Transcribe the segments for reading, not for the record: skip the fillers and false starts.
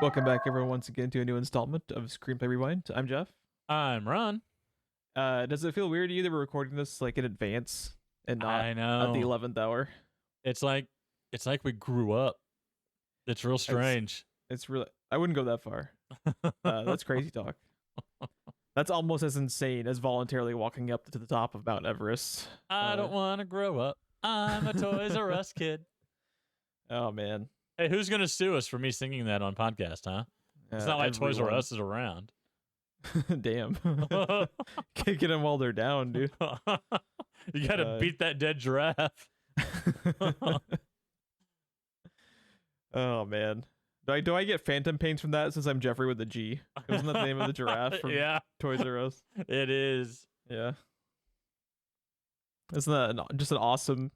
Welcome back, everyone, once again to a new installment of Screenplay Rewind. I'm Jeff. I'm Ron. Does it feel weird to you that we're recording this like in advance and not I at know. the 11th hour? It's like we grew up. It's real strange. It's really. I wouldn't go that far. That's crazy talk. That's almost as insane as voluntarily walking up to the top of Mount Everest. I don't want to grow up. I'm a Toys R Us kid. Oh man. Hey, who's gonna sue us for me singing that on podcast? Huh? It's not like Toys R Us is around. Damn. Can't get them while they're down, dude. You gotta beat that dead giraffe. Oh man. Do I get phantom pains from that since I'm Jeffrey with a G? Isn't that the name of the giraffe from Toys R Us? It is. Yeah. Isn't that just an awesome,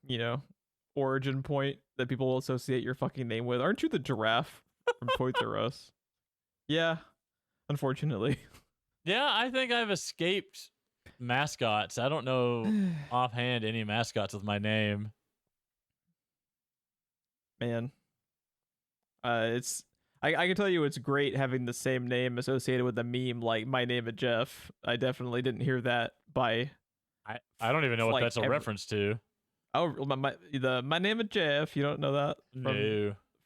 origin point that people will associate your fucking name with? Aren't you the giraffe from Toys R Us? Yeah, unfortunately. Yeah, I think I've escaped mascots. I don't know offhand any mascots with my name. Man. I can tell you it's great having the same name associated with a meme like my name is Jeff. I definitely didn't hear that by I don't even know what that's a reference to. Oh, my name is Jeff. You don't know that? No.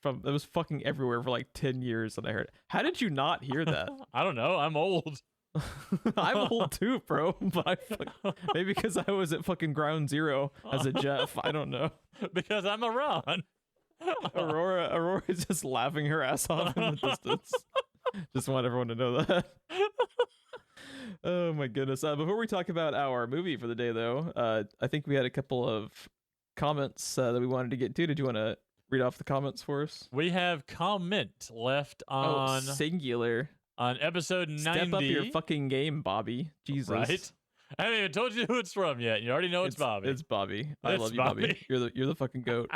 It was fucking everywhere for like 10 years that I heard it. How did you not hear that? I don't know. I'm old. I'm old too, bro. But maybe because I was at fucking ground zero as a Jeff. I don't know. Because I'm a Ron. Aurora is just laughing her ass off in the distance. Just want everyone to know that. Oh my goodness. Before we talk about our movie for the day, though, I think we had a couple of comments that we wanted to get to. Did you want to read off the comments for us? We have comment left on singular on episode 90. Step up your fucking game, Bobby. Jesus. Right? I haven't even told you who it's from yet. You already know it's Bobby. It's Bobby. I love you, Bobby. You're the fucking goat.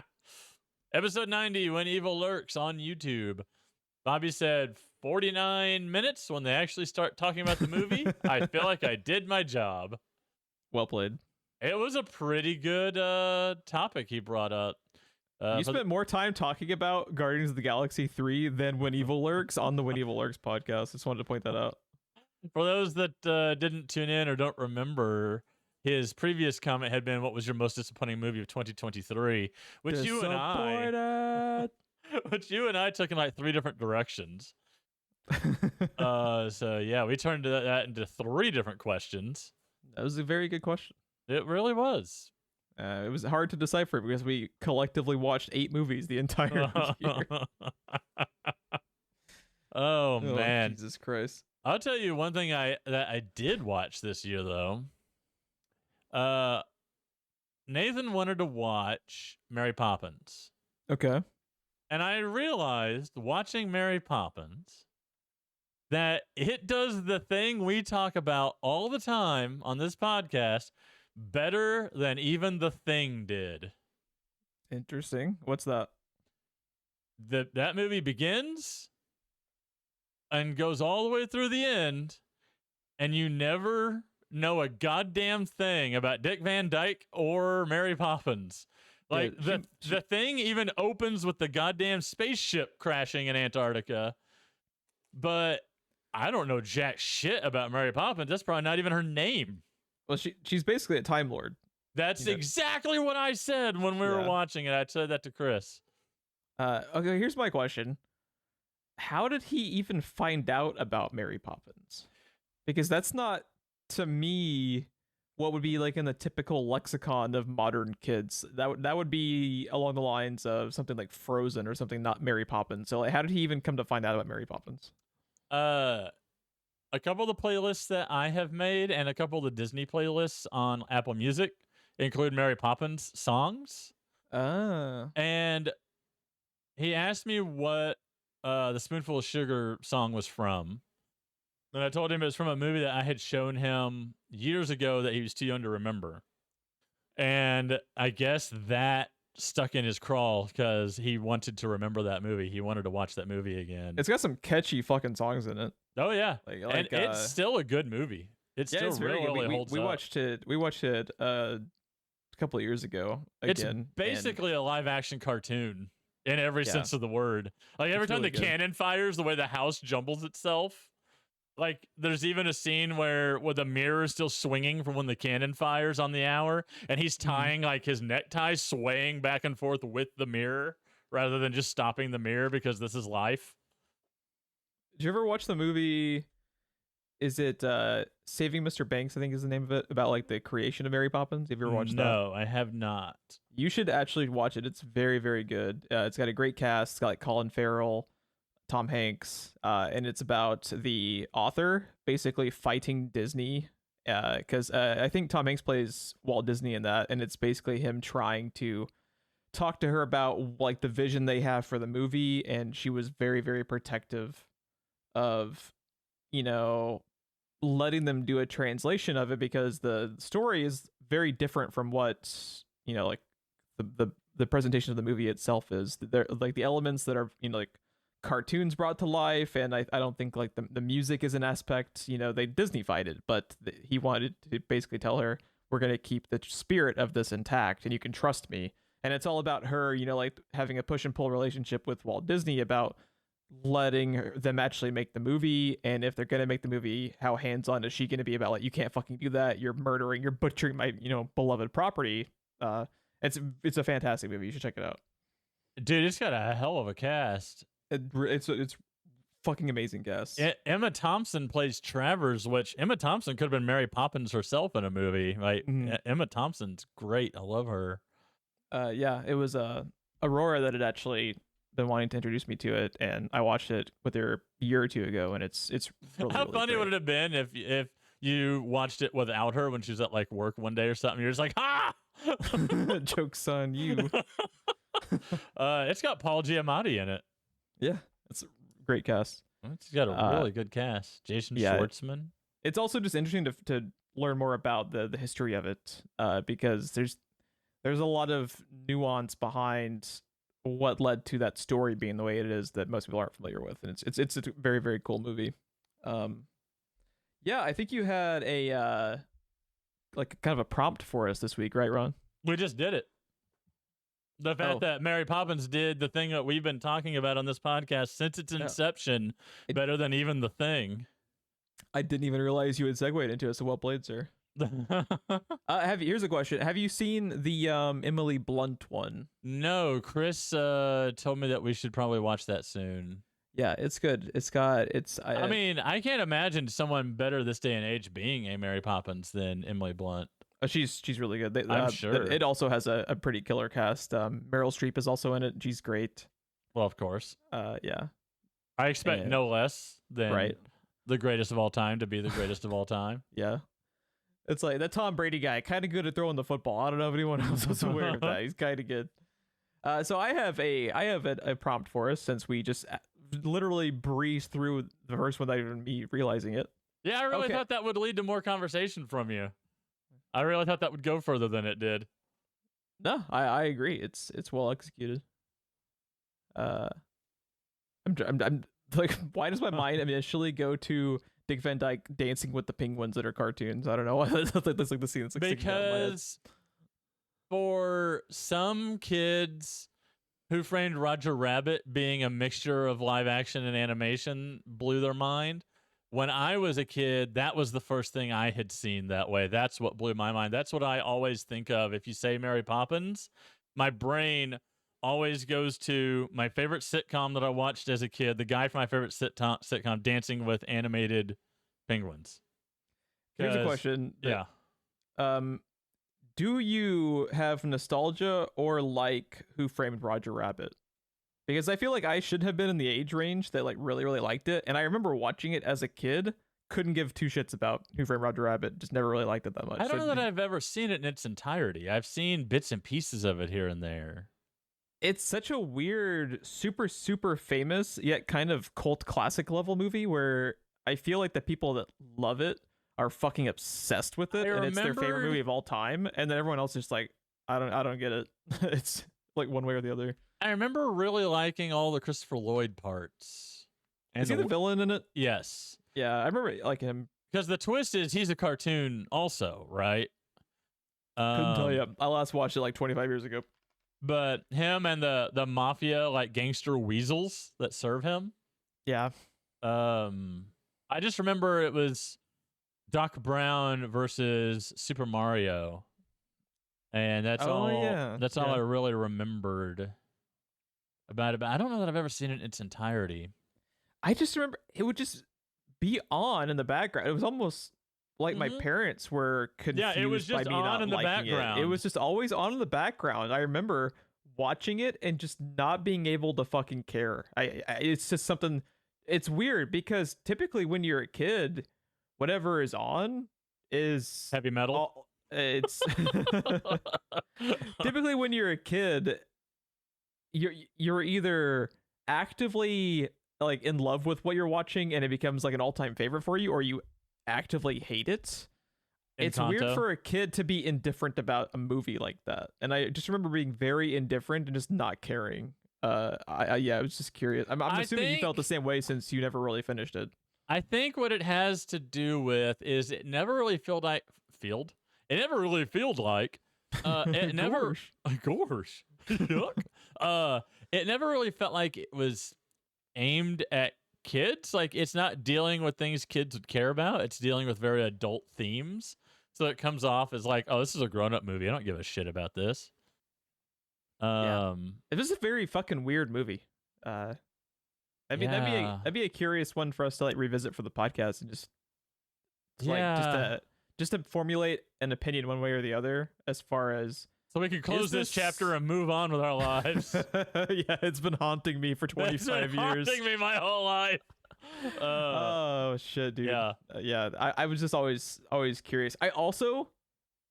Episode 90, When Evil Lurks, on YouTube. Bobby said 49 minutes when they actually start talking about the movie. I feel like I did my job. Well played. It was a pretty good topic he brought up. You spent more time talking about Guardians of the Galaxy 3 than When Evil Lurks on the When Evil Lurks podcast. Just wanted to point that out. For those that didn't tune in or don't remember, his previous comment had been, what was your most disappointing movie of 2023? Which you and I took in like 3 different directions. So yeah, we turned that into 3 different questions. That was a very good question. It really was. It was hard to decipher because we collectively watched 8 movies the entire year. Oh man, Jesus Christ! I'll tell you one thing that I did watch this year though. Nathan wanted to watch Mary Poppins. Okay. And I realized watching Mary Poppins that it does the thing we talk about all the time on this podcast better than even The Thing did. Interesting. What's that? That movie begins and goes all the way through the end, and you never know a goddamn thing about Dick Van Dyke or Mary Poppins. Like, the Thing even opens with the goddamn spaceship crashing in Antarctica. But I don't know jack shit about Mary Poppins. That's probably not even her name. Well, she's basically a Time Lord. That's exactly what I said when we were watching it. I said that to Chris. Okay, here's my question. How did he even find out about Mary Poppins? Because that's not, to me, what would be like in the typical lexicon of modern kids. That would be along the lines of something like Frozen or something, not Mary Poppins. So like, how did he even come to find out about Mary Poppins? A couple of the playlists that I have made and a couple of the Disney playlists on Apple Music include Mary Poppins songs. And he asked me what the Spoonful of Sugar song was from. And I told him it was from a movie that I had shown him years ago that he was too young to remember. And I guess that stuck in his craw because he wanted to remember that movie. He wanted to watch that movie again. It's got some catchy fucking songs in it. Oh yeah, and it's still a good movie. It's still really holds up. We watched it a couple of years ago. Again, it's basically a live action cartoon. in every sense of the word. Like every time the cannon fires, the way the house jumbles itself. Like there's even a scene where the mirror is still swinging from when the cannon fires on the hour, and he's tying like his necktie, swaying back and forth with the mirror rather than just stopping the mirror because this is life. Did you ever watch the movie? Is it Saving Mr. Banks, I think is the name of it, about like the creation of Mary Poppins? Have you ever watched that? No, I have not. You should actually watch it. It's very, very good. It's got a great cast. It's got like Colin Farrell, Tom Hanks, and it's about the author basically fighting Disney because I think Tom Hanks plays Walt Disney in that, and it's basically him trying to talk to her about like the vision they have for the movie, and she was very, very protective of, you know, letting them do a translation of it because the story is very different from what, you know, like the presentation of the movie itself is. They're like the elements that are, you know, like cartoons brought to life, and I don't think like the music is an aspect, you know, they Disney-fied it, but he wanted to basically tell her, we're going to keep the spirit of this intact and you can trust me. And it's all about her, you know, like having a push and pull relationship with Walt Disney about letting them actually make the movie, and if they're going to make the movie, how hands-on is she going to be about like, you can't fucking do that, you're butchering my, you know, beloved property. It's a fantastic movie. You should check it out, dude. It's got a hell of a cast. It's fucking amazing cast. Emma Thompson plays Travers, which Emma Thompson could have been Mary Poppins herself in a movie. Like Emma Thompson's great. I love her. Yeah, it was Aurora that had actually been wanting to introduce me to it, and I watched it with her a year or two ago, and it's really, how really funny great. would it have been if you watched it without her when she was at like work one day or something? You're just like, ha! Joke's on you. It's got Paul Giamatti in it. Yeah, it's a great cast. It's got a really good cast. Jason Schwartzman. It's also just interesting to learn more about the history of it, because there's a lot of nuance behind what led to that story being the way it is that most people aren't familiar with, and it's a very, very cool movie. Yeah, I think you had a like kind of a prompt for us this week, right, Ron? We just did it. The fact that Mary Poppins did the thing that we've been talking about on this podcast since its inception, better than even The Thing. I didn't even realize you had segued into it, so well played, sir. Here's a question. Have you seen the Emily Blunt one? No, Chris told me that we should probably watch that soon. Yeah, it's good. I mean, I can't imagine someone better this day and age being a Mary Poppins than Emily Blunt. She's really good. I'm sure. It also has a pretty killer cast. Meryl Streep is also in it. She's great. Well, of course. Yeah. I expect no less than the greatest of all time to be the greatest of all time. Yeah. It's like that Tom Brady guy, kind of good at throwing the football. I don't know if anyone else was aware of that. He's kind of good. So I have a prompt for us, since we just literally breezed through the first one without even me realizing it. Yeah, I really thought that would lead to more conversation from you. I really thought that would go further than it did. No, I agree. It's well executed. I'm like, why does my mind initially go to Dick Van Dyke dancing with the penguins that are cartoons? I don't know. That's like the scene that's like because for some kids, Who Framed Roger Rabbit being a mixture of live action and animation blew their mind. When I was a kid, that was the first thing I had seen that way. That's what blew my mind. That's what I always think of. If you say Mary Poppins, my brain always goes to my favorite sitcom that I watched as a kid, the guy from my favorite sitcom dancing with animated penguins. Here's a question. Yeah. Do you have nostalgia or like Who Framed Roger Rabbit? Because I feel like I should have been in the age range that like really, really liked it. And I remember watching it as a kid, couldn't give two shits about Who Framed Roger Rabbit, just never really liked it that much. I don't know that I've ever seen it in its entirety. I've seen bits and pieces of it here and there. It's such a weird, super, super famous, yet kind of cult classic level movie where I feel like the people that love it are fucking obsessed with it, and it's their favorite movie of all time. And then everyone else is just like, I don't get it. It's like one way or the other. I remember really liking all the Christopher Lloyd parts. And is he the villain in it? Yes. Yeah, I remember liking him. Because the twist is he's a cartoon also, right? Couldn't tell you. I last watched it like 25 years ago. but him and the mafia like gangster weasels that serve him. Yeah. I just remember it was Doc Brown versus Super Mario, and that's all. Yeah. That's all I really remembered about it. But I don't know that I've ever seen it in its entirety. I just remember it would just be on in the background. It was almost like my parents were confused. Yeah, it was just by me on not in the liking background. It was just always on in the background. I remember watching it and just not being able to fucking care. It's just something. It's weird because typically when you're a kid, whatever is on is heavy metal. It's typically when you're a kid, you're either actively like in love with what you're watching and it becomes like an all-time favorite for you, or you actively hate it. It's weird for a kid to be indifferent about a movie like that, and I just remember being very indifferent and just not caring. I was just curious. I'm assuming you felt the same way since you never really finished it. I think what it has to do with is it never really felt like It never really felt like it never gosh. Yuck. It never really felt like it was aimed at kids. Like it's not dealing with things kids would care about. It's dealing with very adult themes. So it comes off as like, oh, this is a grown-up movie. I don't give a shit about this. It was a very fucking weird movie. I mean, that'd be a curious one for us to like revisit for the podcast and just to formulate an opinion one way or the other as far as. So we can close this chapter and move on with our lives. Yeah, it's been haunting me for 25 years. Haunting me my whole life. Oh shit, dude. Yeah, I was just always curious. I also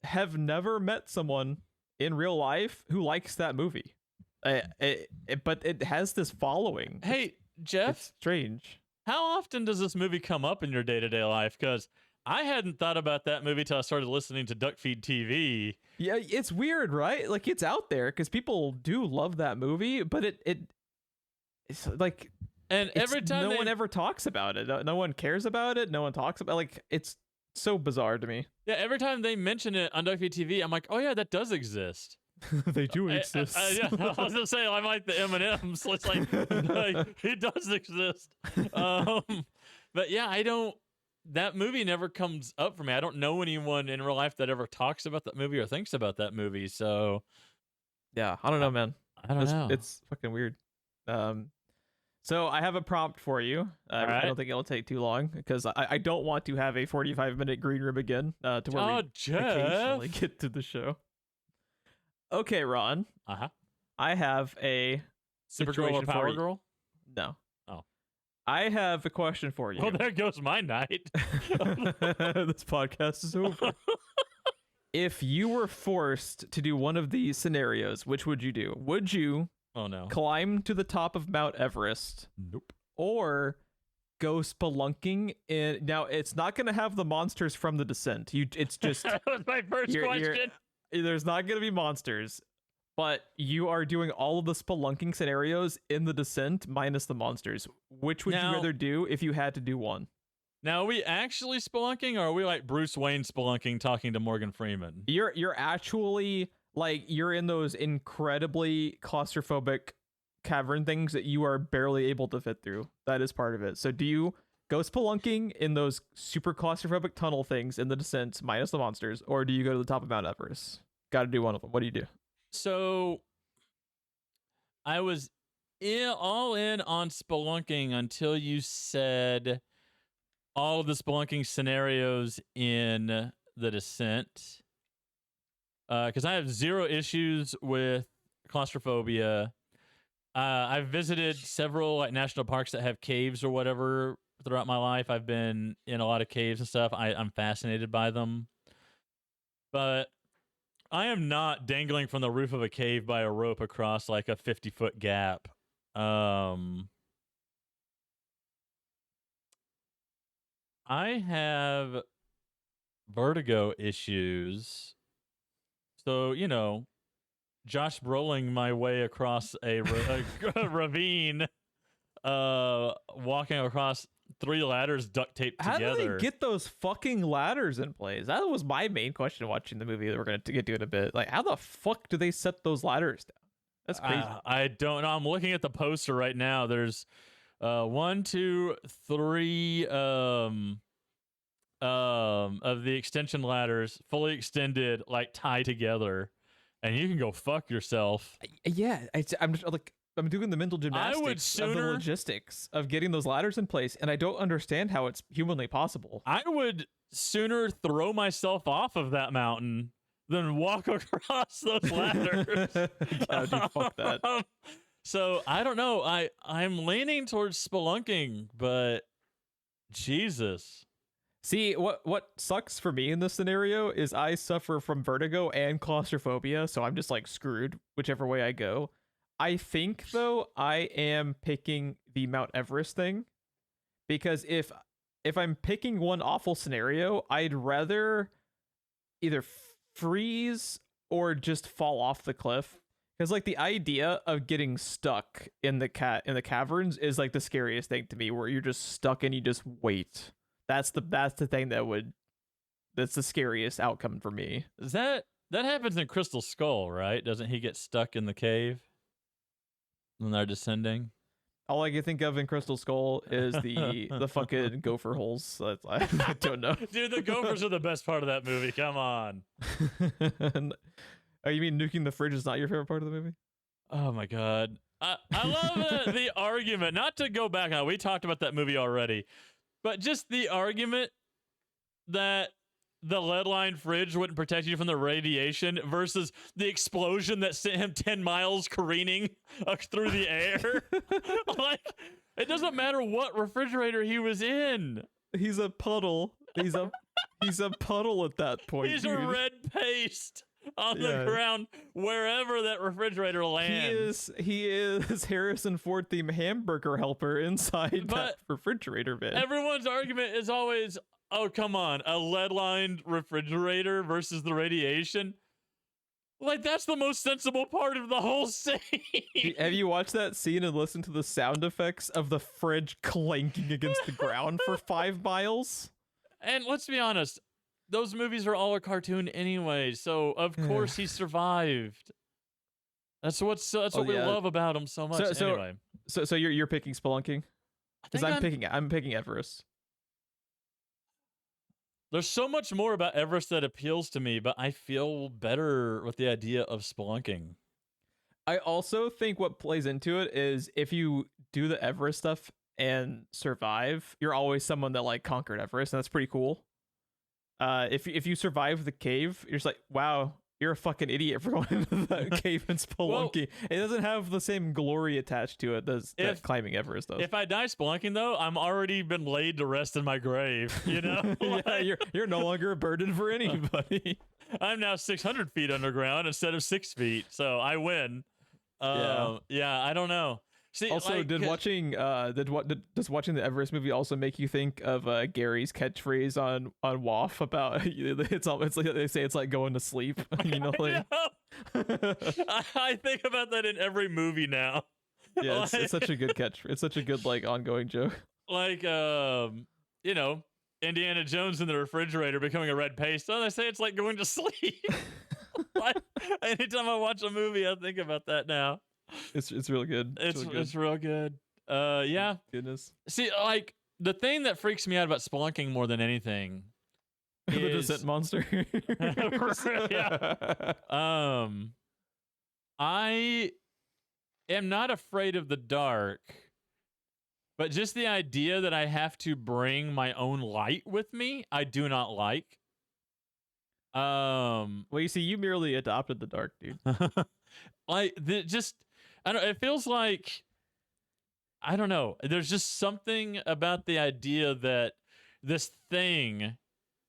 have never met someone in real life who likes that movie. But it has this following. Hey, Jeff. It's strange. How often does this movie come up in your day-to-day life? Because I hadn't thought about that movie till I started listening to Duckfeed TV. Yeah, it's weird, right? Like it's out there because people do love that movie, but it's like, and every time no one ever talks about it. No one cares about it. No one talks about like it's so bizarre to me. Yeah, every time they mention it on Duckfeed TV, I'm like, oh yeah, that does exist. They do exist. Yeah, I was gonna say I'm like the M&Ms. So it's like it does exist. But yeah, I don't. That movie never comes up for me. I don't know anyone in real life that ever talks about that movie or thinks about that movie. So yeah, I don't know, man. I don't know. It's fucking weird. So I have a prompt for you. I don't think it'll take too long because I don't want to have a 45-minute green room again to where we occasionally get to the show. Okay, Ron. I have a Supergirl or Power Girl? No. Oh. I have a question for you. Well, there goes my night. This podcast is over. If you were forced to do one of these scenarios, which would you do? Would you climb to the top of Mount Everest? Nope. Or go spelunking in... Now, it's not going to have the monsters from The Descent. It's just... That was my first question. There's not going to be monsters, but you are doing all of the spelunking scenarios in The Descent minus the monsters. Which would you rather do if you had to do one? Now, are we actually spelunking, or are we like Bruce Wayne spelunking talking to Morgan Freeman? You're actually like you're in those incredibly claustrophobic cavern things that you are barely able to fit through. That is part of it. So do you go spelunking in those super claustrophobic tunnel things in The Descent minus the monsters, or do you go to the top of Mount Everest? Got to do one of them. What do you do? So I was all in on spelunking until you said all of the spelunking scenarios in The Descent. Because I have zero issues with claustrophobia. I've visited several like national parks that have caves or whatever throughout my life. I've been in a lot of caves and stuff. I'm fascinated by them. But I am not dangling from the roof of a cave by a rope across like a 50-foot gap. I have vertigo issues. So, Josh Brolin my way across a ravine, walking across 3 ladders duct taped together. How do they get those fucking ladders in place? That was my main question watching the movie that we're going to get to in a bit. Like, how the fuck do they set those ladders down? That's crazy. I don't know. I'm looking at the poster right now. There's 1, 2, 3 of the extension ladders fully extended, like tied together, and you can go fuck yourself. Yeah, I'm just like, I'm doing the mental gymnastics of the logistics of getting those ladders in place, and I don't understand how it's humanly possible. I would sooner throw myself off of that mountain than walk across those ladders. God, dude, fuck that. So I don't know. I'm leaning towards spelunking, but Jesus. See, what sucks for me in this scenario is I suffer from vertigo and claustrophobia, so I'm just like screwed whichever way I go. I think though I am picking the Mount Everest thing, because if I'm picking one awful scenario, I'd rather either freeze or just fall off the cliff. Because like the idea of getting stuck in the caverns is like the scariest thing to me, where you're just stuck and you just wait. That's the thing that's the scariest outcome for me. Is that happens in Crystal Skull, right? Doesn't he get stuck in the cave when they're descending? All I can think of in Crystal Skull is the fucking gopher holes. I don't know. Dude, the gophers are the best part of that movie. Come on. Oh, you mean nuking the fridge is not your favorite part of the movie? Oh my God. I love the argument. Not to go back on, we talked about that movie already, but just the argument that the lead-lined fridge wouldn't protect you from the radiation versus the explosion that sent him 10 miles careening through the air. Like, it doesn't matter what refrigerator he was in. He's a puddle. He's a puddle at that point. He's dude. a red paste on the ground wherever that refrigerator lands. He is Harrison Ford themed hamburger helper inside that refrigerator bin. Everyone's argument is always, oh, come on, a lead-lined refrigerator versus the radiation. Like, that's the most sensible part of the whole scene. Have you watched that scene and listened to the sound effects of the fridge clanking against the ground for 5 miles? And let's be honest, those movies are all a cartoon anyway, so of course he survived. That's what we love about him so much. Anyway, so you're picking spelunking? Because I'm picking Everest. There's so much more about Everest that appeals to me, but I feel better with the idea of spelunking. I also think what plays into it is if you do the Everest stuff and survive, you're always someone that like conquered Everest, and that's pretty cool. If you survive the cave, you're just like, wow, you're a fucking idiot for going into that cave and spelunking. It doesn't have the same glory attached to it as climbing Everest does. If I die spelunking, though, I'm already been laid to rest in my grave, you know? Yeah, you're no longer a burden for anybody. I'm now 600 feet underground instead of 6 feet, so I win. Yeah, I don't know. See, also, does watching the Everest movie also make you think of Gary's catchphrase on WAF about it's like they say it's like going to sleep? You know, like I think about that in every movie now. Yeah, it's such a good catch. It's such a good like ongoing joke. Like you know, Indiana Jones in the refrigerator becoming a red paste. Oh, they say it's like going to sleep. Like, anytime I watch a movie, I think about that now. It's really good. It's real good. Yeah. Goodness. See, like the thing that freaks me out about spelunking more than anything is the descent monster. Yeah. I am not afraid of the dark, but just the idea that I have to bring my own light with me, I do not like. Well, you see, you merely adopted the dark, dude. Like I don't. It feels like, I don't know. There's just something about the idea that this thing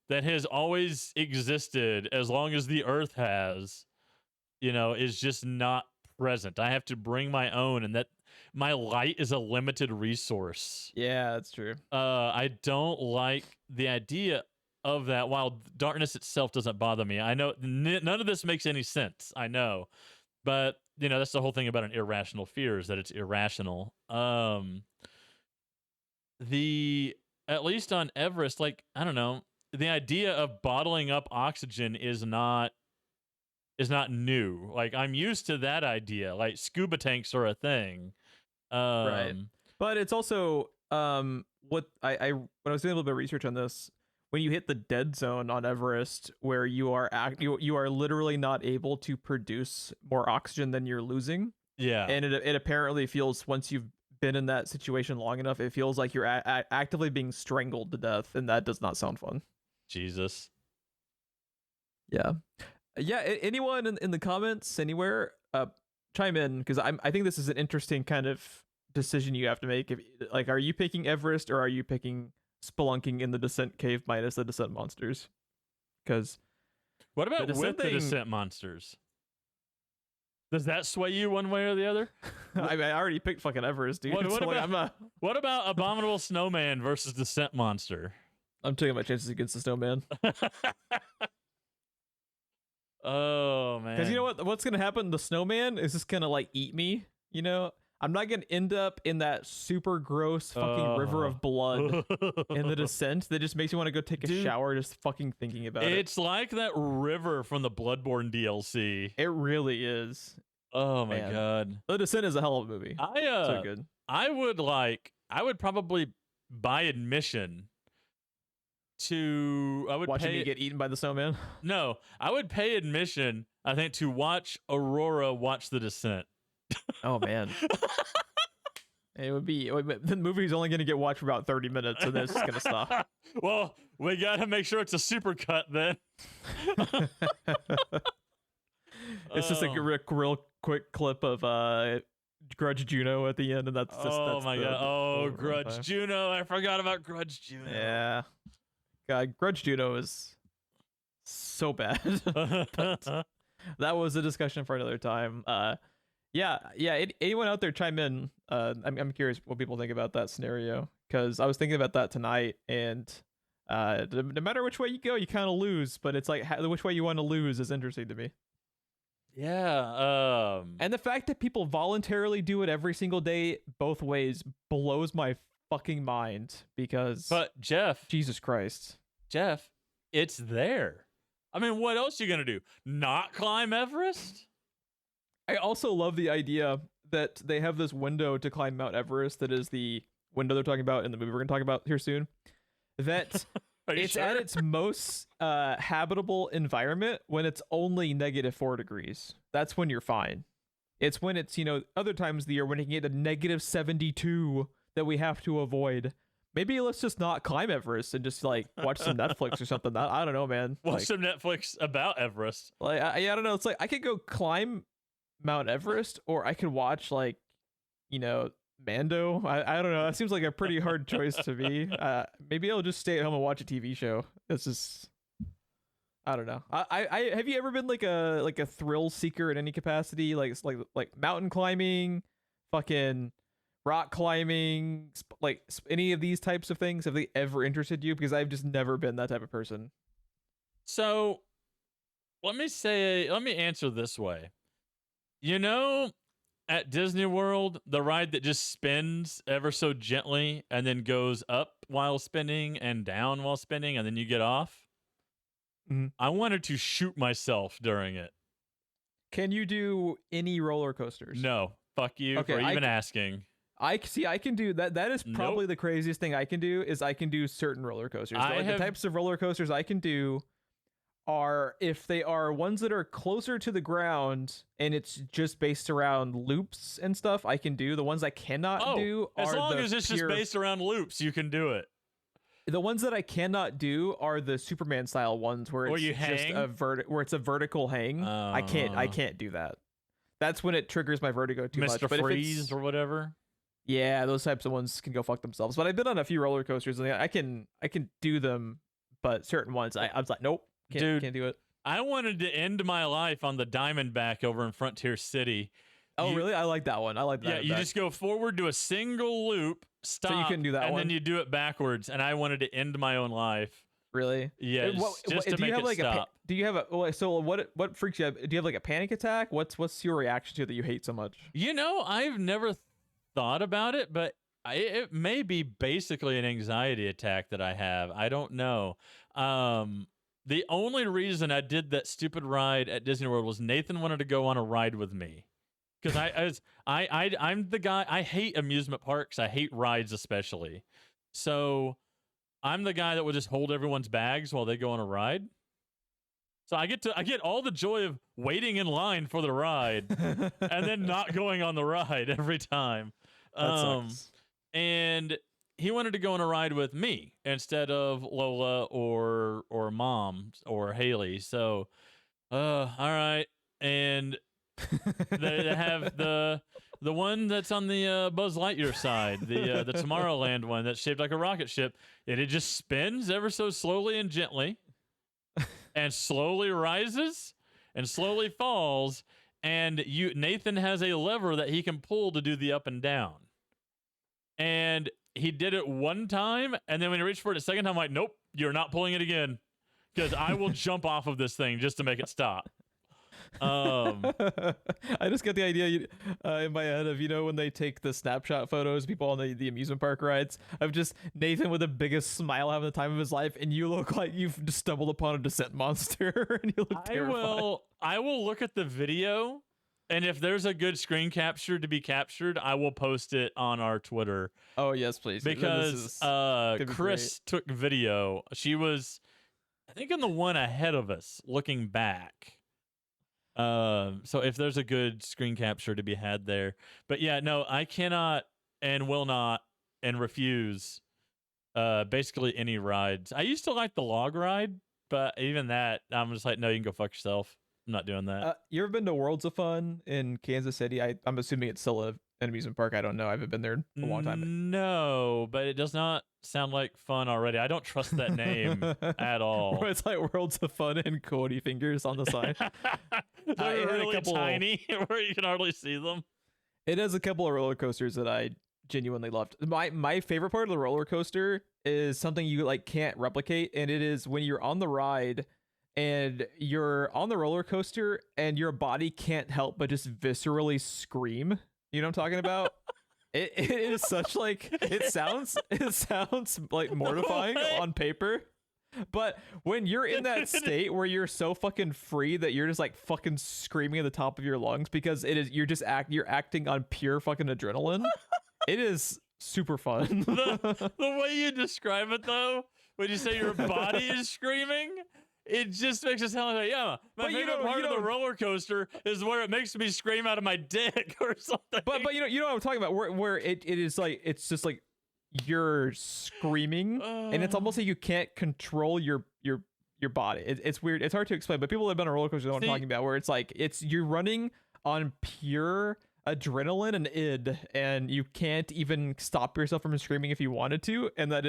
that has always existed as long as the Earth has, you know, is just not present. I have to bring my own, and that my light is a limited resource. Yeah, that's true. I don't like the idea of that. While darkness itself doesn't bother me, I know none of this makes any sense. I know, but you know, that's the whole thing about an irrational fear, is that it's irrational. At least on Everest, like, I don't know, the idea of bottling up oxygen is not is not new. Like, I'm used to that idea. Like, scuba tanks are a thing. Right. But it's also what I when I was doing a little bit of research on this, when you hit the dead zone on Everest, where you are you are literally not able to produce more oxygen than you're losing. Yeah. And it apparently feels, once you've been in that situation long enough, it feels like you're actively being strangled to death, and that does not sound fun. Jesus. Yeah. Yeah, anyone in the comments anywhere, chime in, because I think this is an interesting kind of decision you have to make. If, like, are you picking Everest or are you picking spelunking in the Descent cave minus the Descent monsters? Because what about with the Descent monsters? Does that sway you one way or the other? I already picked fucking Everest, dude. What about Abominable Snowman versus Descent monster? I'm taking my chances against the Snowman. Oh man! Because you know what's gonna happen? The Snowman is just gonna like eat me. You know, I'm not gonna end up in that super gross fucking river of blood in the Descent that just makes you want to go take a shower just fucking thinking about it. It's like that river from the Bloodborne DLC. It really is. Oh my god! The Descent is a hell of a movie. So good. I would probably buy admission to watching me get eaten by the Snowman. No, I would pay admission, I think, to watch Aurora watch The Descent. Oh man. The movie's only going to get watched for about 30 minutes, and then it's going to stop. Well, we got to make sure it's a super cut then. It's just a real quick clip of Grudge Juno at the end, and that's God. Oh, Grudge Juno. I forgot about Grudge Juno. Yeah. God, Grudge Juno is so bad. But that was a discussion for another time. Yeah. Anyone out there chime in? I'm curious what people think about that scenario, because I was thinking about that tonight, and no matter which way you go, you kind of lose. But it's like which way you want to lose is interesting to me. Yeah. And the fact that people voluntarily do it every single day, both ways, blows my fucking mind, because Jeff, Jesus Christ, it's there. I mean, what else are you gonna do? Not climb Everest? I also love the idea that they have this window to climb Mount Everest that is the window they're talking about in the movie we're gonna talk about here soon, that it's sure? At its most habitable environment when it's only -4 degrees. That's when you're fine. It's when it's, other times of the year when it can get to -72 that we have to avoid. Maybe let's just not climb Everest and just like watch some Netflix or something. I don't know, man. Watch some Netflix about Everest. Like I don't know. It's like I could go climb Mount Everest, or I could watch Mando. I don't know. That seems like a pretty hard choice to me. Maybe I'll just stay at home and watch a TV show. It's just, I don't know. I have you ever been like a thrill seeker in any capacity? Like mountain climbing, fucking rock climbing, like any of these types of things? Have they ever interested you? Because I've just never been that type of person. So let me answer this way. At Disney World, the ride that just spins ever so gently and then goes up while spinning and down while spinning, and then you get off. Mm-hmm. I wanted to shoot myself during it. Can you do any roller coasters? No. Fuck you for even asking. I can do that. That is probably the craziest thing I can do, is I can do certain roller coasters. The types of roller coasters I can do are, if they are ones that are closer to the ground and it's just based around loops and stuff, I can do. The ones I cannot do are, as long as it's just based around loops, you can do it. The ones that I cannot do are the Superman style ones where it's just where it's a vertical hang. I can't do that. That's when it triggers my vertigo too much. Mr. Freeze or whatever. Yeah, those types of ones can go fuck themselves. But I've been on a few roller coasters and I can do them, but certain ones I was like, nope. Can't do it. I wanted to end my life on the Diamondback over in Frontier City. Oh, really? I like that one. I like that. Yeah, you just go forward to a single loop, stop, so you can do that and one? Then you do it backwards. And I wanted to end my own life. Really? Yes. Just to make it stop. Do you have what freaks you out? Do you have like a panic attack? What's your reaction to it that you hate so much? I've never thought about it, but it may be basically an anxiety attack that I have. I don't know. The only reason I did that stupid ride at Disney World was Nathan wanted to go on a ride with me. Because I'm the guy, I hate amusement parks. I hate rides especially. So I'm the guy that will just hold everyone's bags while they go on a ride. So I get all the joy of waiting in line for the ride and then not going on the ride every time. That sucks. And he wanted to go on a ride with me instead of Lola or Mom or Haley. So, all right. And they have the one that's on the Buzz Lightyear side, the Tomorrowland one that's shaped like a rocket ship, and it just spins ever so slowly and gently, and slowly rises and slowly falls. And Nathan has a lever that he can pull to do the up and down. And he did it one time, and then when he reached for it a second time, I'm like, nope, you're not pulling it again, because I will jump off of this thing just to make it stop. I just get the idea in my head of, when they take the snapshot photos, people on the amusement park rides, of just Nathan with the biggest smile having the time of his life, and you look like you've just stumbled upon a descent monster, and you look terrified. I will look at the video, and if there's a good screen capture to be captured, I will post it on our Twitter. Oh yes, please. Because Chris took video. She was, I think, in the one ahead of us, looking back. So if there's a good screen capture to be had there. But yeah, no, I cannot and will not and refuse basically any rides. I used to like the log ride, but even that, I'm just like, no, you can go fuck yourself. I'm not doing that. You ever been to Worlds of Fun in Kansas City? I'm assuming it's still an amusement park. I don't know. I haven't been there in a long time. No, but it does not sound like fun already. I don't trust that name at all. It's like Worlds of Fun and Cody Fingers on the side. They're really tiny where you can hardly see them. It has a couple of roller coasters that I genuinely loved. My favorite part of the roller coaster is something you can't replicate, and it is when you're on the ride and you're on the roller coaster and your body can't help but just viscerally scream. You know what I'm talking about? It is such it sounds like mortifying on paper, but when you're in that state where you're so fucking free that you're just fucking screaming at the top of your lungs because you're acting on pure fucking adrenaline. It is super fun. The way you describe it though, when you say your body is screaming, it just makes it sound like, yeah, my favorite part of the roller coaster is where it makes me scream out of my dick or something. But you know what I'm talking about, where it is it's just you're screaming, and it's almost like you can't control your body. It's weird. It's hard to explain, but people that have been on a roller coaster know what I'm talking about, where it's you're running on pure adrenaline and id, and you can't even stop yourself from screaming if you wanted to, and that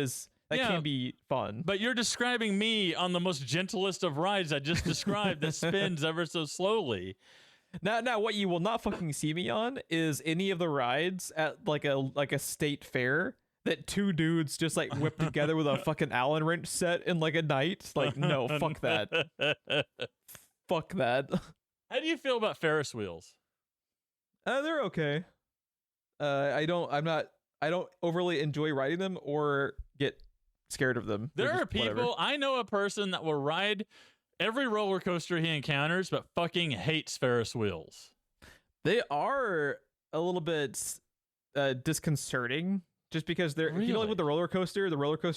can be fun. But you're describing me on the most gentlest of rides I just described that spins ever so slowly. Now, what you will not fucking see me on is any of the rides at a state fair that two dudes just whip together with a fucking Allen wrench set in a night. No, fuck that. Fuck that. How do you feel about Ferris wheels? They're okay. I don't overly enjoy riding them or get scared of them. There are people, whatever. I know a person that will ride every roller coaster he encounters, but fucking hates Ferris wheels. They are a little bit disconcerting, just because they're, really? With the roller coaster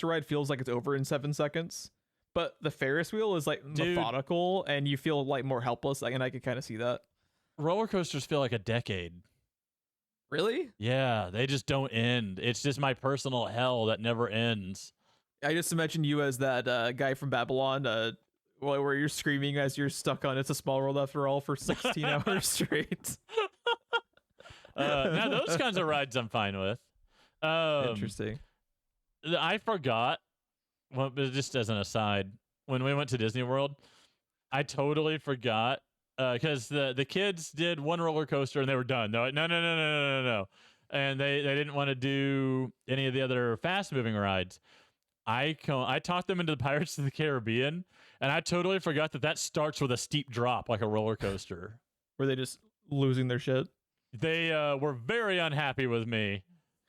ride feels like it's over in 7 seconds, but the Ferris wheel is methodical, and you feel more helpless. And I could kind of see that. Roller coasters feel like a decade. Really? Yeah, they just don't end. It's just my personal hell that never ends. I just imagine you as that guy from Babylon, where you're screaming as you're stuck on It's a Small World After All for 16 hours straight. Now, those kinds of rides I'm fine with. Interesting. I forgot, well, just as an aside, when we went to Disney World, I totally forgot, because the kids did one roller coaster and they were done. They're like, no. And they didn't want to do any of the other fast-moving rides. I talked them into the Pirates of the Caribbean, and I totally forgot that starts with a steep drop like a roller coaster. Were they just losing their shit? They were very unhappy with me,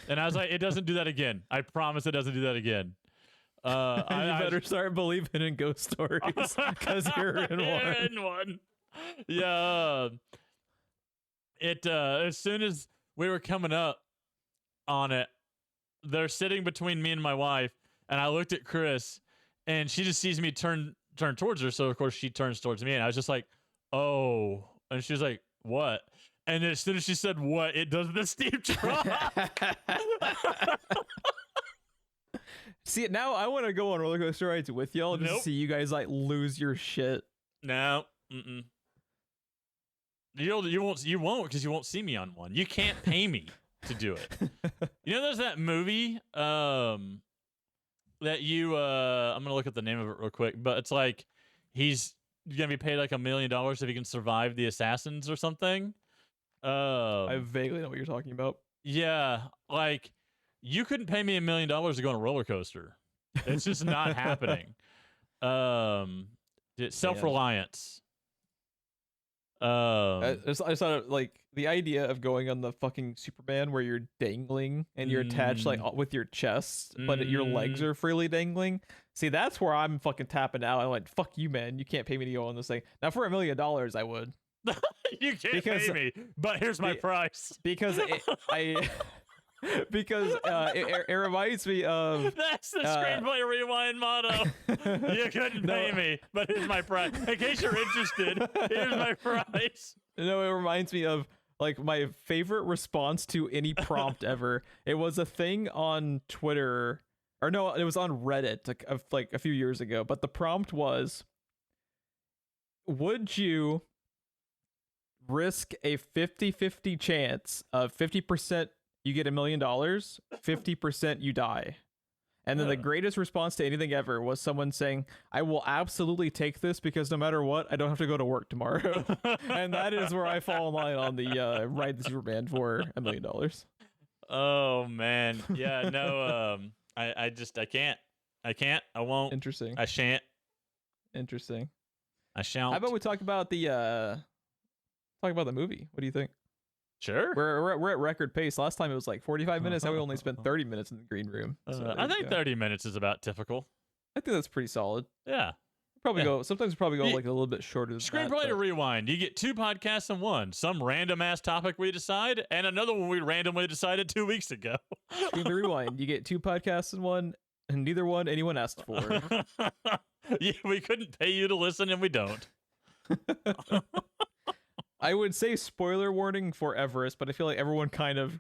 and I was like, it doesn't do that again. I promise it doesn't do that again. You better start believing in ghost stories because you're in You're one. in one. Yeah. As soon as we were coming up on it, they're sitting between me and my wife, and I looked at Chris, and she just sees me turn towards her, so of course she turns towards me, and I was just like, "Oh," and she was like, "What?" And as soon as she said "what," it does the steep drop. See, now I want to go on roller coaster rides with y'all just to see you guys like lose your shit. No, you won't because you won't see me on one. You can't pay me to do it. You know, there's that movie that you I'm gonna look at the name of it real quick, but it's like he's gonna be paid like $1 million if he can survive the assassins or something. I vaguely know what you're talking about. Yeah, like you couldn't pay me $1 million to go on a roller coaster. It's just not happening. Self-reliance. I thought like the idea of going on the fucking Superman where you're dangling and you're attached like with your chest, but your legs are freely dangling. See, that's where I'm fucking tapping out. I'm like, fuck you, man. You can't pay me to go on this thing. Now, for $1 million, I would. You can't pay me, but here's my price. Because it reminds me of that's the Screenplay Rewind motto. You couldn't pay me, but here's my price. In case you're interested, here's my price. No, it reminds me of like my favorite response to any prompt ever. It was a thing on Twitter, or no, it was on Reddit like a few years ago. But the prompt was, would you risk a 50-50 chance of 50% you get $1 million, 50% you die? And then the greatest response to anything ever was someone saying, I will absolutely take this because no matter what, I don't have to go to work tomorrow. And that is where I fall in line on the Ride the Superman for $1 million. Oh, man. Yeah, no, I can't. I won't. Interesting. I shan't. Interesting. I shan't. How about we talk about the movie? What do you think? Sure. We're at record pace. Last time it was like 45 minutes. Now we only spent 30 minutes in the green room. So I think 30 minutes is about typical. I think that's pretty solid. Yeah. Sometimes we probably go like a little bit shorter than Screenplay Rewind. You get 2 podcasts in one. Some random ass topic we decide, and another one we randomly decided 2 weeks ago. Screenplay Rewind. You get 2 podcasts in one, and neither one anyone asked for. Yeah, we couldn't pay you to listen, and we don't. I would say spoiler warning for Everest, but I feel like everyone kind of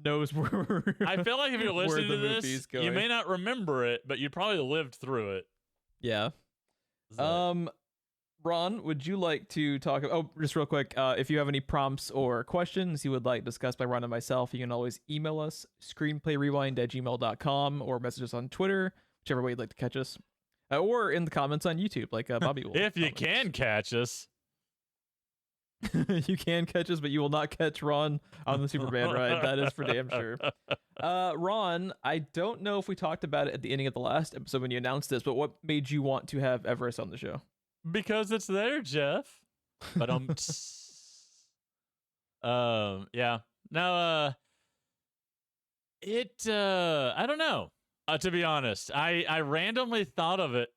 knows where. I feel like if you're listening to this, you may not remember it, but you probably lived through it. Yeah. Ron, would you like to talk? Oh, just real quick. If you have any prompts or questions you would like discussed by Ron and myself, you can always email us screenplayrewind@gmail.com or message us on Twitter, whichever way you'd like to catch us, or in the comments on YouTube, like Bobby will. If you can catch us. You can catch us, but you will not catch Ron on the Superman ride. That is for damn sure. Ron, I don't know if we talked about it at the ending of the last episode when you announced this, but what made you want to have Everest on the show? Because it's there, Jeff. But yeah. No, I don't know. To be honest, I randomly thought of it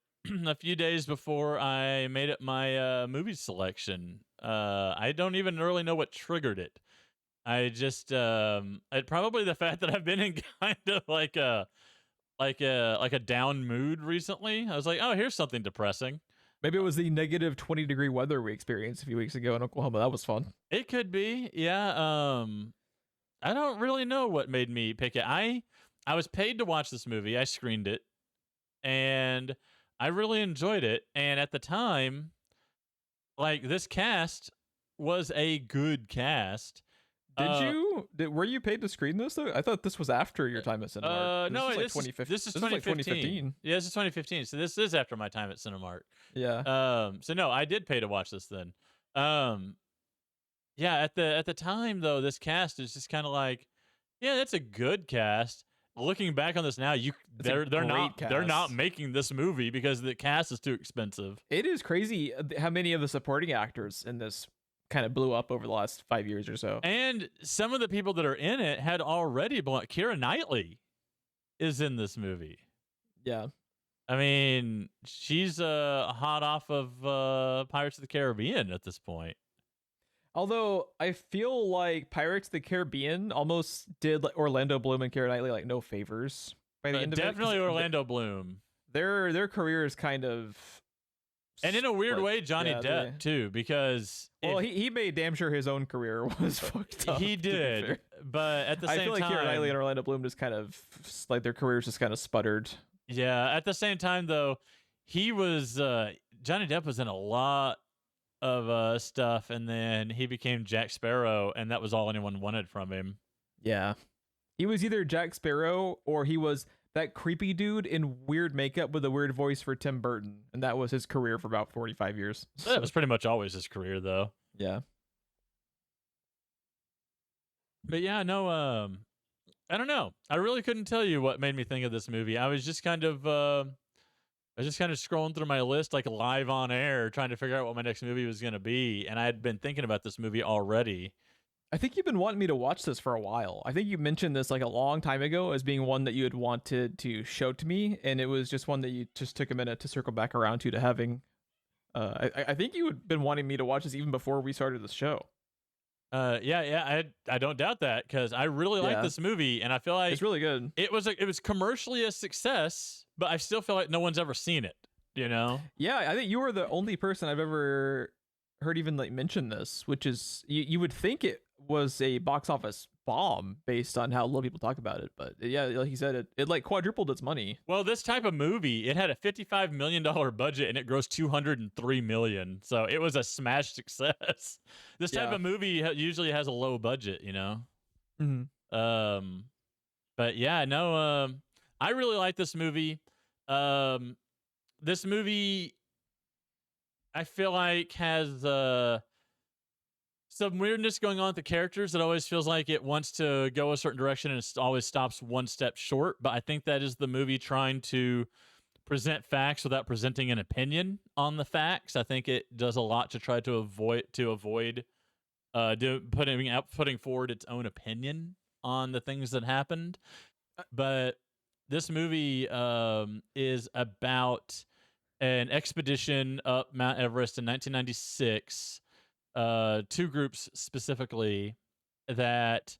a few days before I made it my movie selection. I don't even really know what triggered it. I just probably the fact that I've been in kind of like a down mood recently. I was like, oh, here's something depressing. Maybe it was the negative 20-degree weather we experienced a few weeks ago in Oklahoma. That was fun. It could be, yeah. I don't really know what made me pick it. I was paid to watch this movie. I screened it, and I really enjoyed it. And at the time, like, this cast was a good cast. Were you paid to screen this though? I thought this was after your time at Cinemark. No, this is 2015. Yeah, this is 2015. So this is after my time at Cinemark. Yeah. So no, I did pay to watch this then. Yeah, at the time though, this cast is just kind of like, yeah, that's a good cast. Looking back on this now, they're not making this movie because the cast is too expensive. It is crazy how many of the supporting actors in this kind of blew up over the last 5 years or so. And some of the people that are in it had already blown. Keira Knightley is in this movie. Yeah. I mean, she's hot off of Pirates of the Caribbean at this point. Although I feel like Pirates of the Caribbean almost did like Orlando Bloom and Keira Knightley like no favors by the end of it. Definitely Orlando Bloom. Their careers kind of, and in a weird way, Johnny Depp too, because he made damn sure his own career was fucked up. He did, but at the same time, I feel like Keira Knightley and Orlando Bloom just kind of like their careers just kind of sputtered. Yeah, at the same time though, he was Johnny Depp was in a lot of stuff, and then he became Jack Sparrow, and that was all anyone wanted from him. Yeah, he was either Jack Sparrow or he was that creepy dude in weird makeup with a weird voice for Tim Burton, and that was his career for about 45 years. That was pretty much always his career, though. Yeah. But yeah, no, I don't know. I really couldn't tell you what made me think of this movie. I was just kind of scrolling through my list like live on air, trying to figure out what my next movie was going to be, and I had been thinking about this movie already. I think you've been wanting me to watch this for a while. I think you mentioned this like a long time ago as being one that you had wanted to show to me, and it was just one that you just took a minute to circle back around to having. I think you had been wanting me to watch this even before we started the show. Yeah, I don't doubt that, because I really like this movie, and I feel like it's really good. It was commercially a success, but I still feel like no one's ever seen it. You know? Yeah, I think you were the only person I've ever heard even like mention this, which is you would think it was a box office bomb based on how little people talk about it, but yeah, like you said, it like quadrupled its money. Well, this type of movie, it had a $55 million budget and it grossed $203 million, so it was a smash success. This type of movie usually has a low budget, you know. Mm-hmm. But yeah, no, I really like this movie. This movie, I feel like, has some weirdness going on with the characters. It always feels like it wants to go a certain direction and it always stops one step short. But I think that is the movie trying to present facts without presenting an opinion on the facts. I think it does a lot to try to avoid putting forward its own opinion on the things that happened. But this movie is about an expedition up Mount Everest in 1996. Two groups specifically that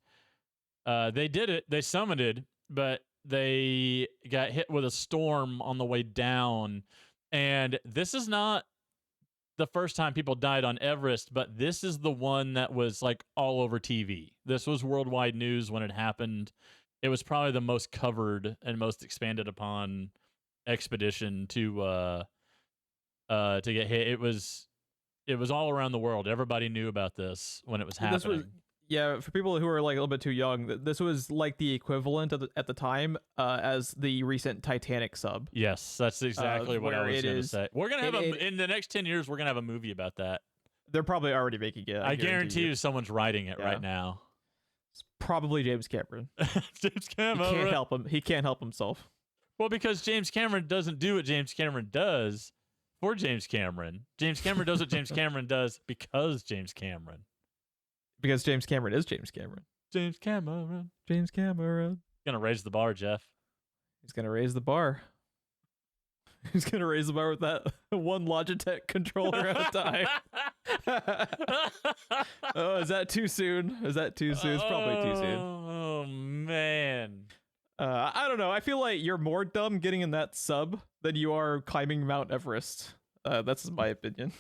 they did it. They summited, but they got hit with a storm on the way down. And this is not the first time people died on Everest, but this is the one that was like all over TV. This was worldwide news when it happened. It was probably the most covered and most expanded upon expedition to get hit. It was all around the world. Everybody knew about this when it was happening. For people who are like a little bit too young, this was like the equivalent of at the time as the recent Titanic sub. Yes, that's exactly what I was going to say. We're going to have in the next 10 years, we're going to have a movie about that. They're probably already making it. I guarantee you someone's writing it right now. It's probably James Cameron. James Cameron. He can't help him. He can't help himself. Well, because James Cameron doesn't do what James Cameron does for James Cameron. James Cameron does what James Cameron does because James Cameron. Because James Cameron is James Cameron. James Cameron. James Cameron. Gonna raise the bar, Jeff. He's gonna raise the bar. He's gonna raise the bar with that one Logitech controller at a time. Oh, is that too soon? Is that too soon? It's probably too soon. Oh man. I don't know. I feel like you're more dumb getting in that sub than you are climbing Mount Everest. That's my opinion.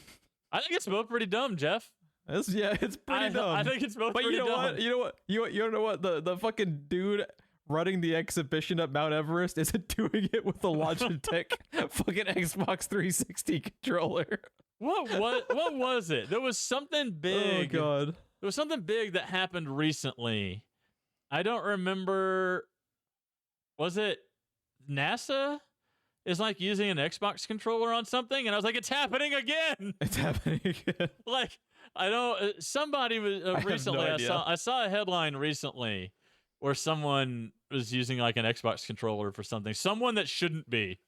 I think it's both pretty dumb, Jeff. It's pretty dumb. I think it's both pretty dumb. But you know what? You know what? The fucking dude running the exhibition at Mount Everest isn't doing it with the Logitech fucking Xbox 360 controller. What was it? There was something big. Oh god. There was something big that happened recently. I don't remember. Was it NASA is like using an Xbox controller on something? And I was like, it's happening again. It's happening again. Like, I don't, somebody was recently, I saw a headline recently where someone was using like an Xbox controller for something. Someone that shouldn't be.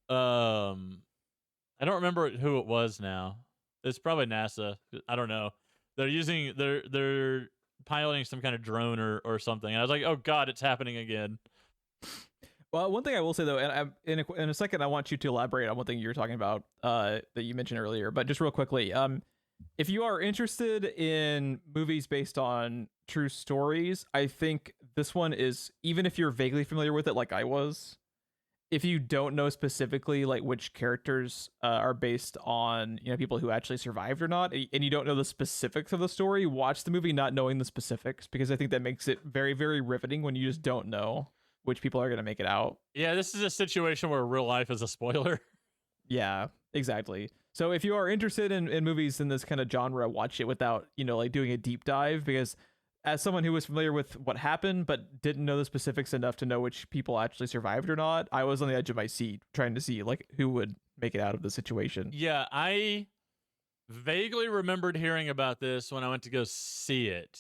I don't remember who it was now. It's probably NASA. I don't know. They're piloting some kind of drone or something. And I was like, oh God, it's happening again. Well, one thing I will say though, and in a second, I want you to elaborate on one thing you were talking about that you mentioned earlier. But just real quickly, if you are interested in movies based on true stories, I think this one is, even if you're vaguely familiar with it, like I was. If you don't know specifically like which characters are based on people who actually survived or not, and you don't know the specifics of the story, watch the movie not knowing the specifics, because I think that makes it very, very riveting when you just don't know which people are going to make it out. Yeah, this is a situation where real life is a spoiler. Yeah, exactly. So if you are interested in movies in this kind of genre, watch it without like doing a deep dive, because as someone who was familiar with what happened but didn't know the specifics enough to know which people actually survived or not, I was on the edge of my seat trying to see like who would make it out of the situation. Yeah, I vaguely remembered hearing about this when I went to go see it.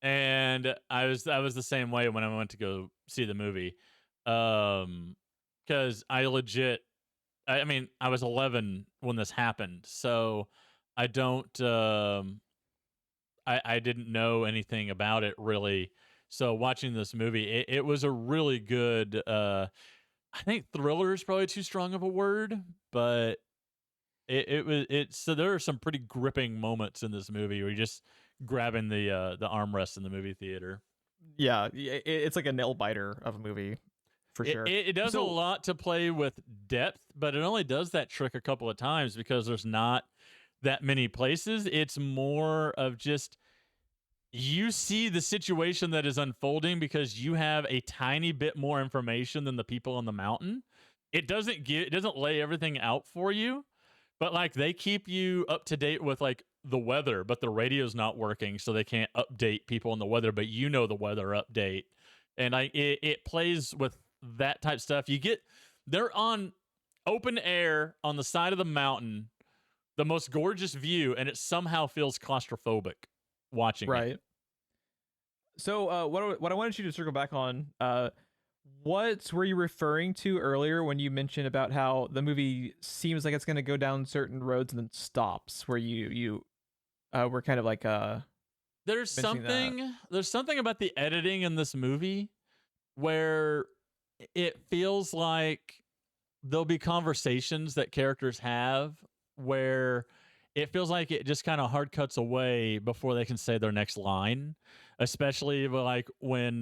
And I was the same way when I went to go see the movie. Cuz I mean, I was 11 when this happened. So I don't I didn't know anything about it really. So watching this movie, it was a really good I think thriller is probably too strong of a word, but so there are some pretty gripping moments in this movie where you're just grabbing the armrest in the movie theater. Yeah, it's like a nail biter of a movie for sure. It does a lot to play with depth, but it only does that trick a couple of times because there's not that many places. It's more of just you see the situation that is unfolding because you have a tiny bit more information than the people on the mountain. It doesn't lay everything out for you, but like they keep you up to date with like the weather, but the radio's not working, so they can't update people on the weather, but the weather update. And it plays with that type stuff. They're on open air on the side of the mountain, the most gorgeous view, and it somehow feels claustrophobic watching it. So what I wanted you to circle back on, what were you referring to earlier when you mentioned about how the movie seems like it's going to go down certain roads and then stops, where you were kind of like there's something about the editing in this movie where it feels like there'll be conversations that characters have where it feels like it just kind of hard cuts away before they can say their next line, especially like when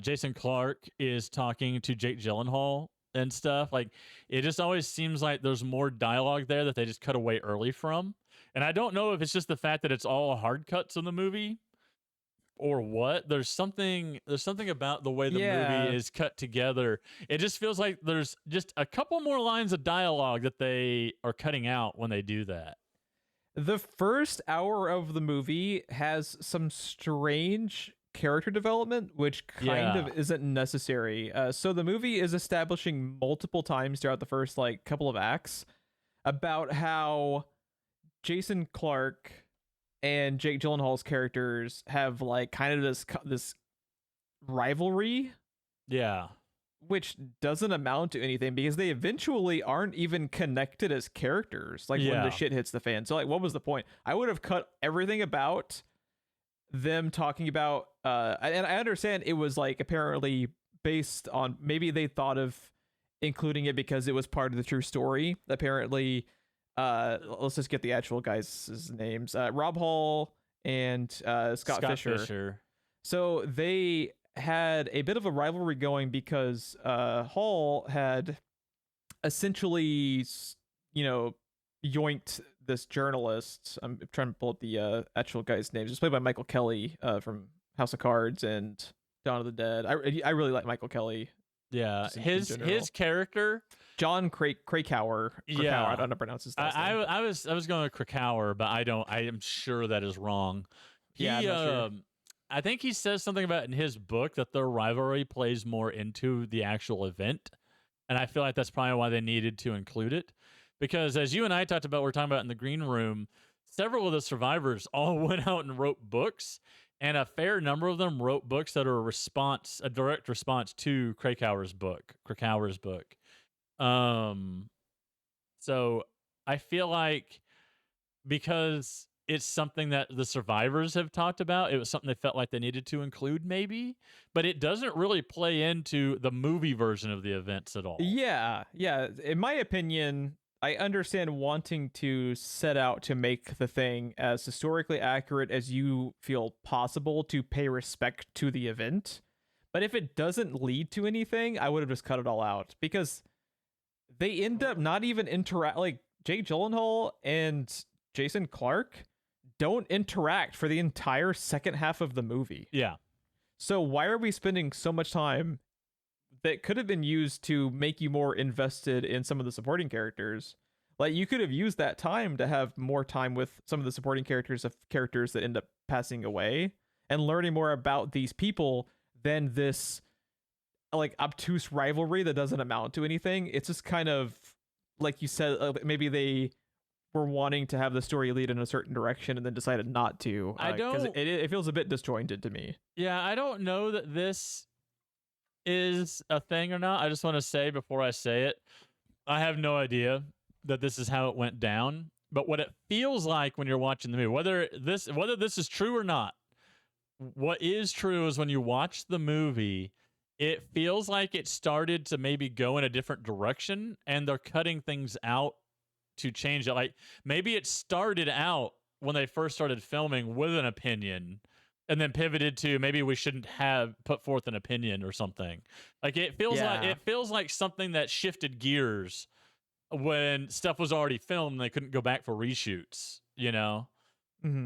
Jason Clarke is talking to Jake Gyllenhaal and stuff. Like it just always seems like there's more dialogue there that they just cut away early from. And I don't know if it's just the fact that it's all hard cuts in the movie or what. There's something about the way the movie is cut together. It just feels like there's just a couple more lines of dialogue that they are cutting out when they do that. The first hour of the movie has some strange character development, which kind of isn't necessary. So the movie is establishing multiple times throughout the first like couple of acts about how Jason Clarke and Jake Gyllenhaal's characters have like kind of this rivalry. Yeah. Which doesn't amount to anything because they eventually aren't even connected as characters, like when the shit hits the fan. So like, what was the point? I would have cut everything about them talking about and I understand it was like apparently based on, maybe they thought of including it because it was part of the true story. Apparently let's just get the actual guys' names. Rob Hall and Scott Fisher. So they had a bit of a rivalry going because Hall had essentially yoinked this journalist. I'm trying to pull up the actual guy's name. It's played by Michael Kelly from House of Cards and Dawn of the Dead. I really like Michael Kelly. Yeah, his character, John Krakauer. Yeah, I don't know how to pronounce his last name. I was going with Krakauer, but I am sure that is wrong. I'm not sure. I think he says something about in his book that their rivalry plays more into the actual event, and I feel like that's probably why they needed to include it. Because as you and I talked about, we're talking about in the green room, several of the survivors all went out and wrote books, and a fair number of them wrote books that are a direct response to Krakauer's book. So I feel like because it's something that the survivors have talked about. It was something they felt like they needed to include, maybe, but it doesn't really play into the movie version of the events at all. Yeah. In my opinion, I understand wanting to set out to make the thing as historically accurate as you feel possible to pay respect to the event. But if it doesn't lead to anything, I would have just cut it all out, because they end up not even interact. Like, Jake Gyllenhaal and Jason Clarke don't interact for the entire second half of the movie. Yeah. So why are we spending so much time that could have been used to make you more invested in some of the supporting characters? Like, you could have used that time to have more time with some of the supporting characters of characters that end up passing away and learning more about these people than this like obtuse rivalry that doesn't amount to anything. It's just kind of like you said, maybe they were wanting to have the story lead in a certain direction and then decided not to. Because it feels a bit disjointed to me. Yeah, I don't know that this is a thing or not. I just want to say before I say it, I have no idea that this is how it went down. But what it feels like when you're watching the movie, whether this is true or not, what is true is when you watch the movie, it feels like it started to maybe go in a different direction, and they're cutting things out to change it. Like, maybe it started out when they first started filming with an opinion and then pivoted to maybe we shouldn't have put forth an opinion or something. Like, it feels like something that shifted gears when stuff was already filmed and they couldn't go back for reshoots, you know? Mm-hmm.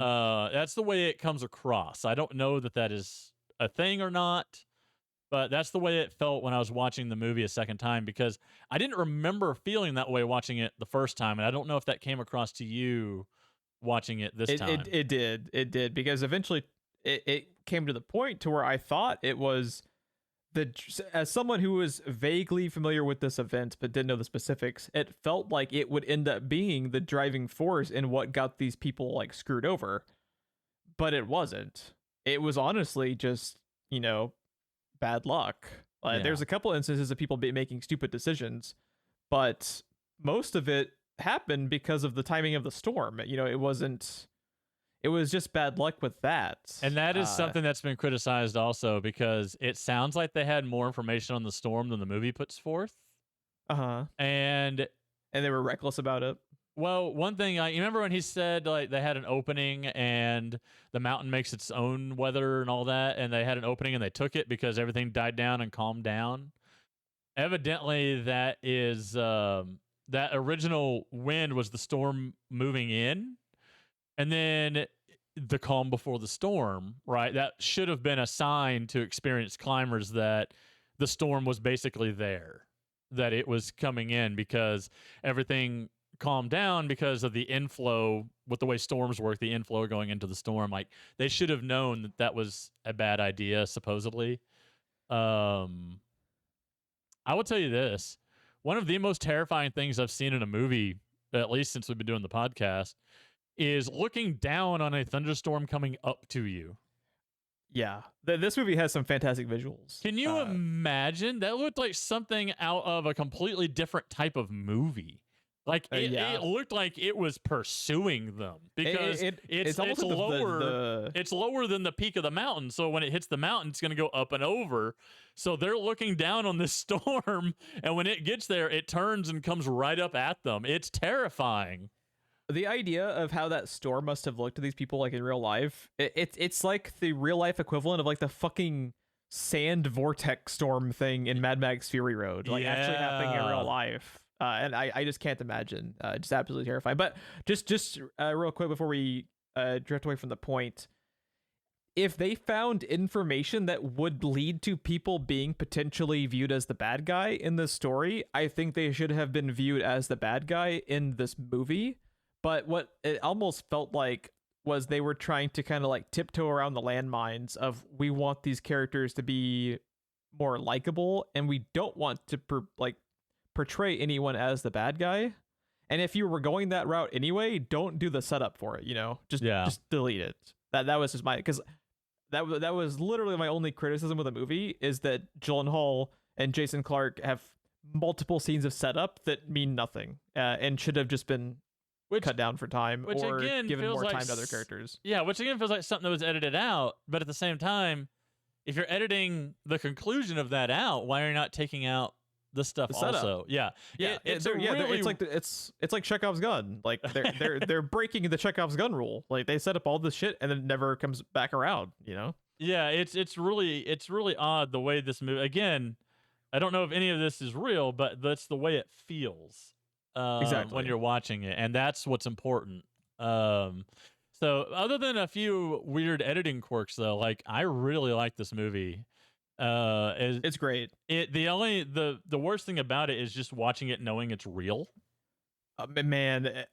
That's the way it comes across. I don't know that is a thing or not, but that's the way it felt when I was watching the movie a second time, because I didn't remember feeling that way watching it the first time, and I don't know if that came across to you watching it this time. It did, because eventually it came to the point to where I thought it was as someone who was vaguely familiar with this event but didn't know the specifics, it felt like it would end up being the driving force in what got these people like screwed over. But it wasn't. It was honestly just, bad luck. There's a couple instances of people making stupid decisions, but most of it happened because of the timing of the storm. It was just bad luck with that. And that is something that's been criticized also, because it sounds like they had more information on the storm than the movie puts forth. Uh-huh. And they were reckless about it. Well, one thing, you remember when he said like they had an opening and the mountain makes its own weather and all that, and they had an opening and they took it because everything died down and calmed down? Evidently, that is that original wind was the storm moving in, and then the calm before the storm, right? That should have been a sign to experienced climbers that the storm was basically there, that it was coming in, because everything calm down because of the inflow with the way storms work, the inflow going into the storm. Like, they should have known that was a bad idea, supposedly. I will tell you this. One of the most terrifying things I've seen in a movie, at least since we've been doing the podcast, is looking down on a thunderstorm coming up to you. Yeah. This movie has some fantastic visuals. Can you imagine? That looked like something out of a completely different type of movie. Like, it looked like it was pursuing them, because it's lower. It's lower than the peak of the mountain. So when it hits the mountain, it's going to go up and over. So they're looking down on this storm, and when it gets there, it turns and comes right up at them. It's terrifying. The idea of how that storm must have looked to these people, like in real life, it's like the real life equivalent of like the fucking sand vortex storm thing in Mad Max Fury Road, like actually happening in real life. And I just can't imagine. Just absolutely terrifying. But just real quick before we drift away from the point, if they found information that would lead to people being potentially viewed as the bad guy in this story, I think they should have been viewed as the bad guy in this movie. But what it almost felt like was they were trying to kind of like tiptoe around the landmines of, we want these characters to be more likable, and we don't want to portray anyone as the bad guy. And if you were going that route anyway, don't do the setup for it, just delete it. That was just because that was literally my only criticism of the movie, is that Gyllenhaal and Jason Clarke have multiple scenes of setup that mean nothing, and should have just been cut down for time, which or again given feels more like time to other characters. Yeah, which again feels like something that was edited out. But at the same time, if you're editing the conclusion of that out, why are you not taking out the stuff also? Yeah, it's like Chekhov's gun. Like they're breaking the Chekhov's gun rule. Like they set up all this shit and then it never comes back around. You know? Yeah, it's really odd the way this movie. Again, I don't know if any of this is real, but that's the way it feels exactly when you're watching it, and that's what's important. So other than a few weird editing quirks, though, like I really like this movie. It's great. The worst thing about it is just watching it knowing it's real. Man,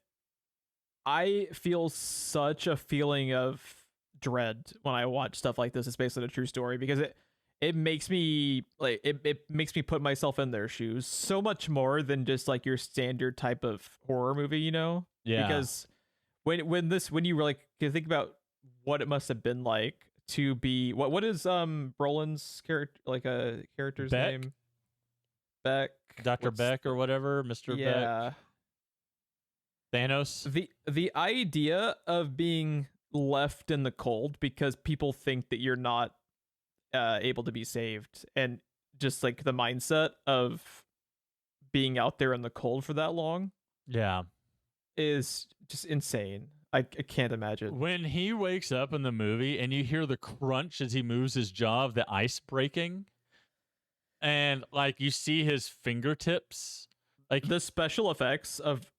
I feel such a feeling of dread when I watch stuff like this. It's based on a true story, because it makes me like it makes me put myself in their shoes so much more than just like your standard type of horror movie, you know? Yeah. Because when you like think about what it must have been like to be what is Brolin's character, like a character's Beck? name? Beck. Dr. Beck or whatever, Mr. Beck. Thanos. The idea of being left in the cold because people think that you're not able to be saved, and just like the mindset of being out there in the cold for that long, is just insane. I can't imagine. When he wakes up in the movie and you hear the crunch as he moves his jaw, the ice breaking, and like you see his fingertips, like the special effects of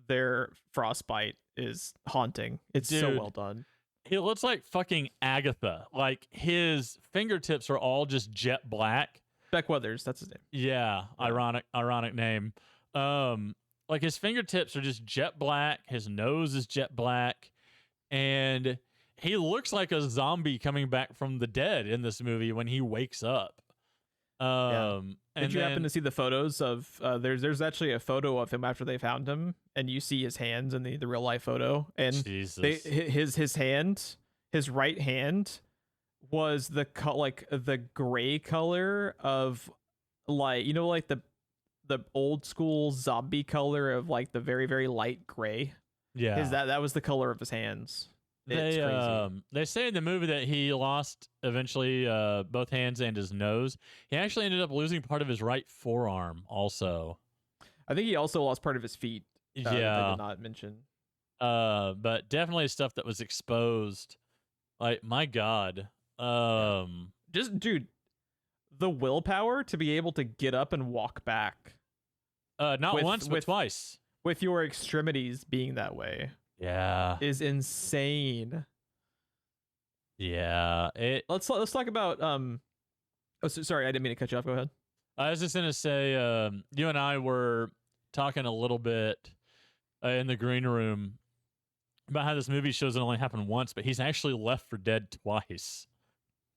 their frostbite is haunting. It's so well done. He looks like fucking Agatha. Like his fingertips are all just jet black. Beck Weathers, that's his name. Yeah. Ironic name. Like his fingertips are just jet black. His nose is jet black, and he looks like a zombie coming back from the dead in this movie when he wakes up. Did you happen to see the photos of? There's actually a photo of him after they found him, and you see his hands in the real life photo, and his hand, his right hand, was the gray color of, like, you know, like the old school zombie color of like the very, very light gray. Yeah, that was the color of his hands. It's crazy. They say in the movie that he lost eventually both hands and his nose. He actually ended up losing part of his right forearm also. I think he also lost part of his feet. Yeah. That I did not mention. But definitely stuff that was exposed. Like, my God. Just, dude, the willpower to be able to get up and walk back. Not once, but twice. With your extremities being that way. Yeah. Is insane. Yeah. Let's talk about sorry, I didn't mean to cut you off. Go ahead. I was just gonna say, you and I were talking a little bit in the green room about how this movie shows it only happened once, but he's actually left for dead twice.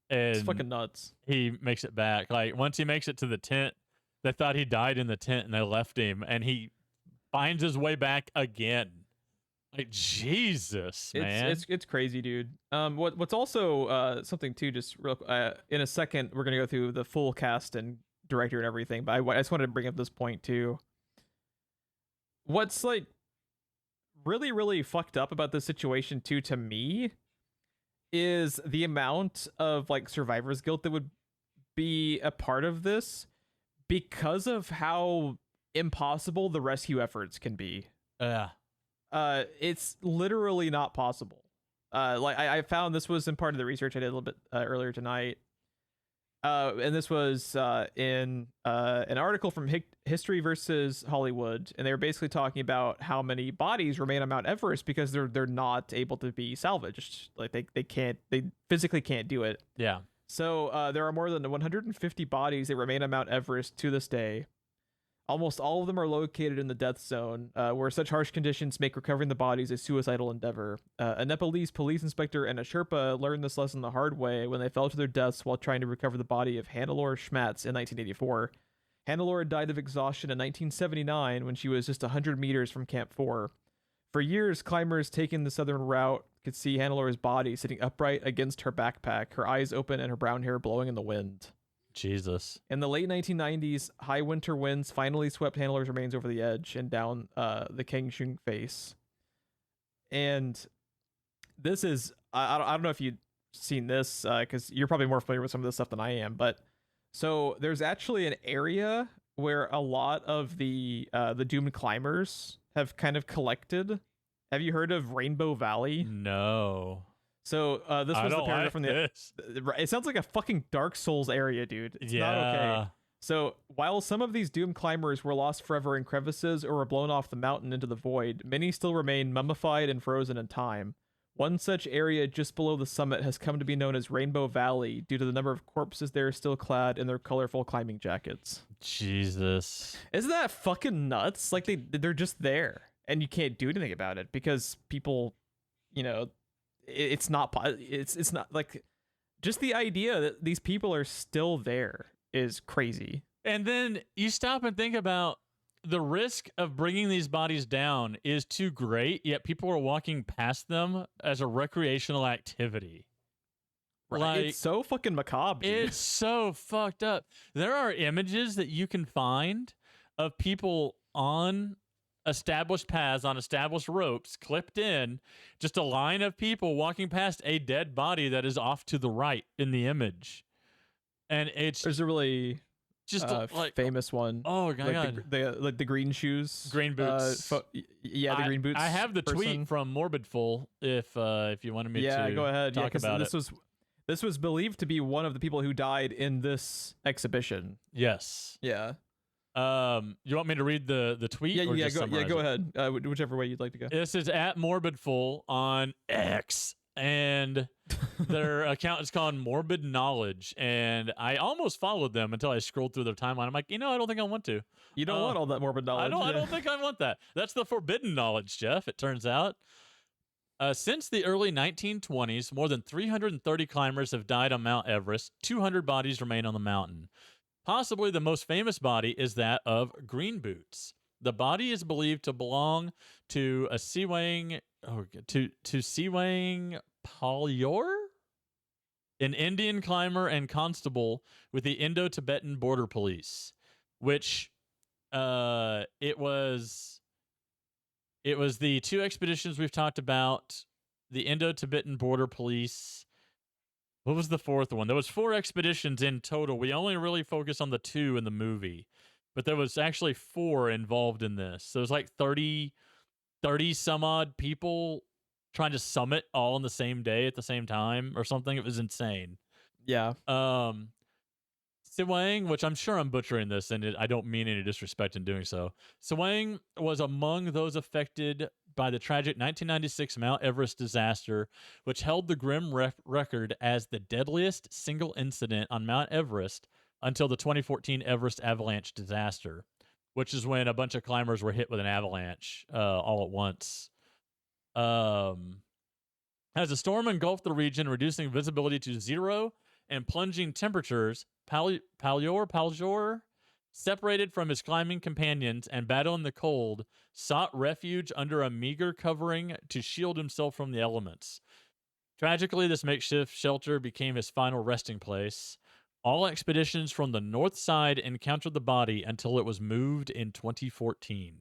And it's fucking nuts. He makes it back. Like, once he makes it to the tent, they thought he died in the tent and they left him, and he finds his way back again. Like, Jesus, man. It's crazy, dude. What's also something too, just real in a second, we're gonna go through the full cast and director and everything, but I just wanted to bring up this point too. What's like really, really fucked up about this situation too, to me, is the amount of like survivor's guilt that would be a part of this because of how impossible the rescue efforts can be. It's literally not possible. Like I found this was in part of the research I did a little bit earlier tonight. And this was in an article from History versus Hollywood, and they were basically talking about how many bodies remain on Mount Everest because they're not able to be salvaged. Like they physically can't do it. Yeah. So there are more than 150 bodies that remain on Mount Everest to this day. Almost all of them are located in the death zone, where such harsh conditions make recovering the bodies a suicidal endeavor. A Nepalese police inspector and a Sherpa learned this lesson the hard way when they fell to their deaths while trying to recover the body of Hannelore Schmatz in 1984. Hannelore died of exhaustion in 1979 when she was just 100 meters from Camp 4. For years, climbers taking the southern route could see Hannelore's body sitting upright against her backpack, her eyes open and her brown hair blowing in the wind. Jesus. In the late 1990s, high winter winds finally swept Hannelore's remains over the edge and down the Kangshung face. And this is I don't know if you've seen this because you're probably more familiar with some of this stuff than I am, but so there's actually an area where a lot of the doomed climbers have kind of collected. Have you heard of Rainbow Valley? No. So this was the paragraph from this. It sounds like a fucking Dark Souls area, dude. It's not okay. So while some of these doomed climbers were lost forever in crevices or were blown off the mountain into the void, many still remain mummified and frozen in time. One such area just below the summit has come to be known as Rainbow Valley due to the number of corpses there still clad in their colorful climbing jackets. Jesus. Isn't that fucking nuts? Like they're just there and you can't do anything about it because people, you know, it's not like just the idea that these people are still there is crazy. And then you stop and think about the risk of bringing these bodies down is too great, yet people are walking past them as a recreational activity. Right. Like, it's so fucking macabre, dude. It's so fucked up. There are images that you can find of people on established paths, on established ropes, clipped in, just a line of people walking past a dead body that is off to the right in the image. And there's a really just like famous one. Oh god, like the green shoes, green boots. The green boots. I have the tweet from Morbidful if you wanted me to. Go ahead. Talk about this was believed to be one of the people who died in this exhibition. Yes. Yeah. You want me to read the tweet? Go ahead. Whichever way you'd like to go. This is at Morbidful on X. And their account is called Morbid Knowledge, and I almost followed them until I scrolled through their timeline. I'm like, I don't think I want to. You don't want all that morbid knowledge. I don't think I want that. That's the forbidden knowledge, Jeff. It turns out. Since the early 1920s, more than 330 climbers have died on Mount Everest. 200 bodies remain on the mountain. Possibly the most famous body is that of Green Boots. The body is believed to belong to a Sewang Palyor, an Indian climber and constable with the Indo-Tibetan Border Police, which it was the two expeditions we've talked about, the Indo-Tibetan Border Police. What was the fourth one? There was 4 expeditions in total. We only really focus on the 2 in the movie, but there was actually 4 involved in this. So it was like 30 some odd people trying to summit all on the same day at the same time or something. It was insane. Yeah. Sewang, which I'm sure I'm butchering this, and I don't mean any disrespect in doing so. Sewang was among those affected by the tragic 1996 Mount Everest disaster, which held the grim record as the deadliest single incident on Mount Everest until the 2014 Everest avalanche disaster, which is when a bunch of climbers were hit with an avalanche all at once. As the storm engulfed the region, reducing visibility to 0 and plunging temperatures, Palyor, separated from his climbing companions and battling the cold, sought refuge under a meager covering to shield himself from the elements. Tragically, this makeshift shelter became his final resting place. All expeditions from the north side encountered the body until it was moved in 2014.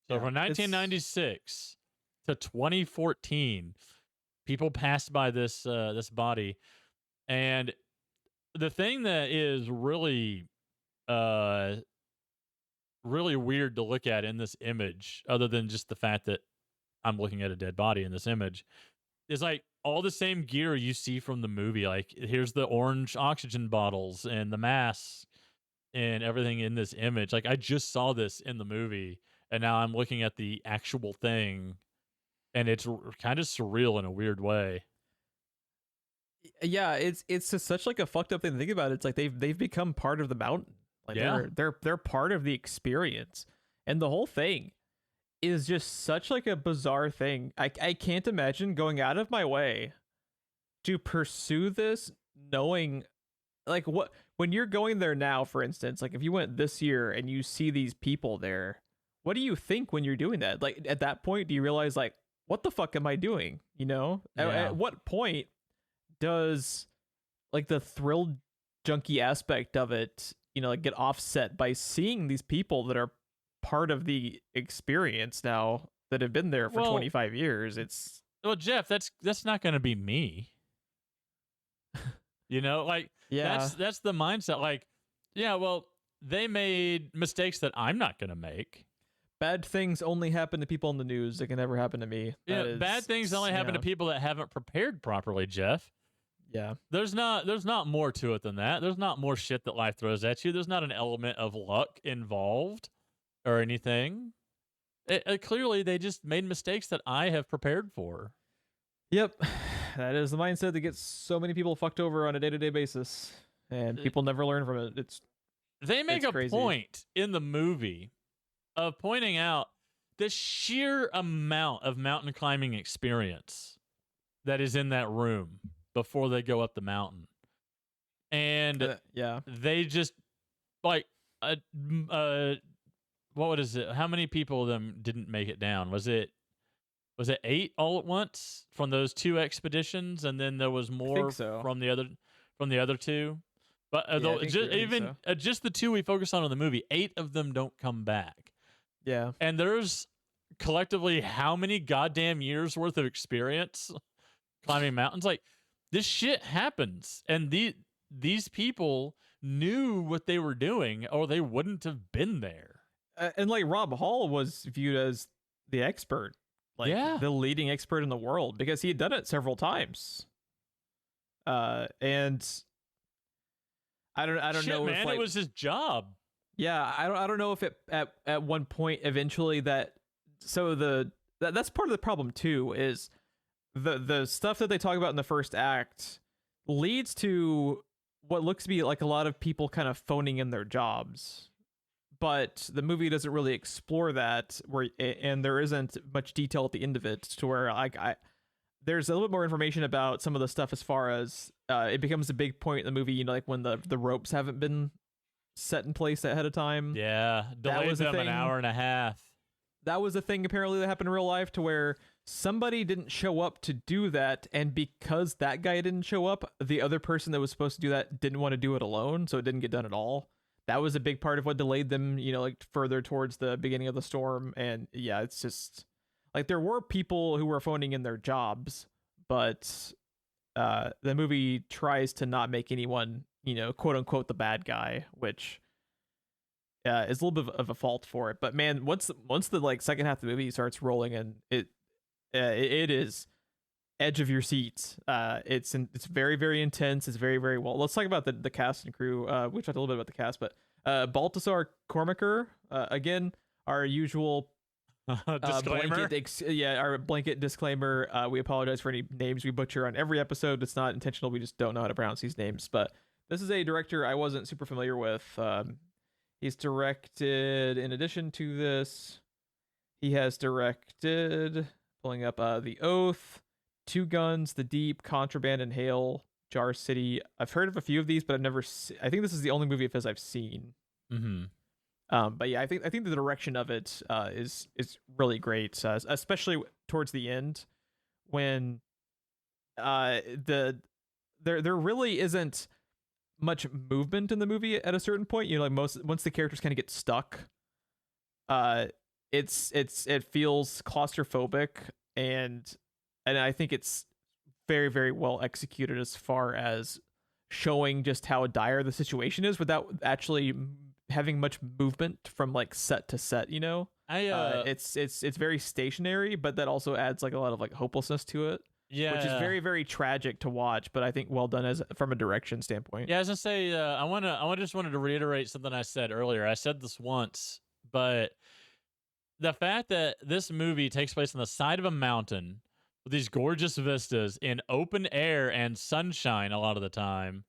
So from 1996 to 2014, people passed by this body. And the thing that is really really weird to look at in this image, other than just the fact that I'm looking at a dead body in this image, is like all the same gear you see from the movie. Like here's the orange oxygen bottles and the masks and everything in this image. Like I just saw this in the movie, and now I'm looking at the actual thing, and it's kind of surreal in a weird way. Yeah, it's just such like a fucked up thing to think about. It's like they've become part of the mountain. Like they're part of the experience, and the whole thing is just such like a bizarre thing. I can't imagine going out of my way to pursue this, knowing like what when you're going there now, for instance, like if you went this year and you see these people there, what do you think when you're doing that? Like at that point, do you realize like what the fuck am I doing? You know, at what point does like the thrill junkie aspect of it, you know, like get offset by seeing these people that are part of the experience now that have been there for 25 years. It's Jeff, that's not going to be me. You know, like that's the mindset. Like, yeah, well, they made mistakes that I'm not going to make. Bad things only happen to people in the news. They can never happen to me. Yeah, bad things only happen to people that haven't prepared properly, Jeff. Yeah. There's not more to it than that. There's not more shit that life throws at you. There's not an element of luck involved or anything. Clearly, they just made mistakes that I have prepared for. Yep. That is the mindset that gets so many people fucked over on a day-to-day basis, and people never learn from it. They make a crazy. point in the movie of pointing out the sheer amount of mountain climbing experience that is in that room before they go up the mountain. And they just like what is it? How many people of them didn't make it down? Was it 8 all at once from those 2 expeditions, and then there was more from the other 2? But just the 2 we focus on in the movie, 8 of them don't come back. Yeah. And there's collectively how many goddamn years worth of experience climbing mountains? Like, this shit happens, and these people knew what they were doing, or they wouldn't have been there. And like Rob Hall was viewed as the expert, like the leading expert in the world, because he had done it several times. And I don't know, man, if like, it was his job. Yeah, I don't know if it at one point eventually that's part of the problem too, is the stuff that they talk about in the first act leads to what looks to be like a lot of people kind of phoning in their jobs. But the movie doesn't really explore that, and there isn't much detail at the end of it to where there's a little bit more information about some of the stuff as far as it becomes a big point in the movie, you know, like when the ropes haven't been set in place ahead of time. Yeah, delayed them an hour and a half. That was a thing apparently that happened in real life, to where somebody didn't show up to do that, and because that guy didn't show up, the other person that was supposed to do that didn't want to do it alone, so it didn't get done at all. That was a big part of what delayed them, you know, like further towards the beginning of the storm. And yeah, it's just like there were people who were phoning in their jobs, but the movie tries to not make anyone, you know, quote unquote the bad guy, which is a little bit of a fault for it. But man, once the like second half of the movie starts rolling, and it is edge of your seat. It's very, very intense. It's very, very well. Let's talk about the cast and crew. We talked a little bit about the cast, but Baltasar Kormaker, again, our usual disclaimer. Our blanket disclaimer. We apologize for any names we butcher on every episode. It's not intentional. We just don't know how to pronounce these names. But this is a director I wasn't super familiar with. He's directed, in addition to this, he has directed, pulling up The Oath, Two Guns, The Deep, Contraband, and Hail, Jar City. I've heard of a few of these, but I've never I think this is the only movie of his I've seen. Mm-hmm. But yeah, I think the direction of it is really great, especially towards the end, when there really isn't much movement in the movie at a certain point. You know, like once the characters kind of get stuck, it feels claustrophobic, and I think it's very, very well executed as far as showing just how dire the situation is without actually having much movement from like set to set. You know, it's very stationary, but that also adds like a lot of like hopelessness to it. Yeah, which is very, very tragic to watch, but I think well done as from a direction standpoint. Yeah, I was gonna say, I just wanted to reiterate something I said earlier. I said this once, but the fact that this movie takes place on the side of a mountain with these gorgeous vistas in open air and sunshine a lot of the time,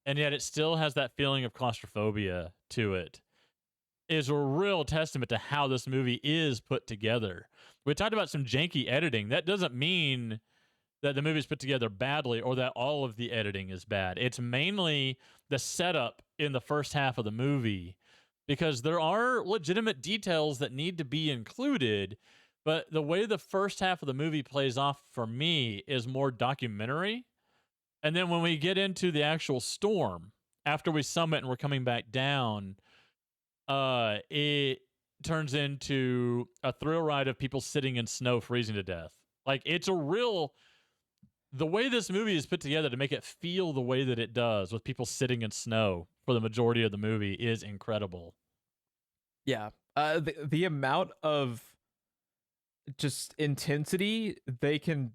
and yet it still has that feeling of claustrophobia to it, is a real testament to how this movie is put together. We talked about some janky editing. That doesn't mean that the movie's put together badly or that all of the editing is bad. It's mainly the setup in the first half of the movie, because there are legitimate details that need to be included, but the way the first half of the movie plays off for me is more documentary. And then when we get into the actual storm, after we summit and we're coming back down, it turns into a thrill ride of people sitting in snow freezing to death. Like, it's a real... The way this movie is put together to make it feel the way that it does with people sitting in snow for the majority of the movie is incredible. Yeah. The amount of just intensity they can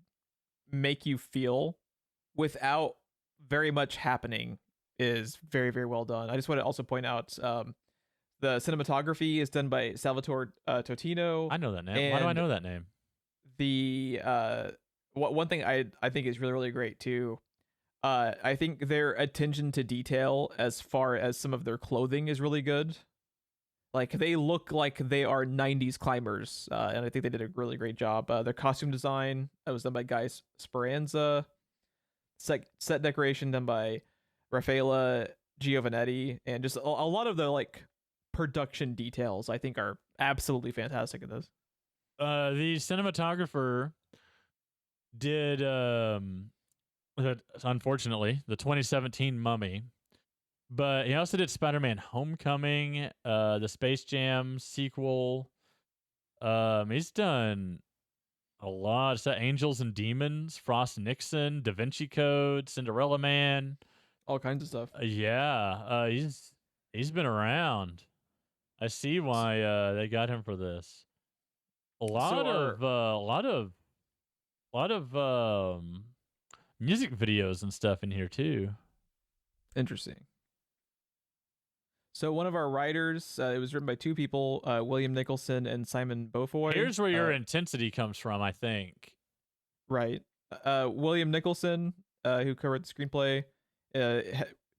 make you feel without very much happening is very, very well done. I just want to also point out the cinematography is done by Salvatore Totino. I know that name. Why do I know that name? The one thing I think is really, really great too. I think their attention to detail as far as some of their clothing is really good. Like, they look like they are 90s climbers, and I think they did a really great job. Their costume design was done by Guy Speranza. Set decoration done by Raffaella Giovanetti, and just a lot of the like production details I think are absolutely fantastic in this. The cinematographer did, unfortunately, the 2017 Mummy, but he also did Spider-Man Homecoming, the Space Jam sequel. He's done a lot of stuff. Angels and Demons, Frost Nixon, Da Vinci Code, Cinderella Man. All kinds of stuff. He's been around. I see why they got him for this. A lot of music videos and stuff in here too. Interesting. So one of our writers, it was written by two people, William Nicholson and Simon Beaufoy. Here's where your intensity comes from, I think. Right. William Nicholson, who co-wrote the screenplay,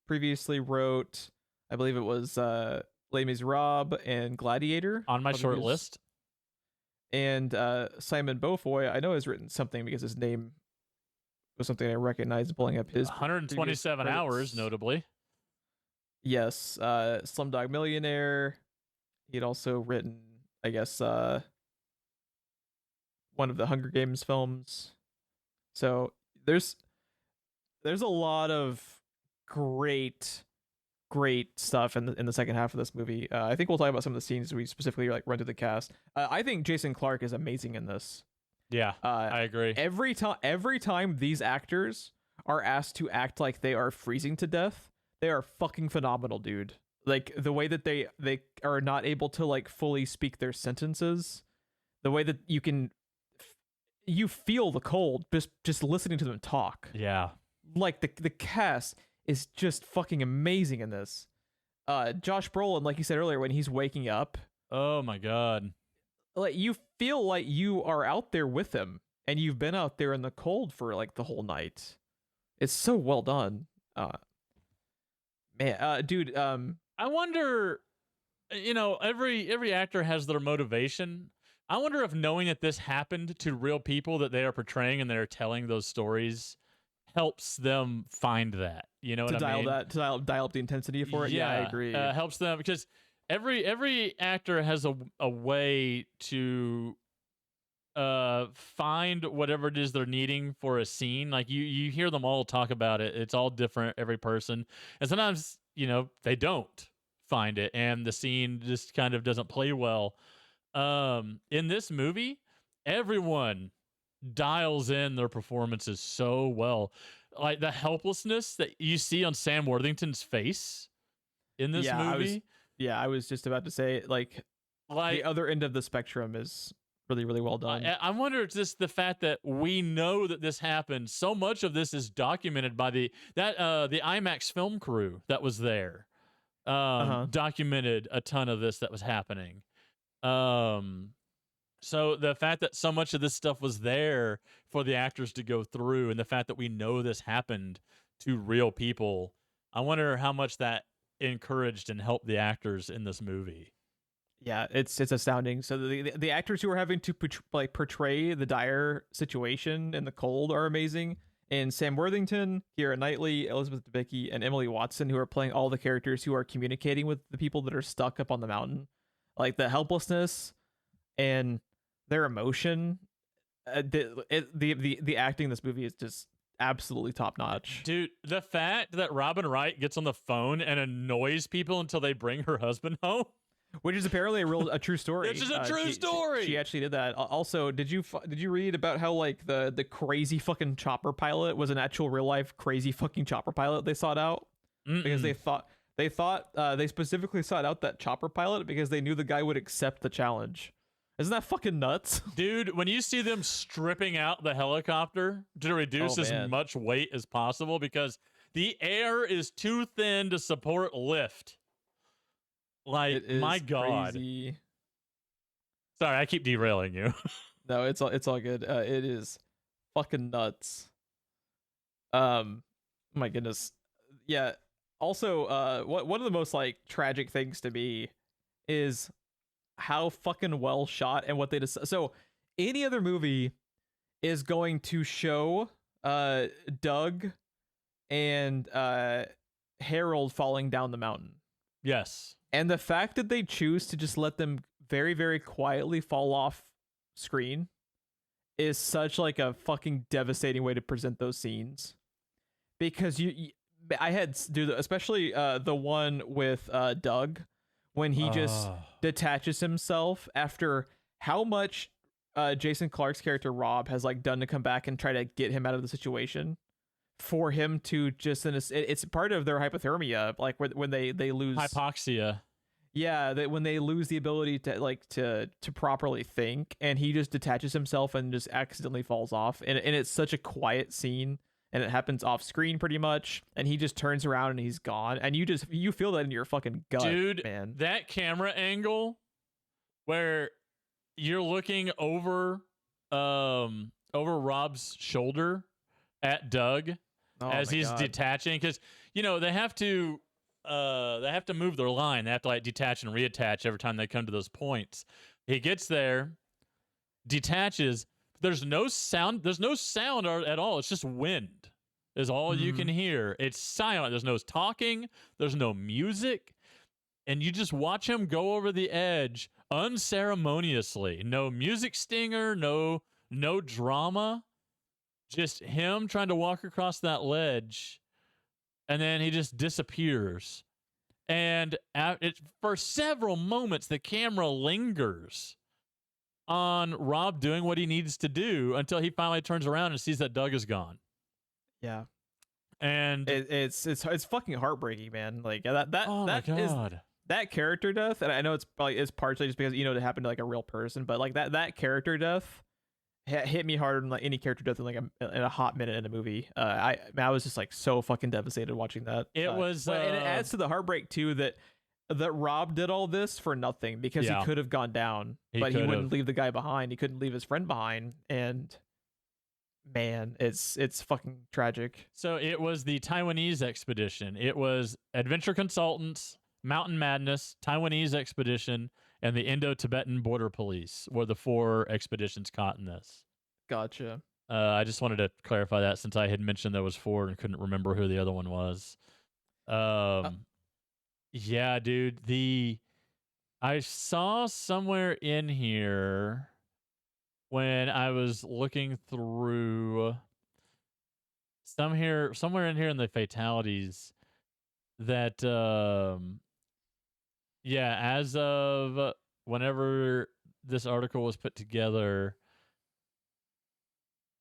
previously wrote, I believe it was Les Miserables and Gladiator. On my short list. And Simon Beaufoy, I know has written something because his name was something I recognized pulling up his 127 hours, notably. Yes, Slumdog Millionaire. He'd also written, I guess, one of the Hunger Games films. So there's a lot of great stuff in the second half of this movie. I think we'll talk about some of the scenes we specifically like run through the cast. I think Jason Clarke is amazing in this. Yeah, I agree. Every time these actors are asked to act like they are freezing to death, they are fucking phenomenal, dude. Like, the way that they are not able to like fully speak their sentences, the way that you feel the cold just listening to them talk. Yeah. Like, the cast is just fucking amazing in this. Josh Brolin, like you said earlier, when he's waking up, oh my god, like, you feel like you are out there with him and you've been out there in the cold for like the whole night. It's so well done. Man, dude, I wonder, every actor has their motivation. I wonder if knowing that this happened to real people that they are portraying and they're telling those stories helps them find that. You know what I mean? To dial up the intensity for it. Yeah, I agree. Helps them, because every actor has a way to find whatever it is they're needing for a scene. Like, you hear them all talk about it. It's all different, every person. And sometimes, they don't find it and the scene just kind of doesn't play well. In this movie, everyone dials in their performances so well. Like, the helplessness that you see on Sam Worthington's face in this movie. I was just about to say, like the other end of the spectrum is really, really well done. I wonder if just the fact that we know that this happened. So much of this is documented by the IMAX film crew that was there. Documented a ton of this that was happening. So the fact that so much of this stuff was there for the actors to go through, and the fact that we know this happened to real people, I wonder how much that encouraged and helped the actors in this movie. Yeah, it's astounding. So the actors who are having to portray the dire situation in the cold are amazing. And Sam Worthington, Keira Knightley, Elizabeth Debicki, and Emily Watson, who are playing all the characters who are communicating with the people that are stuck up on the mountain. Like, the helplessness and their emotion, the acting in this movie is just absolutely top notch. Dude, the fact that Robin Wright gets on the phone and annoys people until they bring her husband home. which is apparently a true story. Which is a true story. She actually did that. Also, did you read about how like the crazy fucking chopper pilot was an actual real life crazy fucking chopper pilot they sought out? Because they specifically sought out that chopper pilot because they knew the guy would accept the challenge. Isn't that fucking nuts? Dude, when you see them stripping out the helicopter to reduce as much weight as possible because the air is too thin to support lift. Like, my God. Crazy. Sorry, I keep derailing you. No, it's all good. It is fucking nuts. My goodness. Yeah. Also, one of the most like tragic things to me is how fucking well shot and what they so any other movie is going to show Doug and Harold falling down the mountain. Yes. And the fact that they choose to just let them very, very quietly fall off screen is such like a fucking devastating way to present those scenes. Because I had especially the one with Doug when he just detaches himself after how much Jason Clarke's character Rob has like done to come back and try to get him out of the situation. For him to just it's part of their hypothermia, like when they lose hypoxia. Yeah, that when they lose the ability to properly think, and he just detaches himself and just accidentally falls off, and it's such a quiet scene, and it happens off screen pretty much, and he just turns around and he's gone, and you feel that in your fucking gut, dude. Man, that camera angle where you're looking over Rob's shoulder at Doug. As he's detaching, because they have to move their line. They have to like detach and reattach every time they come to those points. He gets there, detaches. There's no sound. There's no sound at all. It's just wind. Is all you can hear. It's silent. There's no talking. There's no music, and you just watch him go over the edge unceremoniously. No music stinger. No drama. Just him trying to walk across that ledge, and then he just disappears. And for several moments, the camera lingers on Rob doing what he needs to do until he finally turns around and sees that Doug is gone. Yeah, and it's fucking heartbreaking, man. Like that that character death, and I know it's partially just because it happened to like a real person, but like that character death hit me harder than like any character death in a hot minute in a movie. I was just like so fucking devastated watching that. It was, and it adds to the heartbreak too that Rob did all this for nothing because he could have gone down, but he wouldn't leave the guy behind. He couldn't leave his friend behind, and man, it's fucking tragic. So it was the Taiwanese expedition. It was Adventure Consultants, Mountain Madness, Taiwanese expedition, and the Indo-Tibetan Border Police were the 4 expeditions caught in this. Gotcha. I just wanted to clarify that since I had mentioned there was 4 and couldn't remember who the other one was. Yeah, dude. I saw somewhere in here when I was looking through somewhere in here in the fatalities that as of whenever this article was put together,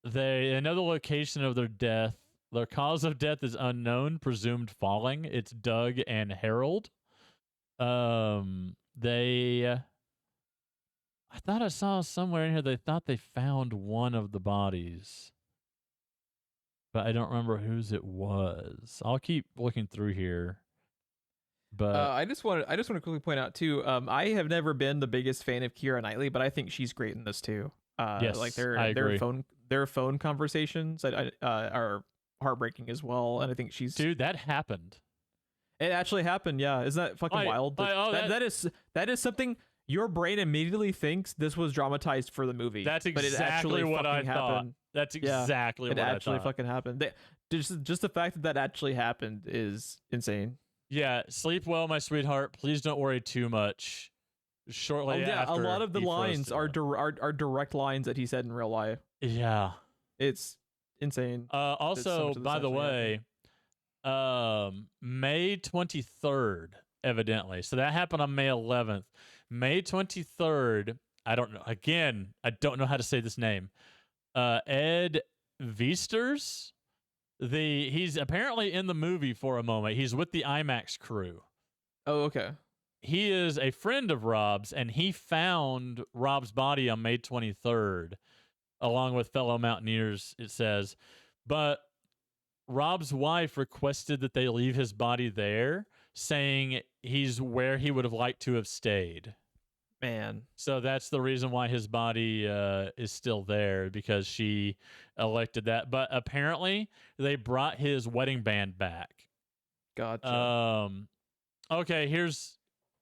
they know the location of their death. Their cause of death is unknown, presumed falling. It's Doug and Harold. I thought I saw somewhere in here they thought they found one of the bodies, but I don't remember whose it was. I'll keep looking through here. But I just want to quickly point out too. I have never been the biggest fan of Keira Knightley, but I think she's great in this too. Yes, like I agree. their phone conversations are heartbreaking as well, and I think dude, that happened. It actually happened. Yeah, isn't that fucking wild? That is something your brain immediately thinks this was dramatized for the movie. That's exactly but it actually what I happened. thought. That's exactly what I thought. It actually fucking happened. Just the fact that actually happened is insane. Yeah, sleep well, my sweetheart. Please don't worry too much. Shortly after, a lot of the lines are direct lines that he said in real life. Yeah, it's insane. Also, by the way, May 23rd evidently. So that happened on May 11th. May 23rd, I don't know. Again, I don't know how to say this name. Ed Viesters. He's apparently in the movie for a moment. He's with the IMAX crew. Oh, okay. He is a friend of Rob's, and he found Rob's body on May 23rd, along with fellow mountaineers, it says. But Rob's wife requested that they leave his body there, saying he's where he would have liked to have stayed. Man. So that's the reason why his body is still there, because she elected that. But apparently they brought his wedding band back. Gotcha. Okay, here's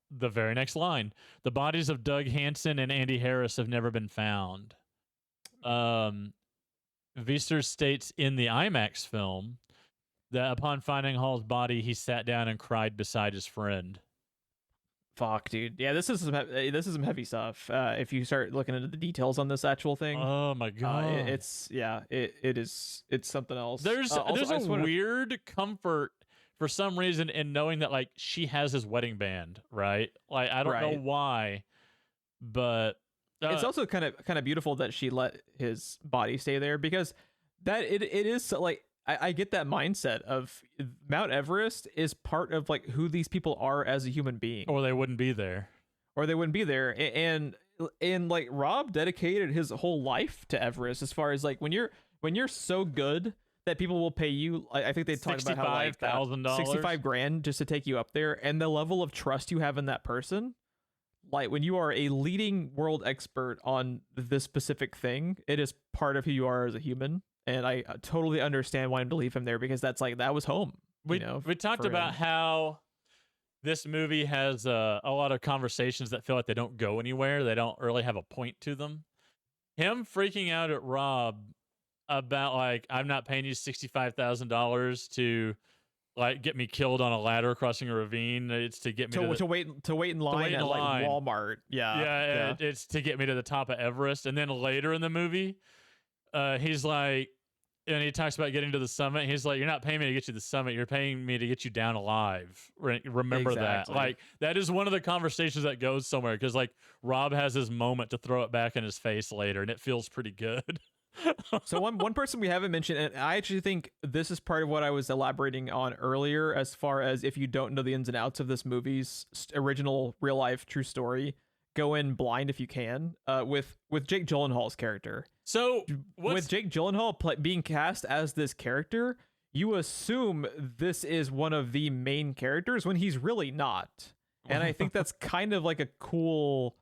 the very next line. The bodies of Doug Hansen and Andy Harris have never been found. Viester states in the IMAX film that upon finding Hall's body, he sat down and cried beside his friend. Fuck, dude. Yeah, this is some heavy stuff. If you start looking into the details on this actual thing, oh my god, it's something else. There's a weird comfort for some reason in knowing that like she has his wedding band, right? Like I don't know why, but it's also kind of beautiful that she let his body stay there, because that it is so, like I get that mindset of Mount Everest is part of like who these people are as a human being, or they wouldn't be there, and like Rob dedicated his whole life to Everest, as far as like when you're so good that people will pay you. I think they talked about how like $65,000, 65 grand just to take you up there, and the level of trust you have in that person. Like when you are a leading world expert on this specific thing, it is part of who you are as a human. And I totally understand wanting to leave him there, because that's like, that was home. We talked about how this movie has a lot of conversations that feel like they don't go anywhere. They don't really have a point to them. Him freaking out at Rob about like, I'm not paying you $65,000 to like get me killed on a ladder crossing a ravine. It's to get me to wait in line at like Walmart. Yeah. It's to get me to the top of Everest. And then later in the movie, he's like, and he talks about getting to the summit. He's like, you're not paying me to get you to the summit. You're paying me to get you down alive. Remember that. Like, that is one of the conversations that goes somewhere, because like Rob has his moment to throw it back in his face later, and it feels pretty good. So one person we haven't mentioned, and I actually think this is part of what I was elaborating on earlier, as far as if you don't know the ins and outs of this movie's original real life true story, go in blind if you can, with Jake Gyllenhaal's character. So with Jake Gyllenhaal being cast as this character, you assume this is one of the main characters when he's really not. And I think that's kind of like a cool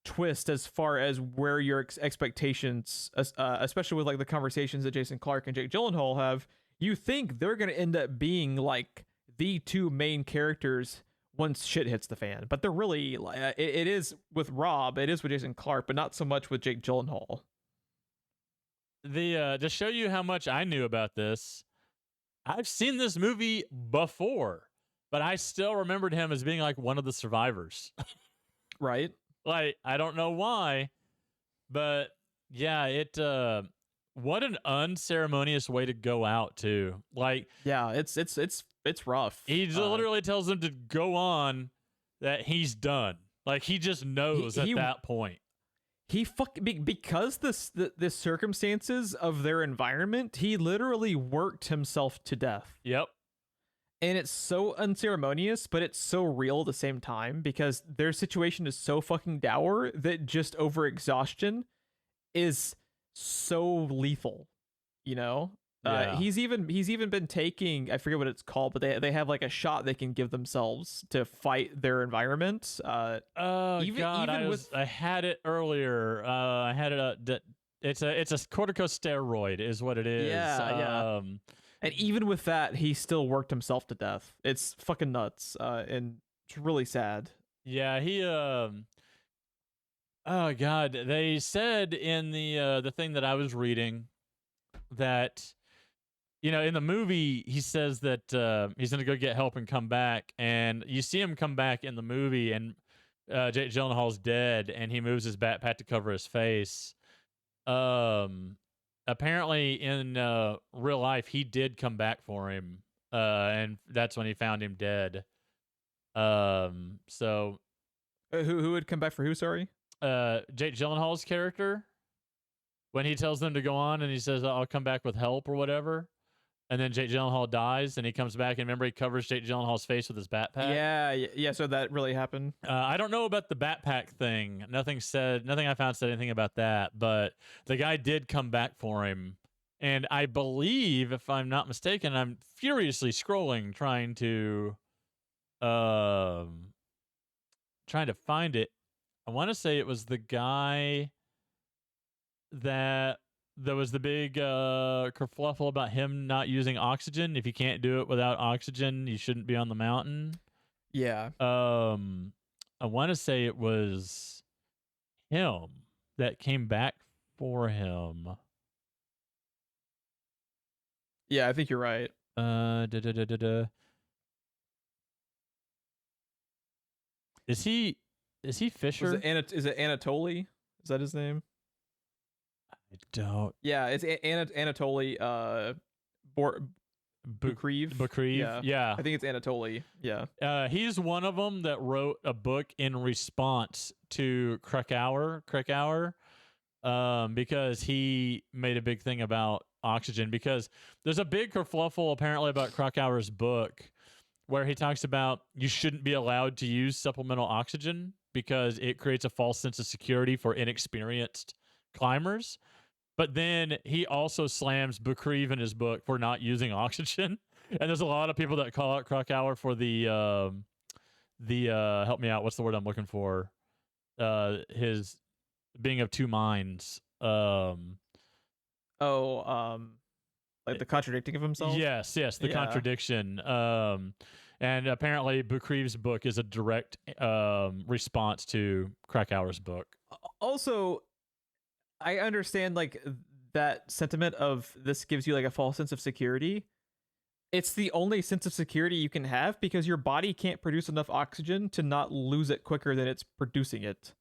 twist as far as where your expectations, especially with like the conversations that Jason Clarke and Jake Gyllenhaal have, you think they're going to end up being like the two main characters once shit hits the fan. But they're really, it is with Rob, it is with Jason Clarke, but not so much with Jake Gyllenhaal. To show you how much I knew about this, I've seen this movie before, but I still remembered him as being like one of the survivors. Right? Like, I don't know why, but yeah, what an unceremonious way to go out too. Like, yeah, it's rough. He literally tells them to go on, that he's done. Like, he just knows at that point. Because the circumstances of their environment, he literally worked himself to death. Yep. And it's so unceremonious, but it's so real at the same time, because their situation is so fucking dour that just overexhaustion is so lethal, you know? Yeah. He's even been taking, I forget what it's called, but they have like a shot they can give themselves to fight their environment. I had it earlier. I had it. It's a corticosteroid is what it is. Yeah. And even with that, he still worked himself to death. It's fucking nuts, and it's really sad. Yeah, he. Oh God, they said in the thing that I was reading that, you know, in the movie he says that he's gonna go get help and come back, and you see him come back in the movie, and Jake Gyllenhaal's dead, and he moves his backpack to cover his face. Apparently in real life, he did come back for him, and that's when he found him dead. So who would come back for who? Sorry. Jake Gyllenhaal's character, when he tells them to go on and he says, "I'll come back with help" or whatever, and then Jake Gyllenhaal dies and he comes back and remember he covers Jake Gyllenhaal's face with his backpack. Yeah. So that really happened. I don't know about the backpack thing. Nothing I found said anything about that, but the guy did come back for him. And I believe, if I'm not mistaken, I'm furiously scrolling trying to find it. I want to say it was the guy that there was the big kerfluffle about him not using oxygen. If you can't do it without oxygen, you shouldn't be on the mountain. Yeah. I want to say it was him that came back for him. Yeah, I think you're right. Is he Fisher? Is it Anatoly? Is that his name? I don't. Yeah, it's Anatoly Bukreev. Yeah. I think it's Anatoly. Yeah. He's one of them that wrote a book in response to Krakauer, because he made a big thing about oxygen, because there's a big kerfluffle apparently about Krakauer's book where he talks about you shouldn't be allowed to use supplemental oxygen because it creates a false sense of security for inexperienced climbers. But then he also slams Bukreev in his book for not using oxygen. And there's a lot of people that call out Krakauer for the help me out, what's the word I'm looking for? His being of two minds. Like the contradicting of himself? Yes, the contradiction. And apparently Bukreev's book is a direct response to Krakauer's book. Also, I understand like that sentiment of this gives you like a false sense of security. It's the only sense of security you can have because your body can't produce enough oxygen to not lose it quicker than it's producing it.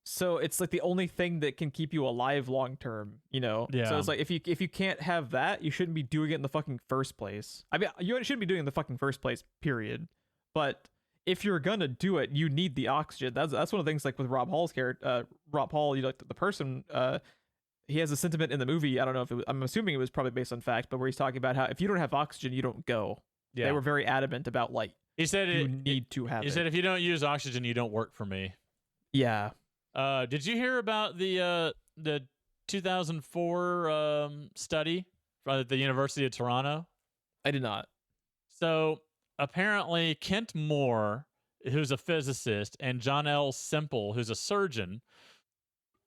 So it's like the only thing that can keep you alive long term, you know? Yeah. So it's like if you can't have that, you shouldn't be doing it in the fucking first place. I mean, you shouldn't be doing it in the fucking first place, period. But if you're gonna do it, you need the oxygen. That's one of the things like with Rob Hall's character, Rob Hall, you know, like the person, he has a sentiment in the movie. I don't know if I'm assuming it was probably based on fact, but where he's talking about how if you don't have oxygen, you don't go. Yeah. They were very adamant about like he said you need to have it. He said if you don't use oxygen, you don't work for me. Yeah. Did you hear about the 2004 study from the University of Toronto? I did not. So apparently Kent Moore, who's a physicist, and John L. Semple, who's a surgeon,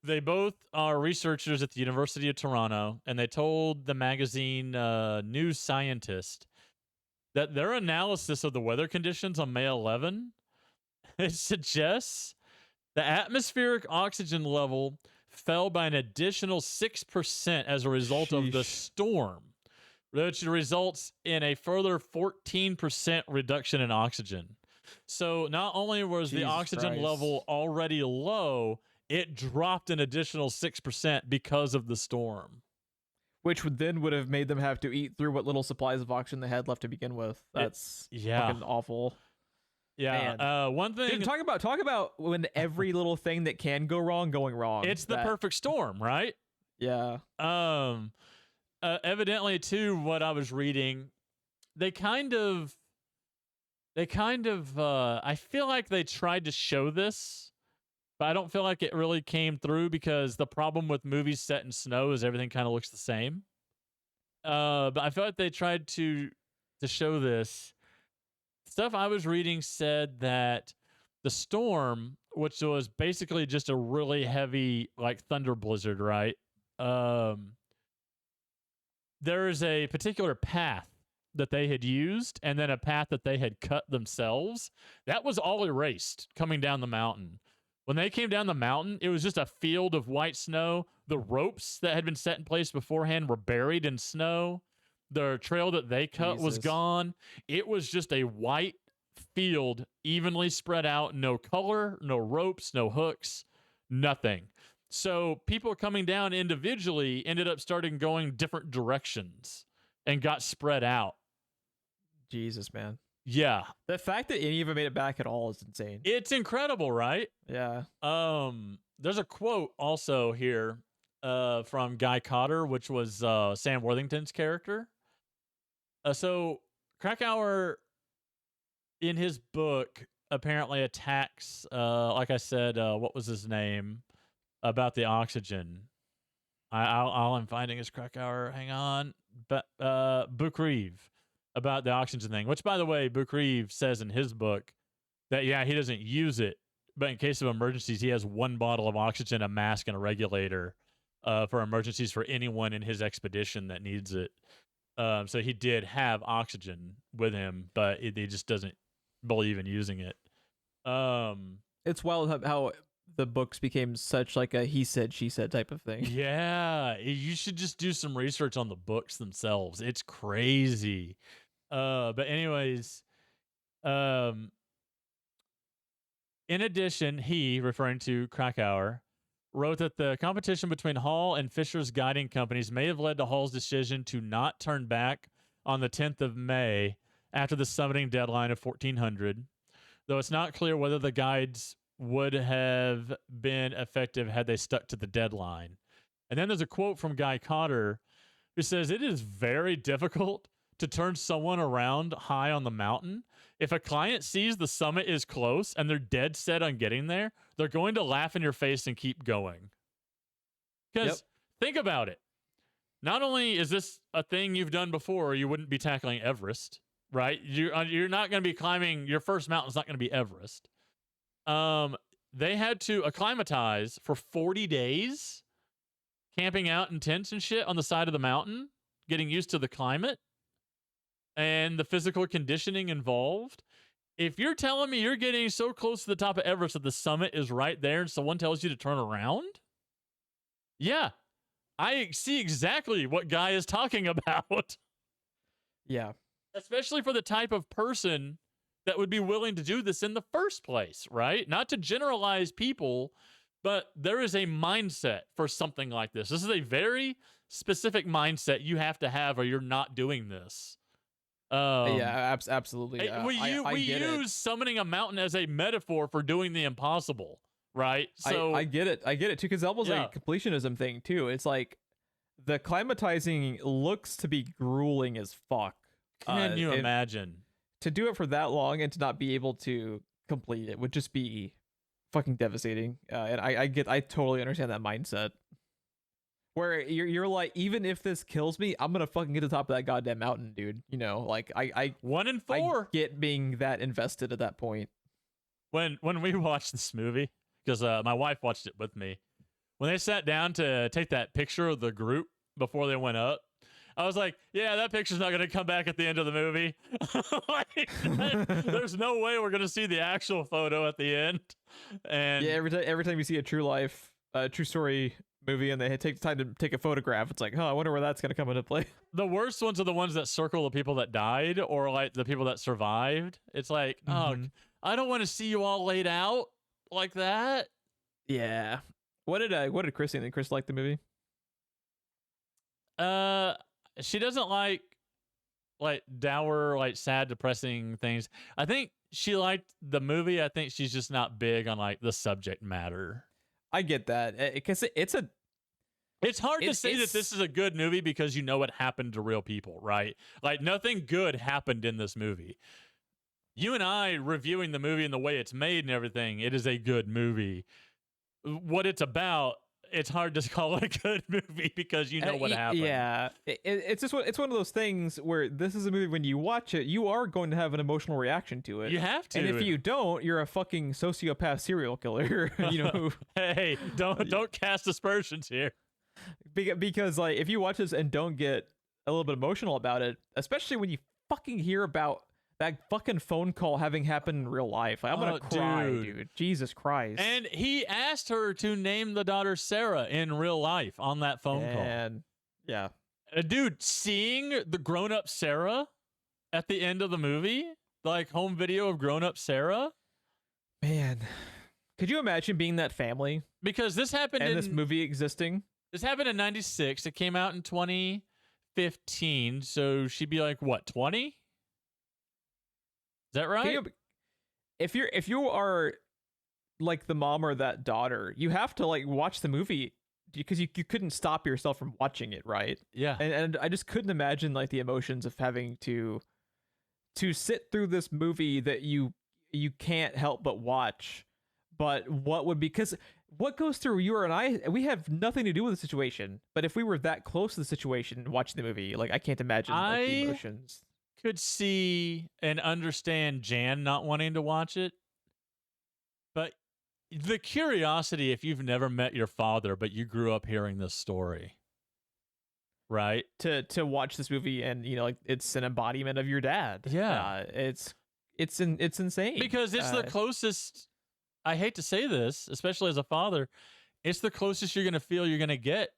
they both are researchers at the University of Toronto, and they told the magazine New Scientist that their analysis of the weather conditions on May 11, it suggests the atmospheric oxygen level fell by an additional 6% as a result of the storm, which results in a further 14% reduction in oxygen. So not only was the oxygen level already low, it dropped an additional 6% because of the storm. Which would have made them have to eat through what little supplies of oxygen they had left to begin with. That's fucking awful. Yeah. One thing. Dude, talk about when every little thing that can go wrong going wrong. It's the perfect storm, right? Yeah. Evidently, too, what I was reading, they kind of. I feel like they tried to show this, but I don't feel like it really came through because the problem with movies set in snow is everything kind of looks the same. But I feel like they tried to show this. Stuff I was reading said that the storm, which was basically just a really heavy like thunder blizzard, right? There is a particular path that they had used and then a path that they had cut themselves. That was all erased coming down the mountain. When they came down the mountain, it was just a field of white snow. The ropes that had been set in place beforehand were buried in snow. The trail that they cut was gone. It was just a white field, evenly spread out, no color, no ropes, no hooks, nothing. So people coming down individually ended up starting going different directions and got spread out. Jesus, man. Yeah. The fact that any of it made it back at all is insane. It's incredible, right? Yeah. There's a quote also here from Guy Cotter, which was Sam Worthington's character. So Krakauer, in his book, apparently attacks, like I said, what was his name? About the oxygen. All I'm finding is Krakauer. Hang on. But Bukreev about the oxygen thing, which, by the way, Bukreev says in his book that, yeah, he doesn't use it, but in case of emergencies, he has 1 bottle of oxygen, a mask, and a regulator for emergencies for anyone in his expedition that needs it. So he did have oxygen with him, but he just doesn't believe in using it. It's wild how the books became such like a he said, she said type of thing. Yeah, you should just do some research on the books themselves. It's crazy. But anyways, in addition, he, referring to Krakauer, wrote that the competition between Hall and Fisher's guiding companies may have led to Hall's decision to not turn back on the 10th of May after the summiting deadline of 1400, though it's not clear whether the guides would have been effective had they stuck to the deadline. And then there's a quote from Guy Cotter who says, "It is very difficult to turn someone around high on the mountain. If a client sees the summit is close and they're dead set on getting there, they're going to laugh in your face and keep going." Because think about it. Not only is this a thing you've done before, you wouldn't be tackling Everest, right? You're not going to be climbing, your first mountain's not going to be Everest. They had to acclimatize for 40 days, camping out in tents and shit on the side of the mountain, getting used to the climate and the physical conditioning involved. If you're telling me you're getting so close to the top of Everest that the summit is right there and someone tells you to turn around, yeah, I see exactly what Guy is talking about. Yeah. Especially for the type of person that would be willing to do this in the first place, right? Not to generalize people, but there is a mindset for something like this. This is a very specific mindset you have to have or you're not doing this. Absolutely. We use summoning a mountain as a metaphor for doing the impossible, right? So I get it. I get it too, because it's almost like a completionism thing too. It's like the climatizing looks to be grueling as fuck. Can you imagine? To do it for that long and to not be able to complete it would just be fucking devastating. And I totally understand that mindset. Where you're like, even if this kills me, I'm gonna fucking get to the top of that goddamn mountain, dude. You know, like I 1 in 4 I get being that invested at that point. When we watched this movie, because my wife watched it with me, when they sat down to take that picture of the group before they went up, I was like, yeah, that picture's not going to come back at the end of the movie. There's no way we're going to see the actual photo at the end. And yeah, every time you see a true story movie and they take the time to take a photograph, it's like, I wonder where that's going to come into play. The worst ones are the ones that circle the people that died or like the people that survived. It's like, oh, I don't want to see you all laid out like that. Yeah. What did Chris think? Did Chris like the movie? She doesn't like dour, like sad, depressing things. I think she liked the movie. I think she's just not big on like the subject matter. I get that, because it's hard to say that this is a good movie because you know what happened to real people, right? Like nothing good happened in this movie. You and I reviewing the movie and the way it's made and everything, it is a good movie. What it's about, it's hard to call it a good movie because you know what happened. Yeah, it's just it's one of those things where this is a movie, when you watch it, you are going to have an emotional reaction to it. You have to, and if you don't, you're a fucking sociopath serial killer. You know. Hey, don't cast aspersions here. Because like if you watch this and don't get a little bit emotional about it, especially when you fucking hear about that fucking phone call having happened in real life, like, I'm gonna cry, dude. Jesus Christ. And he asked her to name the daughter Sarah in real life on that phone call. Yeah. Dude, seeing the grown-up Sarah at the end of the movie, like home video of grown-up Sarah. Man, could you imagine being that family? Because this happened and this movie existing. This happened in 96. It came out in 2015. So she'd be like, what, 20? that right? If you are like the mom or that daughter, you have to like watch the movie because you couldn't stop yourself from watching it, right? Yeah. And I just couldn't imagine like the emotions of having to sit through this movie that you can't help but watch. But what would be, because what goes through you and I, we have nothing to do with the situation. But if we were that close to the situation watching the movie, like I can't imagine like, the emotions. Could see and understand Jan not wanting to watch it. But the curiosity, if you've never met your father, but you grew up hearing this story, right? To watch this movie and, you know, like it's an embodiment of your dad. Yeah. It's insane. Because it's the closest, I hate to say this, especially as a father, it's the closest you're going to feel you're going to get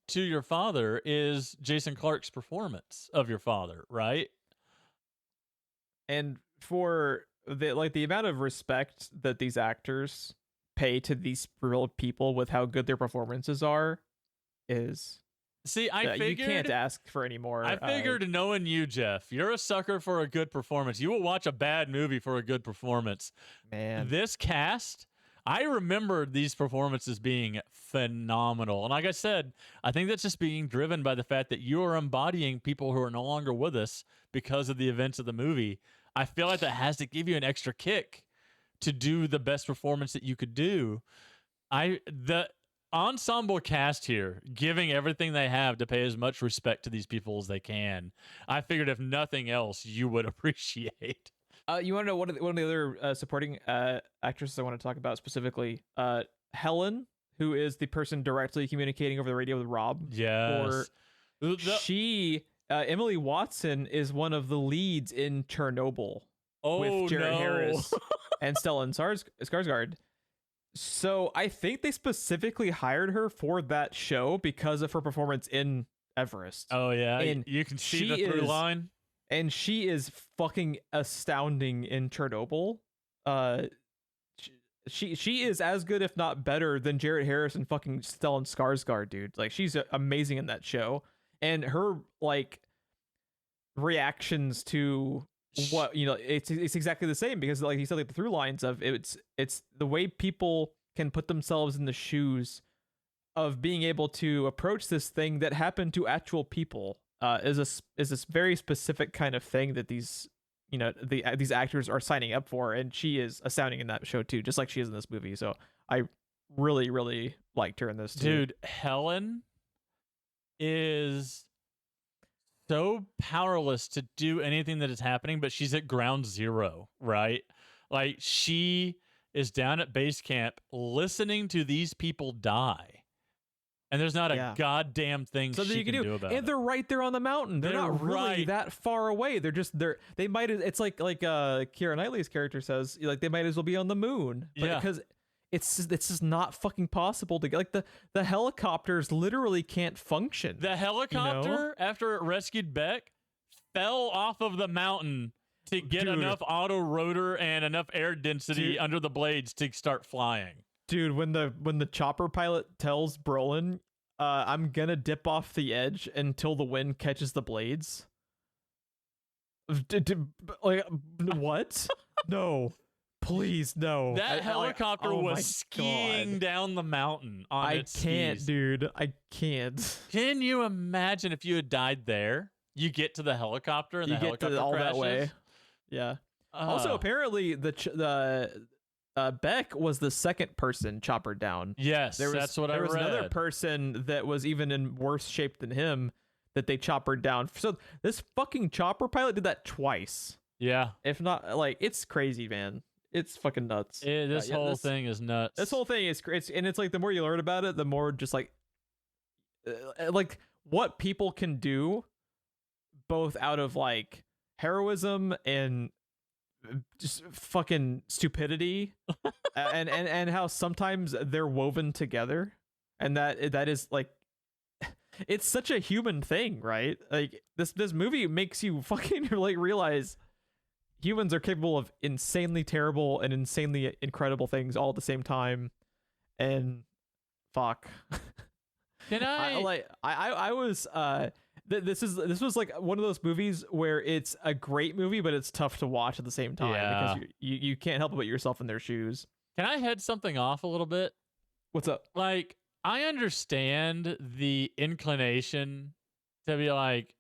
to your father is Jason Clarke's performance of your father, right? And for the amount of respect that these actors pay to these real people with how good their performances are is... See, I figured... You can't ask for any more. I figured knowing you, Jeff, you're a sucker for a good performance. You will watch a bad movie for a good performance. Man. This cast, I remembered these performances being phenomenal. And like I said, I think that's just being driven by the fact that you are embodying people who are no longer with us because of the events of the movie. I feel like that has to give you an extra kick to do the best performance that you could do. The ensemble cast here, giving everything they have to pay as much respect to these people as they can. I figured if nothing else, you would appreciate. You want to know one of the other supporting actresses I want to talk about specifically? Helen, who is the person directly communicating over the radio with Rob. Yes. She... Emily Watson is one of the leads in Chernobyl with Jared Harris and Stellan Skarsgård. So I think they specifically hired her for that show because of her performance in Everest. Oh, yeah. And you can see the through line. And she is fucking astounding in Chernobyl. She is as good, if not better, than Jared Harris and fucking Stellan Skarsgård, dude. Like, she's amazing in that show. And her like reactions to what, you know, it's exactly the same, because like you said, like the through lines of it's the way people can put themselves in the shoes of being able to approach this thing that happened to actual people is this very specific kind of thing that these, you know, these actors are signing up for, and she is astounding in that show too, just like she is in this movie. So I really liked her in this too. Dude, Helen is so powerless to do anything that is happening, but she's at ground zero, right? Like, she is down at base camp listening to these people die, and there's not a goddamn thing she can do about it. And they're right there on the mountain. They're not really that far away. They might, it's like Keira Knightley's character says, like, they might as well be on the moon. But because it's just not fucking possible to get, like, the helicopters literally can't function. The helicopter, you know? after it rescued Beck, fell off of the mountain to get enough auto rotor and enough air density under the blades to start flying. Dude, when the chopper pilot tells Brolin, I'm gonna dip off the edge until the wind catches the blades. Like, what? No. Please, no. That helicopter was skiing down the mountain on its skis. I can't, dude. I can't. Can you imagine if you had died there? You get to the helicopter and the helicopter all crashes? That way. Yeah. Also, apparently, the Beck was the second person choppered down. Yes, that's what I read. There was another person that was even in worse shape than him that they choppered down. So this fucking chopper pilot did that twice. Yeah. If not, like, it's crazy, man. It's fucking nuts. This whole thing is nuts. This whole thing is crazy. And it's like, the more you learn about it, the more just like what people can do, both out of like heroism and just fucking stupidity, and how sometimes they're woven together, and that is like, it's such a human thing, right? Like, this movie makes you fucking like realize humans are capable of insanely terrible and insanely incredible things all at the same time. And fuck. Can I I was this was like one of those movies where it's a great movie, but it's tough to watch at the same time because you can't help but put yourself in their shoes. Can I head something off a little bit? What's up? Like, I understand the inclination to be like,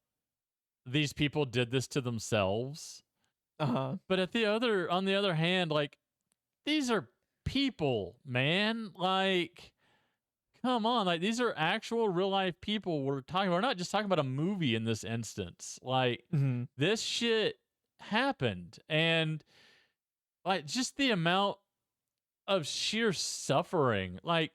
these people did this to themselves. But on the other hand, like, these are people, man. Like, come on. Like, these are actual real life people we're talking about. We're not just talking about a movie in this instance. Like, this shit happened. And, like, just the amount of sheer suffering. Like,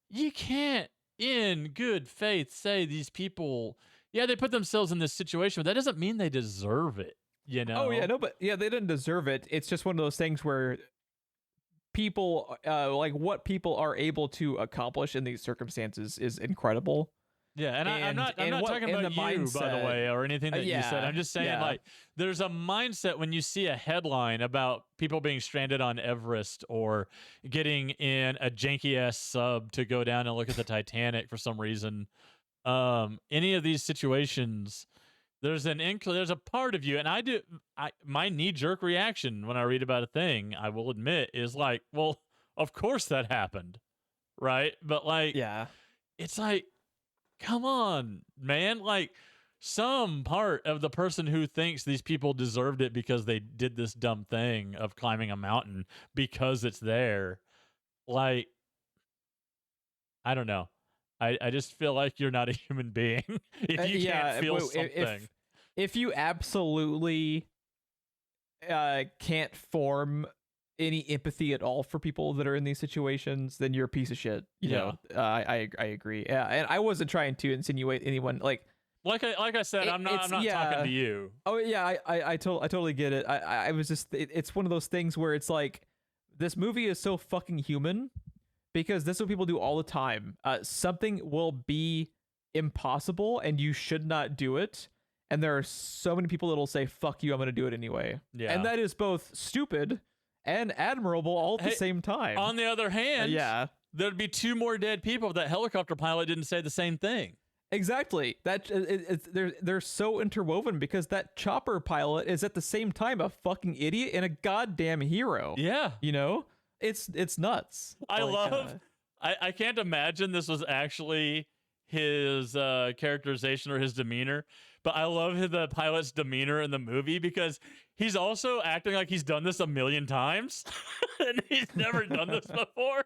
you can't, in good faith, say these people, yeah, they put themselves in this situation, but that doesn't mean they deserve it. You know? Oh yeah, no, but yeah, they didn't deserve it. It's just one of those things where people, like what people are able to accomplish in these circumstances is incredible. Yeah, and I'm not talking about you, mindset, by the way, or anything that you said. I'm just saying, like, there's a mindset when you see a headline about people being stranded on Everest or getting in a janky-ass sub to go down and look at the Titanic for some reason. Any of these situations, there's a part of you, and my knee-jerk reaction when I read about a thing, I will admit, is like, well, of course that happened, right? But like, it's like, come on, man. Like, some part of the person who thinks these people deserved it because they did this dumb thing of climbing a mountain because it's there. Like, I don't know. I just feel like you're not a human being if you can't feel something. If you absolutely can't form any empathy at all for people that are in these situations, then you're a piece of shit. You know, I agree. Yeah, and I wasn't trying to insinuate anyone like I said, I'm not talking to you. Oh yeah, I totally get it. I was just it's one of those things where it's like, this movie is so fucking human because this is what people do all the time. Something will be impossible and you should not do it. And there are so many people that'll say, fuck you, I'm going to do it anyway. Yeah. And that is both stupid and admirable all at the same time. On the other hand, there'd be 2 more dead people if that helicopter pilot didn't say the same thing. Exactly. They're so interwoven because that chopper pilot is at the same time a fucking idiot and a goddamn hero. Yeah. You know? It's nuts. I can't imagine this was actually his characterization or his demeanor, but I love the pilot's demeanor in the movie because he's also acting like he's done this a million times and he's never done this before.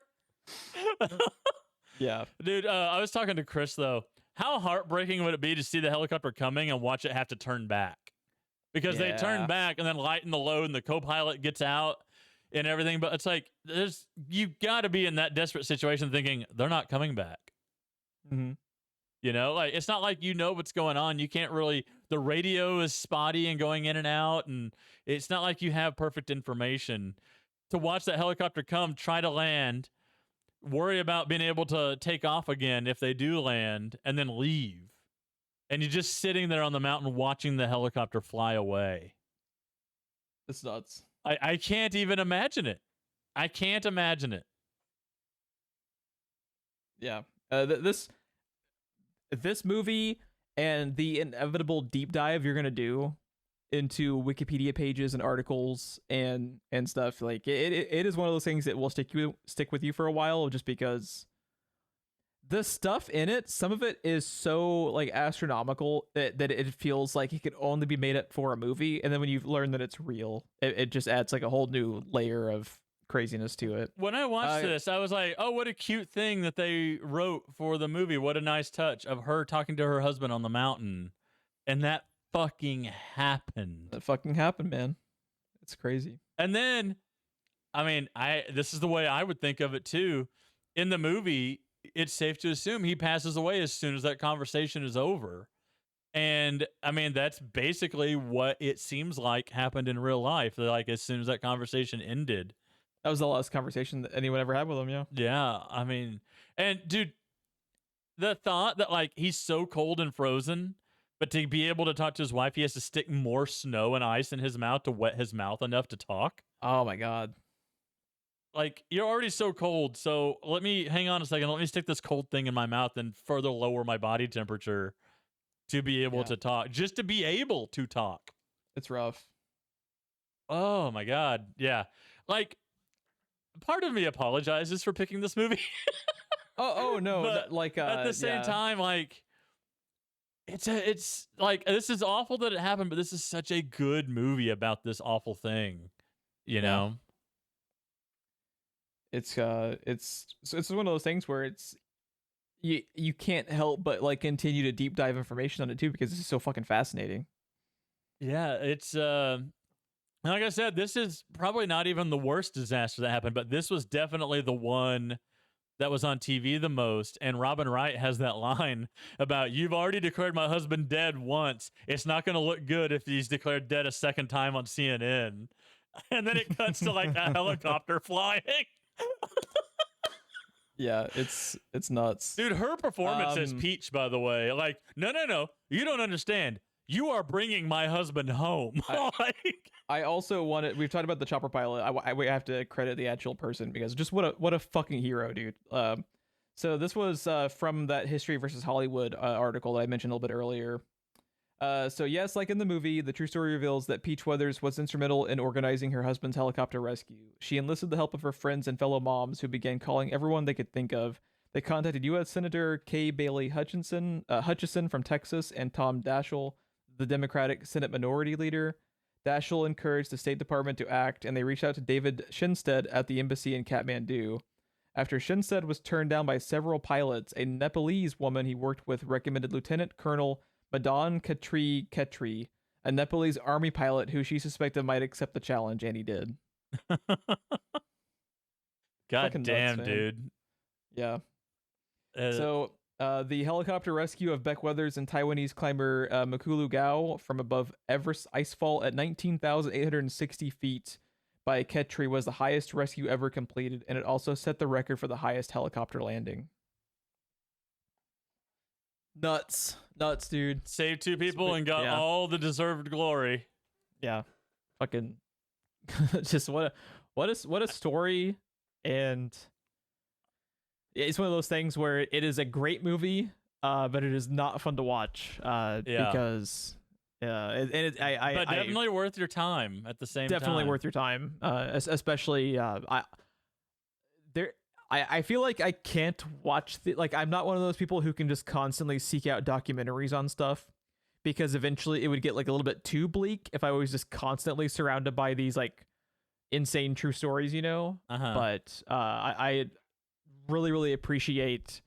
Yeah. Dude, I was talking to Chris, though. How heartbreaking would it be to see the helicopter coming and watch it have to turn back? Because they turn back and then lighten the load and the co-pilot gets out and everything. But it's like, you got to be in that desperate situation thinking, they're not coming back. Mm-hmm. You know, like, it's not like you know what's going on. You can't really, the radio is spotty and going in and out, and it's not like you have perfect information. To watch that helicopter come, try to land, worry about being able to take off again if they do land, and then leave. And you're just sitting there on the mountain watching the helicopter fly away. It's nuts. I can't even imagine it. I can't imagine it. Yeah. This movie and the inevitable deep dive you're gonna do into Wikipedia pages and articles and stuff, like it is one of those things that will stick with you for a while, just because the stuff in it, some of it is so like astronomical that it feels like it could only be made up for a movie, and then when you learn that it's real, it just adds like a whole new layer of craziness to it. When I watched this, I was like, oh, what a cute thing that they wrote for the movie. What a nice touch of her talking to her husband on the mountain. And that fucking happened. That fucking happened, man. It's crazy. And then, I mean, this is the way I would think of it too. In the movie, it's safe to assume he passes away as soon as that conversation is over. And I mean, that's basically what it seems like happened in real life. Like, as soon as that conversation ended, that was the last conversation that anyone ever had with him, yeah. Yeah, I mean, and dude, the thought that like he's so cold and frozen, but to be able to talk to his wife, he has to stick more snow and ice in his mouth to wet his mouth enough to talk. Oh my God. Like, you're already so cold, so hang on a second, let me stick this cold thing in my mouth and further lower my body temperature to be able to talk, just to be able to talk. It's rough. Oh my God. Yeah. Like, part of me apologizes for picking this movie. Oh no, but at the same time, like, it's like, this is awful that it happened, but this is such a good movie about this awful thing, you know? It's one of those things where it's you can't help but like continue to deep dive information on it too, because it's so fucking fascinating. Yeah, it's like I said, this is probably not even the worst disaster that happened, but this was definitely the one that was on TV the most. And Robin Wright has that line about, "You've already declared my husband dead once. It's not going to look good if he's declared dead a second time on CNN." And then it cuts to like a helicopter flying. Yeah, it's nuts. Dude, her performance as Peach, by the way, like, no, you don't understand. You are bringing my husband home. I also wanted. We've talked about the chopper pilot. We have to credit the actual person, because just what a fucking hero, dude. So this was from that History versus Hollywood article that I mentioned a little bit earlier. So yes, like in the movie, the true story reveals that Peach Weathers was instrumental in organizing her husband's helicopter rescue. She enlisted the help of her friends and fellow moms, who began calling everyone they could think of. They contacted U.S. Senator Kay Bailey Hutchison from Texas, and Tom Daschle, the Democratic Senate Minority Leader. Daschle encouraged the State Department to act, and they reached out to David Shinstead at the embassy in Kathmandu. After Shinstead was turned down by several pilots, a Nepalese woman he worked with recommended Lieutenant Colonel Madan Khetri, a Nepalese army pilot who she suspected might accept the challenge, and he did. God damn, nuts, dude. Yeah. So the helicopter rescue of Beck Weathers and Taiwanese climber Makulu Gao from above Everest icefall at 19,860 feet by Khetri was the highest rescue ever completed, and it also set the record for the highest helicopter landing. Nuts, dude. Saved 2 people and got all the deserved glory. Yeah, fucking, just what a story. And it's one of those things where it is a great movie, but it is not fun to watch. Because but definitely worth your time at the same time. Definitely worth your time, especially I feel like I can't watch I'm not one of those people who can just constantly seek out documentaries on stuff, because eventually it would get like a little bit too bleak if I was just constantly surrounded by these like insane true stories, you know. But I really appreciate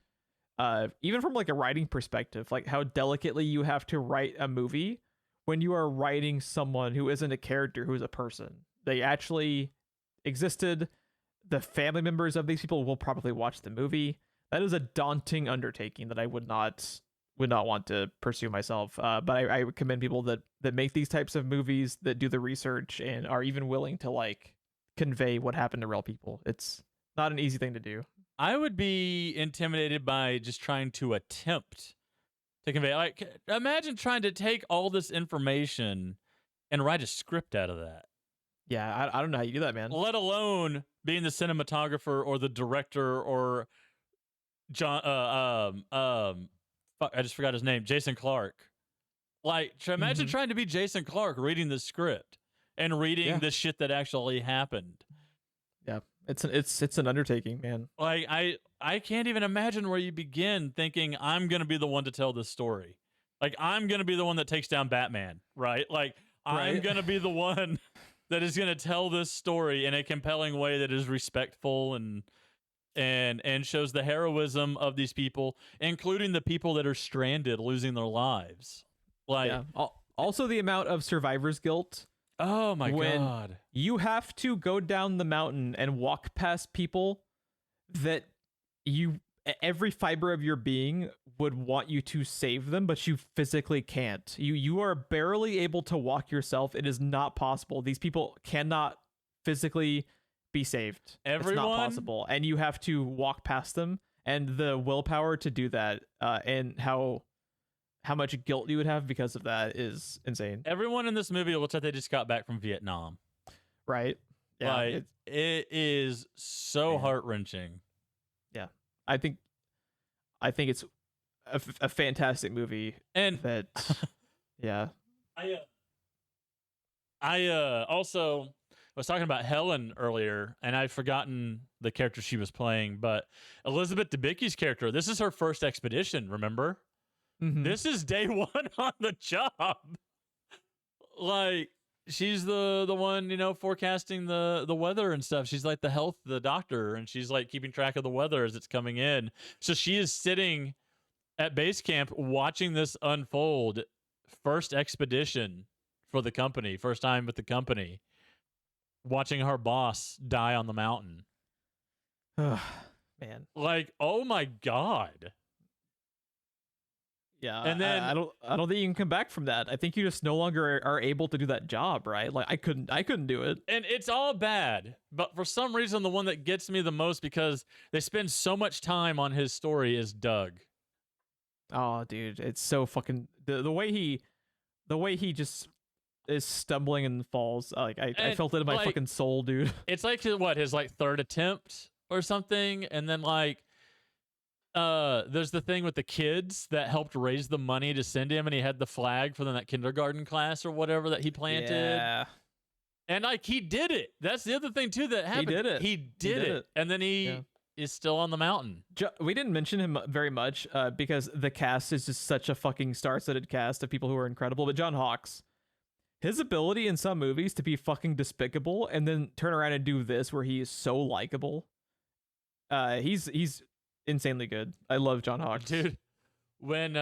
even from like a writing perspective, like how delicately you have to write a movie when you are writing someone who isn't a character, who's a person. They actually existed. The family members of these people will probably watch the movie. That is a daunting undertaking that I would not want to pursue myself. But I commend people that make these types of movies, that do the research and are even willing to like convey what happened to real people. It's not an easy thing to do. I would be intimidated by just trying to attempt to convey. Like, imagine trying to take all this information and write a script out of that. Yeah, I don't know how you do that, man. Let alone being the cinematographer or the director or John. Fuck, I just forgot his name. Jason Clarke. Like, imagine trying to be Jason Clarke reading the script and reading the shit that actually happened. Yeah, it's an undertaking, man. Like, I can't even imagine where you begin thinking I'm gonna be the one to tell this story. Like, I'm gonna be the one that takes down Batman, right? Like, I'm gonna be the one that is going to tell this story in a compelling way that is respectful and shows the heroism of these people, including the people that are stranded, losing their lives. Like, also the amount of survivor's guilt. Oh my God. You have to go down the mountain and walk past people that every fiber of your being would want you to save them, but you physically can't. You are barely able to walk yourself. It is not possible. These people cannot physically be saved. It's not possible. And you have to walk past them, and the willpower to do that, and how much guilt you would have because of that is insane. Everyone in this movie looks like they just got back from Vietnam. Right. Yeah. Like, it is so heart-wrenching. Yeah. I think it's a fantastic movie. And that, yeah. I also was talking about Helen earlier, and I'd forgotten the character she was playing, but Elizabeth Debicki's character, this is her first expedition, remember? Mm-hmm. This is day one on the job. Like, she's the one, you know, forecasting the weather and stuff. She's like the doctor, and she's like keeping track of the weather as it's coming in. So she is sitting at base camp watching this unfold. First expedition for the company, first time with the company, watching her boss die on the mountain. Man, like, oh my God. Yeah, and then I don't think you can come back from that. I think you just no longer are able to do that job, right? Like I couldn't do it. And it's all bad, but for some reason, the one that gets me the most, because they spend so much time on his story, is Doug. Oh, dude, it's so fucking the way he just is stumbling and falls. Like I felt it in my fucking soul, dude. It's like his like third attempt or something, and then like. There's the thing with the kids that helped raise the money to send him, and he had the flag for them, that kindergarten class or whatever that he planted. Yeah. And like he did it. That's the other thing too that happened. He did it. And then he is still on the mountain. We didn't mention him very much because the cast is just such a fucking star-studded cast of people who are incredible. But John Hawkes, his ability in some movies to be fucking despicable and then turn around and do this where he is so likable. He's insanely good. I love John Hawkes, dude. When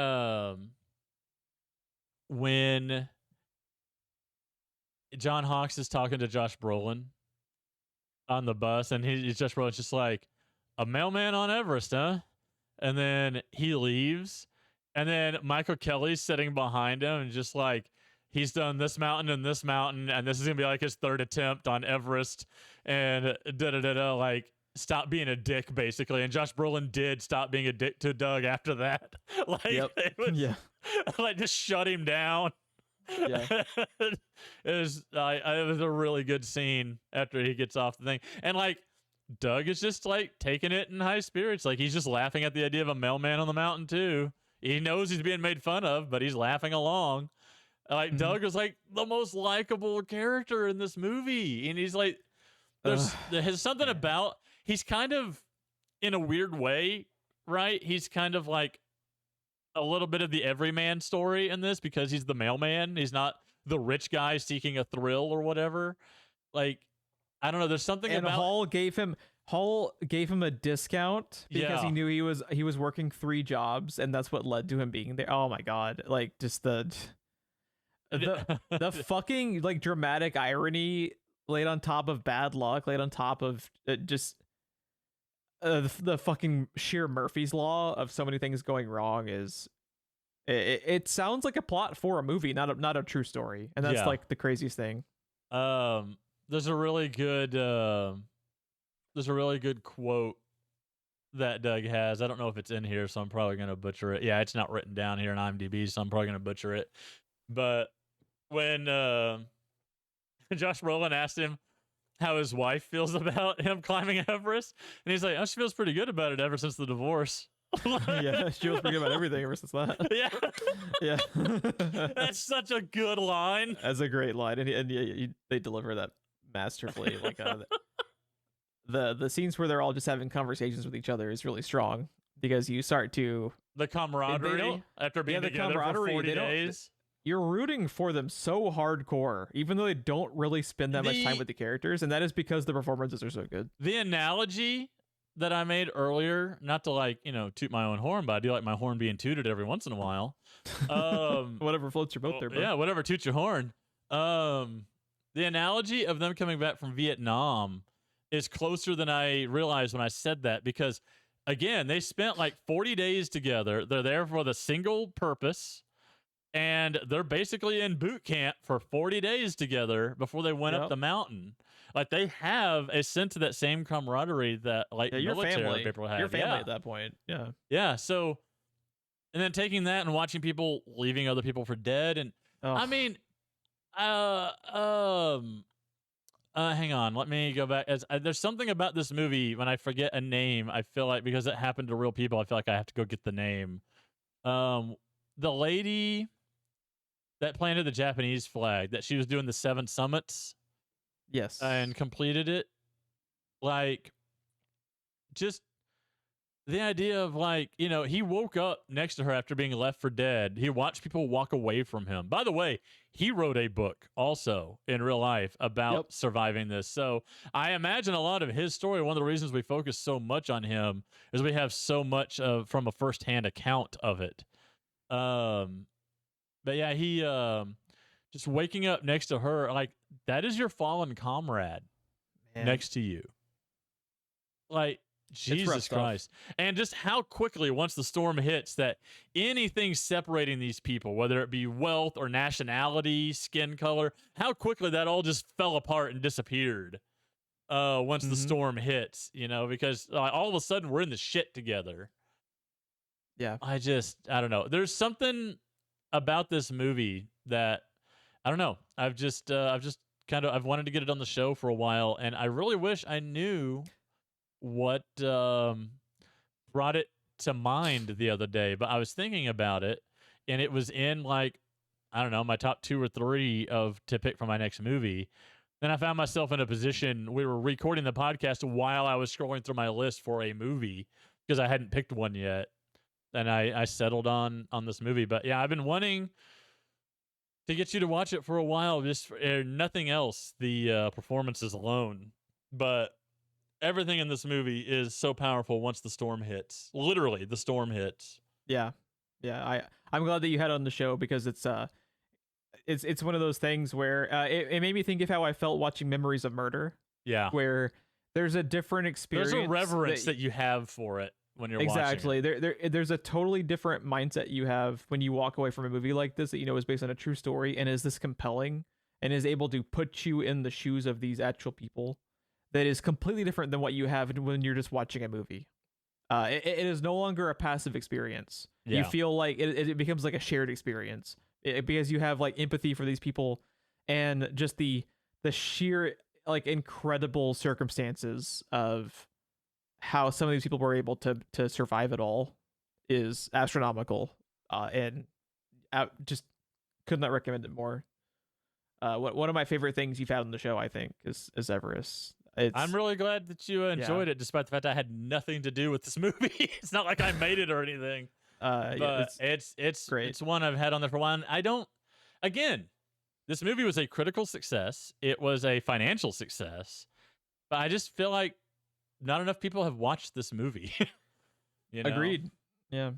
John Hawkes is talking to Josh Brolin on the bus, and he's Josh Brolin's just like, a mailman on Everest, huh? And then he leaves, and then Michael Kelly's sitting behind him, and just like, he's done this mountain and this mountain, and this is gonna be like his third attempt on Everest, and like. Stop being a dick, basically. And Josh Brolin did stop being a dick to Doug after that. Like, it was, like, just shut him down. Yeah. it was a really good scene after he gets off the thing. And, like, Doug is just, like, taking it in high spirits. Like, he's just laughing at the idea of a mailman on the mountain, too. He knows he's being made fun of, but he's laughing along. Like, Doug is, like, the most likable character in this movie. And he's, like, there's something about... He's kind of, in a weird way, right? He's kind of like a little bit of the everyman story in this, because he's the mailman. He's not the rich guy seeking a thrill or whatever. Like, I don't know. There's something about... And Hall gave him a discount because he knew he was working 3 jobs, and that's what led to him being there. Oh my God. Like, just the fucking, like, dramatic irony laid on top of bad luck, laid on top of just... the fucking sheer Murphy's Law of so many things going wrong is it sounds like a plot for a movie, not a true story, and that's like the craziest thing. There's a really good quote that Doug has. I don't know if it's in here, so I'm probably gonna butcher it. Yeah, it's not written down here in IMDb, so I'm probably gonna butcher it. But when Josh Brolin asked him how his wife feels about him climbing Everest, and he's like, oh, she feels pretty good about it ever since the divorce. Yeah, she feels pretty good about everything ever since that. Yeah. That's such a good line. That's a great line, and they deliver that masterfully. Like the scenes where they're all just having conversations with each other is really strong, because you start to... The camaraderie after being together for 40 days. You're rooting for them so hardcore, even though they don't really spend that much time with the characters, and that is because the performances are so good. The analogy that I made earlier, not to like, toot my own horn, but I do like my horn being tooted every once in a while. Whatever floats your boat there, bro. Yeah, whatever toots your horn. The analogy of them coming back from Vietnam is closer than I realized when I said that, because, again, they spent like 40 days together. They're there for the single purpose. And they're basically in boot camp for 40 days together before they went up the mountain. Like, they have a sense of that same camaraderie that, like, military people have. Your family at that point. Yeah. Yeah. So, and then taking that and watching people leaving other people for dead. And I mean, hang on. Let me go back. There's something about this movie when I forget a name, I feel like, because it happened to real people, I feel like I have to go get the name. The lady that planted the Japanese flag, that she was doing the 7 summits. Yes. And completed it. Like, just the idea of, like, you know, he woke up next to her after being left for dead. He watched people walk away from him. By the way, he wrote a book also in real life about surviving this. So I imagine a lot of his story, one of the reasons we focus so much on him is we have so much from a firsthand account of it. But yeah, he just waking up next to her, like, that is your fallen comrade next to you. Like, Jesus Christ. And just how quickly, once the storm hits, that anything separating these people, whether it be wealth or nationality, skin color, how quickly that all just fell apart and disappeared once the storm hits, you know, because all of a sudden we're in the shit together. Yeah. I don't know. There's something about this movie that, I don't know. I've wanted to get it on the show for a while, and I really wish I knew what brought it to mind the other day, but I was thinking about it, and it was in, like, I don't know, my top 2 or 3 to pick for my next movie. Then I found myself in a position, we were recording the podcast while I was scrolling through my list for a movie because I hadn't picked one yet, and I settled on this movie. But yeah, I've been wanting to get you to watch it for a while, just for nothing else, the performances alone, but everything in this movie is so powerful once the storm hits. Literally, the storm hits. Yeah. I'm glad that you had it on the show because it's one of those things where it made me think of how I felt watching Memories of Murder. Yeah. Where there's a different experience. There's a reverence that you have for it when you're watching it. There's a totally different mindset you have when you walk away from a movie like this that you know is based on a true story and is this compelling and is able to put you in the shoes of these actual people. That is completely different than what you have when you're just watching a movie. It is no longer a passive experience. Yeah. You feel like it becomes like a shared experience because you have like empathy for these people and just the sheer like incredible circumstances of how some of these people were able to survive it all is astronomical. And I just could not recommend it more. One of my favorite things you've had on the show, I think, is Everest. I'm really glad that you enjoyed it, despite the fact I had nothing to do with this movie. It's not like I made it or anything. But it's great. It's one I've had on there for a while. And again, this movie was a critical success. It was a financial success. But I just feel like not enough people have watched this movie. You know? Agreed. Yeah.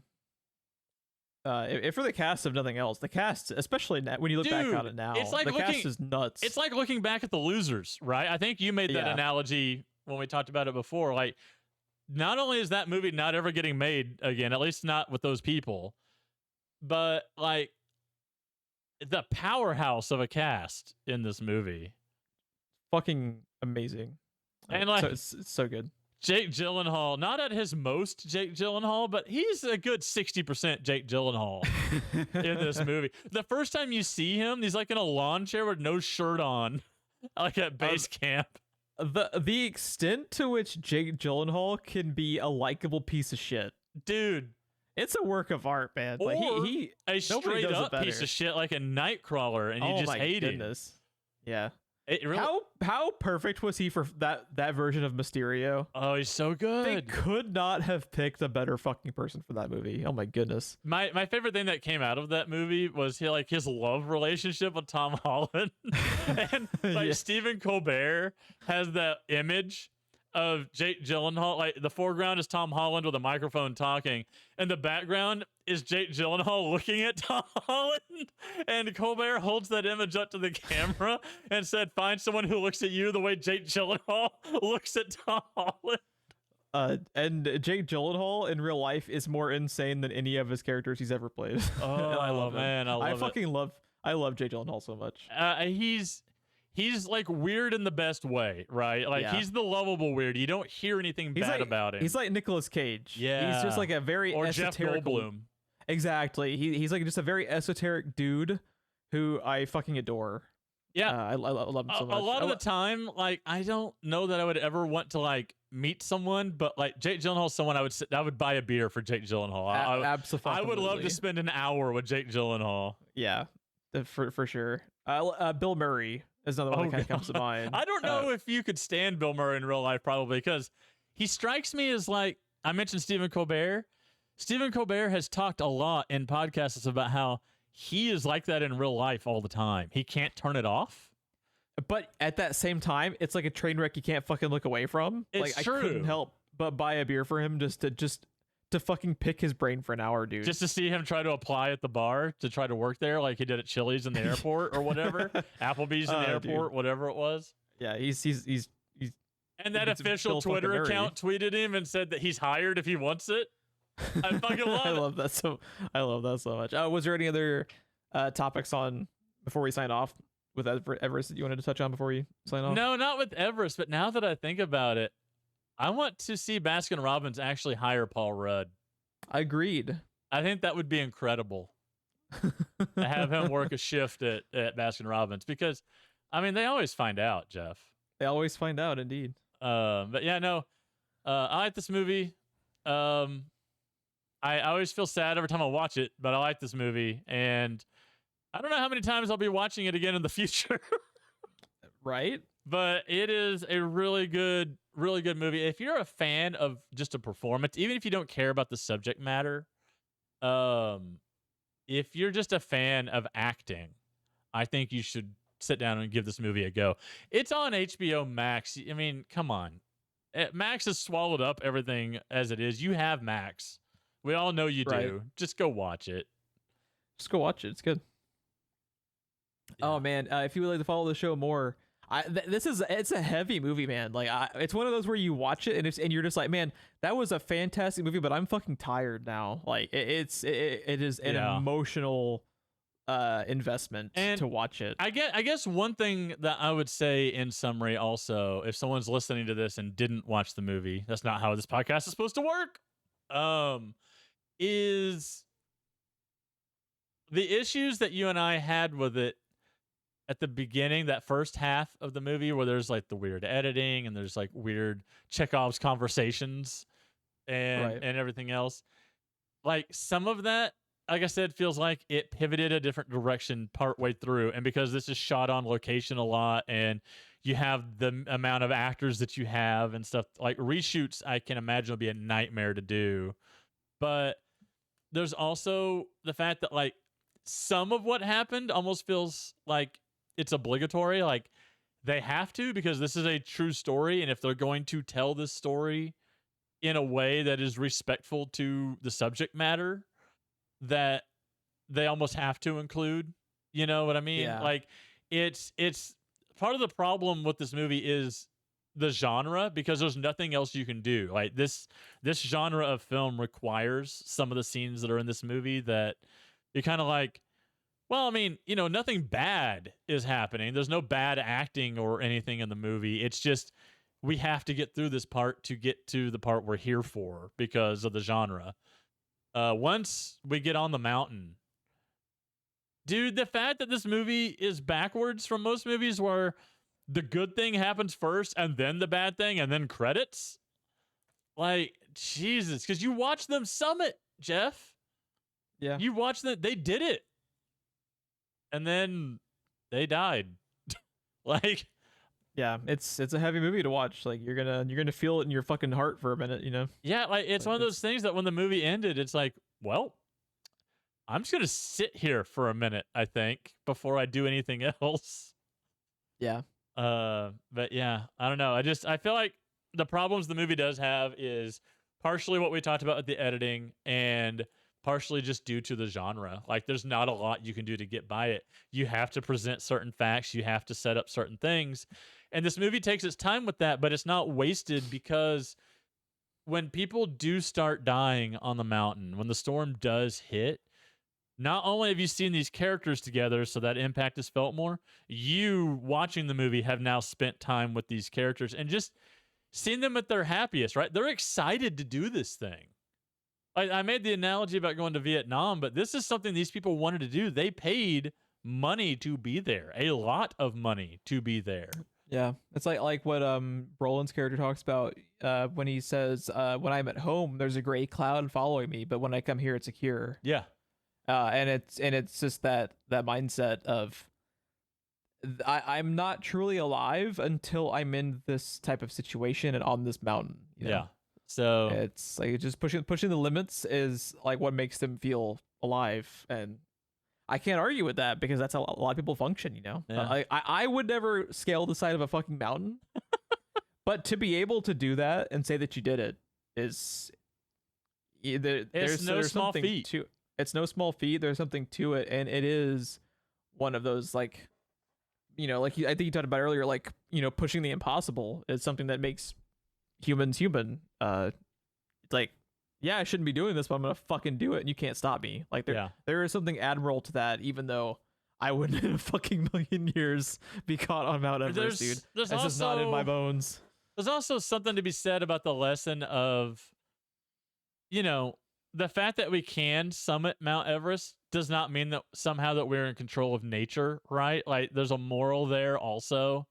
If for the cast of nothing else, the cast, especially when you look back on it now, it's like cast is nuts. It's like looking back at The Losers, right? I think you made that analogy when we talked about it before. Like, not only is that movie not ever getting made again, at least not with those people, but like the powerhouse of a cast in this movie, fucking amazing, and like it's so good. Jake Gyllenhaal, not at his most Jake Gyllenhaal, but he's a good 60% Jake Gyllenhaal in this movie. The first time you see him, he's like in a lawn chair with no shirt on, like at base camp. The extent to which Jake Gyllenhaal can be a likable piece of shit, dude, it's a work of art, man. Or like he a straight up piece of shit like a Nightcrawler, and you just hate him. Yeah. Really, how perfect was he for that version of Mysterio? Oh, he's so good. They could not have picked a better fucking person for that movie. Oh my goodness. My favorite thing that came out of that movie was his love relationship with Tom Holland. And like Stephen Colbert has that image of Jake Gyllenhaal. Like the foreground is Tom Holland with a microphone talking, and the background is Jake Gyllenhaal looking at Tom Holland. And Colbert holds that image up to the camera and said, "Find someone who looks at you the way Jake Gyllenhaal looks at Tom Holland." And Jake Gyllenhaal in real life is more insane than any of his characters he's ever played. Oh, I love him. Man, I love Jake Gyllenhaal so much. He's like weird in the best way, right? Like he's the lovable weird. You don't hear anything bad about him. He's like Nicolas Cage. Yeah, he's just like a very esoteric. Jeff Goldblum. Exactly. He's like just a very esoteric dude who I fucking adore. Yeah, I love him so much. A lot of the time, like, I don't know that I would ever want to like meet someone, but like Jake Gyllenhaal is someone I would buy a beer for Jake Gyllenhaal. Absolutely, I would love to spend an hour with Jake Gyllenhaal. Yeah, for sure. Bill Murray is another one that kind of comes to mind. I don't know if you could stand Bill Murray in real life, probably, because he strikes me as like, I mentioned Stephen Colbert. Stephen Colbert has talked a lot in podcasts about how he is like that in real life all the time. He can't turn it off. But at that same time, it's like a train wreck you can't fucking look away from. It's like, true. I couldn't help but buy a beer for him just to fucking pick his brain for an hour, dude. Just to see him try to apply at the bar to try to work there, like he did at Chili's in the airport or whatever, Applebee's in the airport, dude. Whatever it was. Yeah, he's. And that official Twitter account tweeted him and said that he's hired if he wants it. I fucking love it. I love that so much. Was there any other topics on before we sign off with Everest that you wanted to touch on before we sign off? No, not with Everest. But now that I think about it, I want to see Baskin Robbins actually hire Paul Rudd. Agreed. I think that would be incredible to have him work a shift at Baskin Robbins, because, I mean, they always find out, Jeff. They always find out, indeed. But yeah, no, I like this movie. I always feel sad every time I watch it, but I like this movie, and I don't know how many times I'll be watching it again in the future. Right? But it is a really good movie. If you're a fan of just a performance, even if you don't care about the subject matter, if you're just a fan of acting, I think you should sit down and give this movie a go. It's on HBO Max. I mean, come on. Max has swallowed up everything as it is. You have Max. We all know you do. Just go watch it. Just go watch it. It's good. Yeah. Oh man, if you would like to follow the show more, it's a heavy movie, man. Like it's one of those where you watch it and you're just like, man, that was a fantastic movie, but I'm fucking tired now. Like it is an emotional investment to watch it. I guess one thing that I would say in summary also, if someone's listening to this and didn't watch the movie, that's not how this podcast is supposed to work. Is the issues that you and I had with it at the beginning, that first half of the movie, where there's like the weird editing and there's like weird Chekhov's conversations and everything else. Like some of that, like I said, feels like it pivoted a different direction partway through. And because this is shot on location a lot and you have the amount of actors that you have and stuff, like reshoots, I can imagine will be a nightmare to do. But there's also the fact that like some of what happened almost feels like it's obligatory. Like they have to, because this is a true story. And if they're going to tell this story in a way that is respectful to the subject matter, that they almost have to include, you know what I mean? Yeah. Like it's part of the problem with this movie is the genre, because there's nothing else you can do. Like this genre of film requires some of the scenes that are in this movie that you're kind of like, well, I mean, you know, nothing bad is happening. There's no bad acting or anything in the movie. It's just we have to get through this part to get to the part we're here for because of the genre. Once we get on the mountain, dude, the fact that this movie is backwards from most movies where the good thing happens first and then the bad thing and then credits, like, Jesus, because you watch them summit, Jeff. Yeah. You watch that, they did it. And then they died. Like, yeah, it's a heavy movie to watch. Like you're gonna feel it in your fucking heart for a minute, you know? Yeah, like it's one of those things that when the movie ended, it's like, well, I'm just gonna sit here for a minute, I think, before I do anything else. Yeah. But yeah, I don't know. I feel like the problems the movie does have is partially what we talked about with the editing and partially just due to the genre. Like there's not a lot you can do to get by it. You have to present certain facts. You have to set up certain things. And this movie takes its time with that, but it's not wasted, because when people do start dying on the mountain, when the storm does hit, not only have you seen these characters together, so that impact is felt more, you watching the movie have now spent time with these characters and just seen them at their happiest, right? They're excited to do this thing. I made the analogy about going to Vietnam, but this is something these people wanted to do. They paid money to be there, a lot of money to be there. Yeah, it's like what Brolin's character talks about when he says, "When I'm at home, there's a gray cloud following me, but when I come here, it's secure." Yeah, and it's just that mindset of I'm not truly alive until I'm in this type of situation and on this mountain. You know? Yeah, so it's like just pushing the limits is like what makes them feel alive, and I can't argue with that because that's how a lot of people function, you know? Yeah. I would never scale the side of a fucking mountain, but to be able to do that and say that you did it is there's no small something feat. It's no small feat. There's something to it, and it is one of those, like, you know, like I think you talked about earlier, like, you know, pushing the impossible is something that makes humans human. It's like, yeah, I shouldn't be doing this, but I'm gonna fucking do it, and you can't stop me. Like there is something admirable to that, even though I wouldn't in a fucking million years be caught on Mount Everest, dude. That's just not in my bones. There's also something to be said about the lesson of, you know, the fact that we can summit Mount Everest does not mean that somehow that we're in control of nature, right? Like there's a moral there also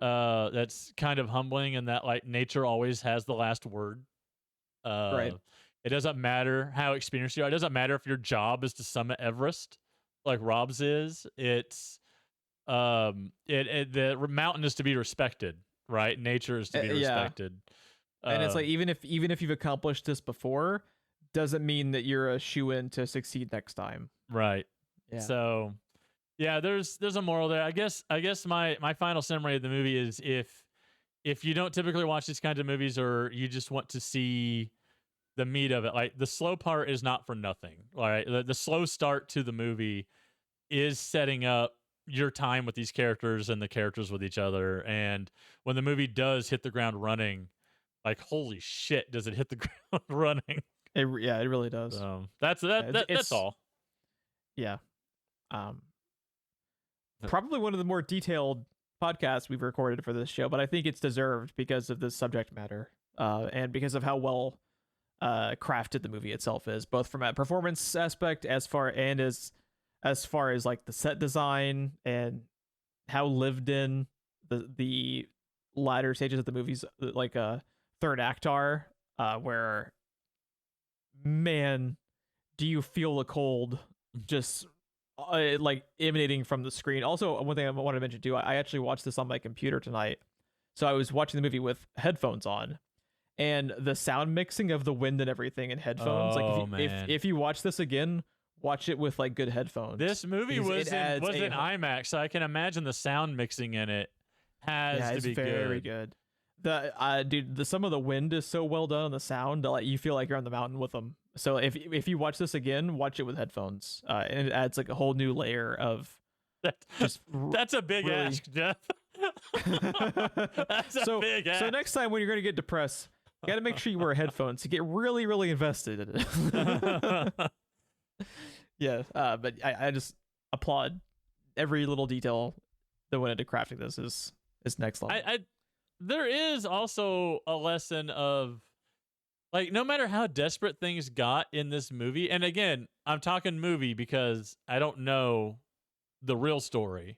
that's kind of humbling, in that like nature always has the last word. Right. It doesn't matter how experienced you are. It doesn't matter if your job is to summit Everest, like Rob's is. It's the mountain is to be respected, right? Nature is to be respected. And it's like even if you've accomplished this before, doesn't mean that you're a shoo-in to succeed next time. Right. Yeah. So yeah, there's a moral there. I guess my final summary of the movie is if you don't typically watch these kinds of movies, or you just want to see the meat of it, like the slow part is not for nothing. All right, the slow start to the movie is setting up your time with these characters and the characters with each other. And when the movie does hit the ground running, like holy shit, does it hit the ground running? It really does. That's all. Yeah. Probably one of the more detailed podcasts we've recorded for this show, but I think it's deserved because of the subject matter, and because of how well crafted the movie itself is, both from a performance aspect as far as like the set design and how lived in the latter stages of the movies, like third act are, where, man, do you feel the cold just like emanating from the screen. Also, one thing I want to mention too, I actually watched this on my computer tonight, so I was watching the movie with headphones on, and the sound mixing of the wind and everything in headphones, if you watch this again, watch it with like good headphones. This movie was in IMAX, so I can imagine the sound mixing in it has to be very good. The some of the wind is so well done on the sound that like you feel like you're on the mountain with them. So if you watch this again, watch it with headphones, and it adds like a whole new layer of that's a big ask, Jeff. That's a big ask. So next time when you're gonna get depressed, you got to make sure you wear headphones to get really, really invested in it. Yeah, but I just applaud every little detail that went into crafting this is next level. There is also a lesson of, like, no matter how desperate things got in this movie, and again, I'm talking movie because I don't know the real story,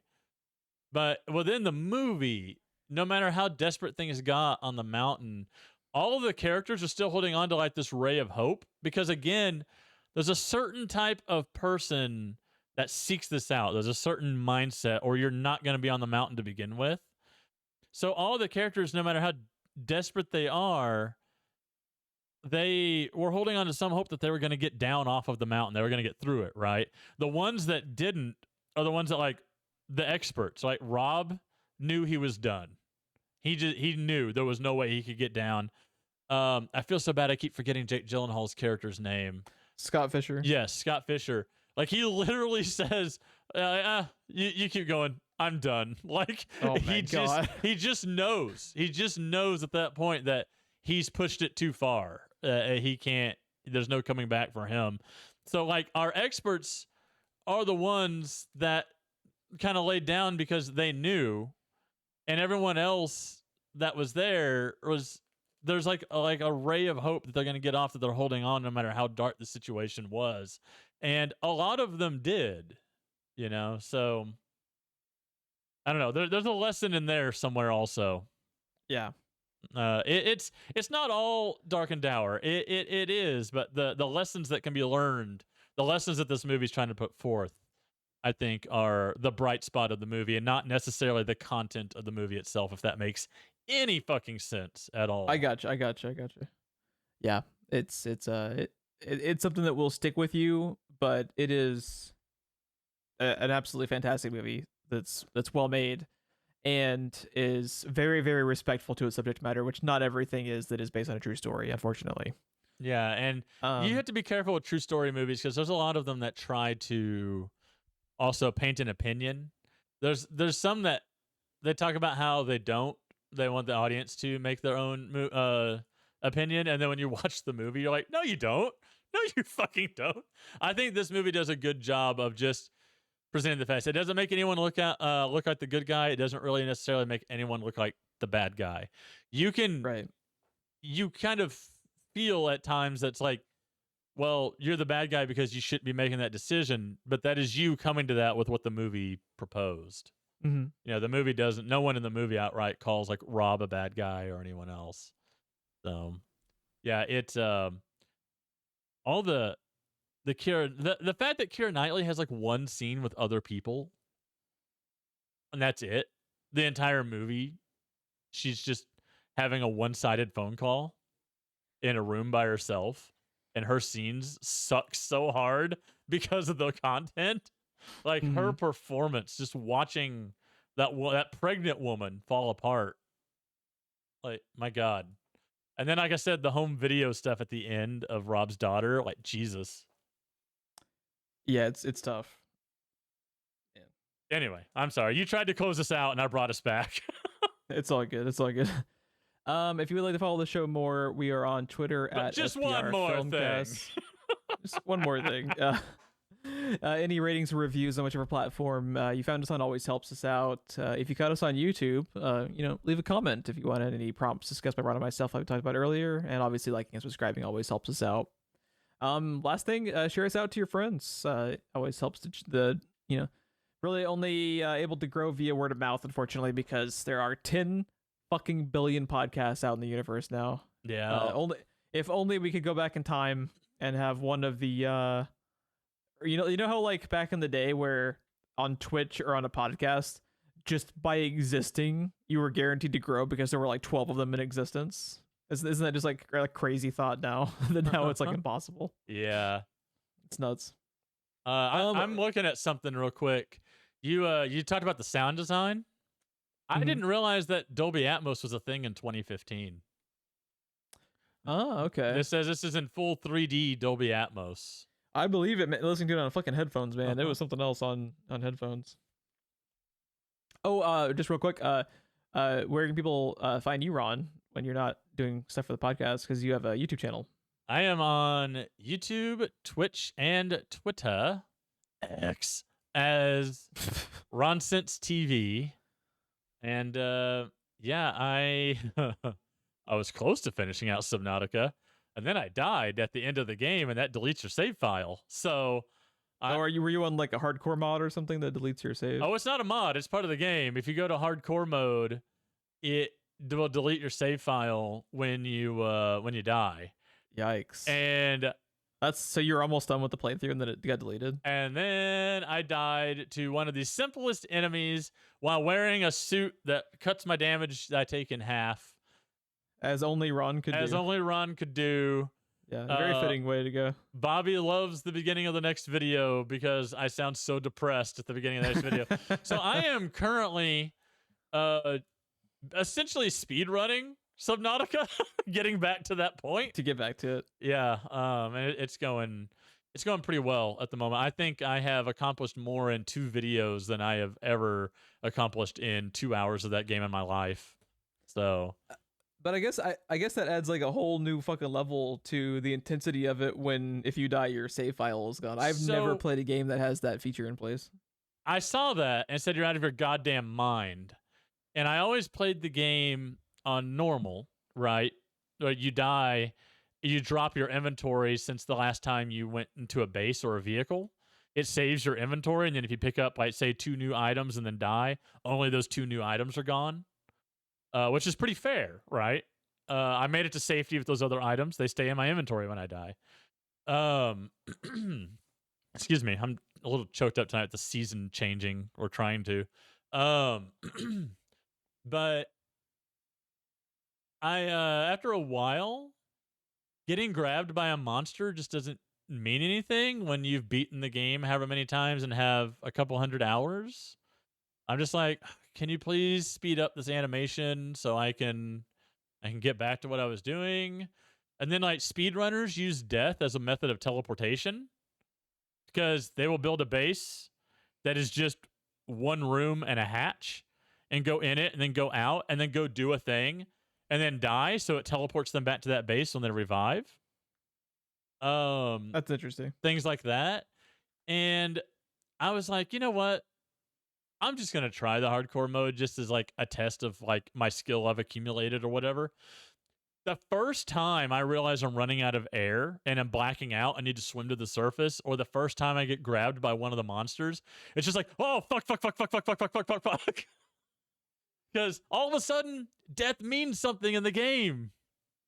but within the movie, no matter how desperate things got on the mountain, all of the characters are still holding on to like this ray of hope, because again, there's a certain type of person that seeks this out. There's a certain mindset, or you're not going to be on the mountain to begin with. So all the characters, no matter how desperate they are, they were holding on to some hope that they were going to get down off of the mountain. They were going to get through it, right? The ones that didn't are the ones that, like, the experts. Like Rob knew he was done. He knew there was no way he could get down. I feel so bad I keep forgetting Jake Gyllenhaal's character's name. Scott Fisher. Yes, Scott Fisher. Like, he literally says, you keep going. I'm done. Like, he just knows. He just knows at that point that he's pushed it too far. He can't. There's no coming back for him. So, like, our experts are the ones that kind of laid down because they knew, and everyone else that was there's like a ray of hope that they're going to get off, that they're holding on no matter how dark the situation was. And a lot of them did. you know. So I don't know. There's a lesson in there somewhere also. Yeah. It's not all dark and dour. It is, but the lessons that can be learned, the lessons that this movie's trying to put forth, I think, are the bright spot of the movie, and not necessarily the content of the movie itself. If that makes any fucking sense at all. I got you. Yeah, it's something that will stick with you, but it is an absolutely fantastic movie that's well made and is very, very respectful to its subject matter, which not everything is that is based on a true story, unfortunately. Yeah, and you have to be careful with true story movies because there's a lot of them that try to also paint an opinion. There's some that they talk about how they want the audience to make their own opinion, and then when you watch the movie, you're like, no, you don't. No, you fucking don't. I think this movie does a good job of just presenting the facts. It doesn't make anyone look like the good guy. It doesn't really necessarily make anyone look like the bad guy. You kind of feel at times that's like, well, you're the bad guy because you shouldn't be making that decision, but that is you coming to that with what the movie proposed. Mm-hmm. You know, the movie doesn't. No one in the movie outright calls like Rob a bad guy or anyone else. So, yeah, it's all the fact that Keira Knightley has like one scene with other people, and that's it. The entire movie, she's just having a one-sided phone call in a room by herself, and her scenes suck so hard because of the content. Like her performance, just watching that pregnant woman fall apart. Like, my God. And then, like I said, the home video stuff at the end of Rob's daughter, like, Jesus. Yeah, it's tough. Yeah. Anyway, I'm sorry. You tried to close us out, and I brought us back. It's all good. If you would like to follow the show more, we are on Twitter at just SPR one more Filmcast. thing. Just one more thing. Any ratings or reviews on whichever platform you found us on always helps us out. If you caught us on YouTube, leave a comment if you want any prompts discussed by Ron and myself like we talked about earlier, and obviously liking and subscribing always helps us out. Last thing, share us out to your friends. Always helps really only able to grow via word of mouth, unfortunately, because there are 10 fucking billion podcasts out in the universe now. Yeah. If only we could go back in time and have one of the you know how like back in the day where on Twitch or on a podcast, just by existing you were guaranteed to grow because there were like 12 of them in existence. Isn't that just like a crazy thought now? That now it's like impossible. Yeah, it's nuts. I'm looking at something real quick. You talked about the sound design. I didn't realize that Dolby Atmos was a thing in 2015. Oh, okay. It says this is in full 3D Dolby Atmos. I believe it. Listening to it on fucking headphones, man. It was something else on headphones. Oh, just real quick. Where can people find you, Ron, when you're not doing stuff for the podcast? Because you have a YouTube channel. I am on YouTube, Twitch, and Twitter, X, as RonSense TV. And yeah, I was close to finishing out Subnautica, and then I died at the end of the game, and that deletes your save file. So, were you on like a hardcore mod or something that deletes your save? Oh, it's not a mod; it's part of the game. If you go to hardcore mode, it will delete your save file when you die. Yikes! And so you're almost done with the playthrough, and then it got deleted. And then I died to one of the simplest enemies while wearing a suit that cuts my damage that I take in half. As only Ron could do. Yeah, very fitting way to go. Bobby loves the beginning of the next video because I sound so depressed at the beginning of the next video. So I am currently essentially speedrunning Subnautica, getting back to that point. To get back to it. Yeah, and it's going pretty well at the moment. I think I have accomplished more in 2 videos than I have ever accomplished in 2 hours of that game in my life. So, but I guess that adds like a whole new fucking level to the intensity of it when if you die your save file is gone. I've never played a game that has that feature in place. I saw that and said you're out of your goddamn mind. And I always played the game on normal, right? You die, you drop your inventory since the last time you went into a base or a vehicle. it saves your inventory, and then if you pick up, like, say, 2 new items and then die, only those 2 new items are gone, which is pretty fair, right? I made it to safety with those other items. They stay in my inventory when I die. Excuse me, I'm a little choked up tonight with the season changing or trying to. But I after a while, getting grabbed by a monster just doesn't mean anything when you've beaten the game however many times and have a couple hundred hours. I'm just like, can you please speed up this animation so I can get back to what I was doing? And then, like, speedrunners use death as a method of teleportation because they will build a base that is just one room and a hatch and go in it and then go out and then go do a thing and then die, so it teleports them back to that base when they revive. That's interesting. Things like that. And I was like, you know what? I'm just going to try the hardcore mode just as, like, a test of, like, my skill I've accumulated or whatever. The first time I realize I'm running out of air and I'm blacking out, I need to swim to the surface, or the first time I get grabbed by one of the monsters, it's just like, oh, fuck. Because all of a sudden, death means something in the game.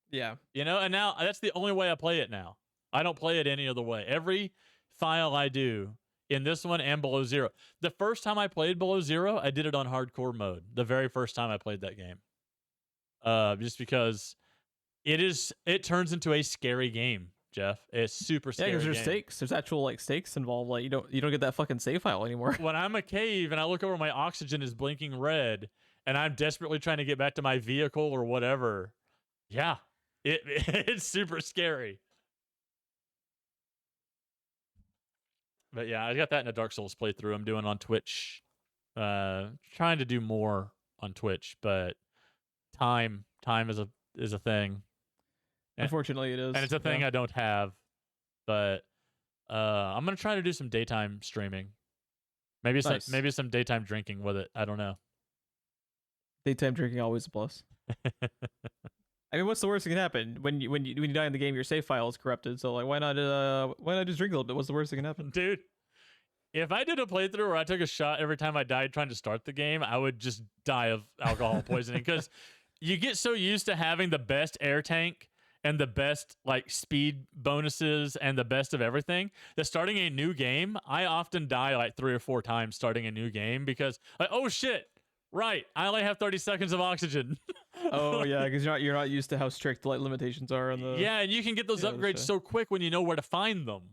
Yeah. You know, and now that's the only way I play it now. I don't play it any other way. Every file I do in this one and Below Zero. The first time I played Below Zero, I did it on hardcore mode. The very first time I played that game. Just because it turns into a scary game, Jeff. It's super scary. Yeah, because there's stakes. There's actual, like, stakes involved. Like, you don't get that fucking save file anymore. When I'm a cave and I look over, my oxygen is blinking red and I'm desperately trying to get back to my vehicle or whatever. Yeah. It's super scary. But yeah, I got that in a Dark Souls playthrough I'm doing on Twitch. Trying to do more on Twitch, but time is a thing. Unfortunately, it is. And it's a thing I don't have. But I'm going to try to do some daytime streaming. Maybe some daytime drinking with it. I don't know. Daytime drinking always a plus. I mean, what's the worst that can happen when you die in the game? Your save file is corrupted. So, like, why not just drink a little bit? What's the worst that can happen, dude? If I did a playthrough where I took a shot every time I died trying to start the game, I would just die of alcohol poisoning, because you get so used to having the best air tank and the best, like, speed bonuses and the best of everything that starting a new game, I often die like 3 or 4 times starting a new game because, like, oh shit. Right, I only have 30 seconds of oxygen. Oh yeah, because you're not used to how strict the light limitations are on the. Yeah, and you can get those upgrades so quick when you know where to find them.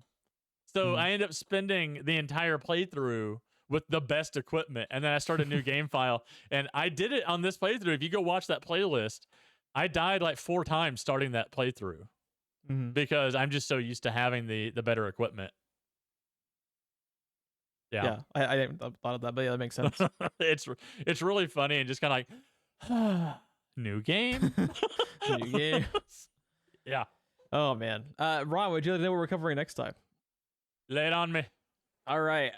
So I end up spending the entire playthrough with the best equipment, and then I start a new game file, and I did it on this playthrough. If you go watch that playlist, I died like 4 times starting that playthrough because I'm just so used to having the better equipment. Yeah, I haven't thought of that, but yeah, that makes sense. It's really funny and just kind of like, new game? New game. Yeah. Oh, man. Ron, would you like to know what we're covering next time? Lay it on me. All right.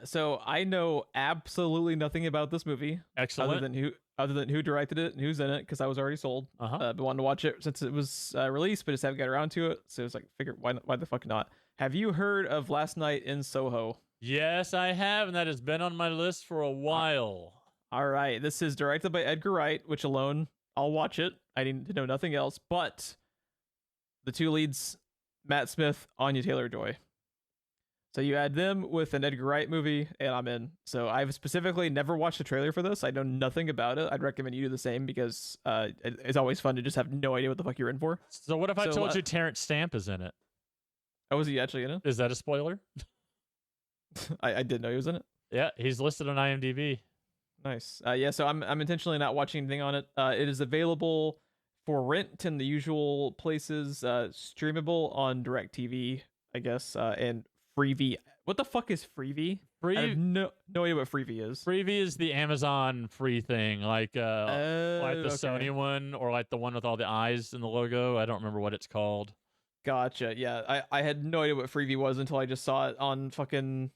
So I know absolutely nothing about this movie. Excellent. Other than who directed it and who's in it, because I was already sold. But wanted to watch it since it was released, but just haven't got around to it. So it was like, why the fuck not? Have you heard of Last Night in Soho? Yes, I have, and that has been on my list for a while. All right. This is directed by Edgar Wright, which alone, I'll watch it. I need to know nothing else. But the 2 leads, Matt Smith, Anya Taylor-Joy. So you add them with an Edgar Wright movie, and I'm in. So I've specifically never watched the trailer for this. I know nothing about it. I'd recommend you do the same, because it's always fun to just have no idea what the fuck you're in for. So what if I told you Terrence Stamp is in it? Oh, was he actually in it? Is that a spoiler? I didn't know he was in it. Yeah, he's listed on IMDb. Nice. Yeah, so I'm intentionally not watching anything on it. It is available for rent in the usual places, streamable on DirecTV, I guess, and Freevee. What the fuck is Freevee? I have no idea what Freevee is. Freevee is the Amazon free thing, like the Sony one, or like the one with all the eyes in the logo. I don't remember what it's called. Gotcha. Yeah, I had no idea what Freevee was until I just saw it on fucking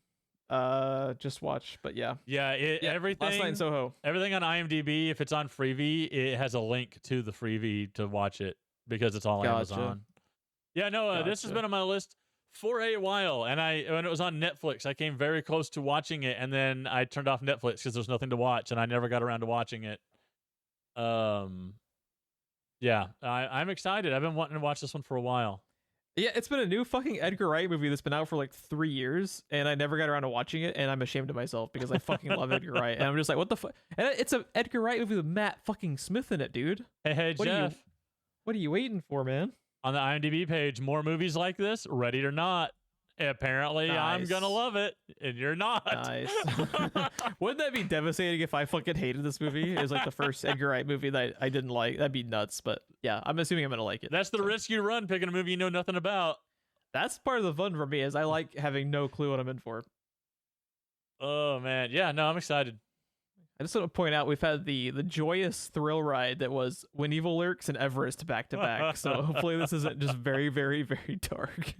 Just Watch. But yeah. Everything. Last Night in Soho. Everything on IMDb, if it's on Freevee, it has a link to the Freevee to watch it, because it's all Amazon. Yeah, no, this has been on my list for a while, and when it was on Netflix, I came very close to watching it, and then I turned off Netflix because there's nothing to watch, and I never got around to watching it. Yeah, I'm excited. I've been wanting to watch this one for a while. Yeah, it's been a new fucking Edgar Wright movie that's been out for like 3 years, and I never got around to watching it, and I'm ashamed of myself because I fucking love Edgar Wright, and I'm just like, what the fuck? And it's an Edgar Wright movie with Matt fucking Smith in it, dude. Hey, Jeff. What are you waiting for, man? On the IMDb page, more movies like this, ready or not. Apparently, nice. I'm gonna love it, and you're not. Nice. Wouldn't that be devastating if I fucking hated this movie? It was like the first Edgar Wright movie that I didn't like. That'd be nuts, but yeah, I'm assuming I'm gonna like it. That's the risk you run picking a movie you know nothing about. That's part of the fun for me, is I like having no clue what I'm in for. Oh, man. Yeah, no, I'm excited. I just want to point out we've had the joyous thrill ride that was When Evil Lurks and Everest back to back. So hopefully this isn't just very, very, very dark.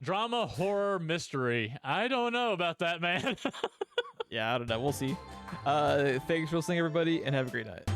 Drama, horror, mystery. I don't know about that, man. Yeah, I don't know. We'll see. Thanks for listening, everybody, and have a great night.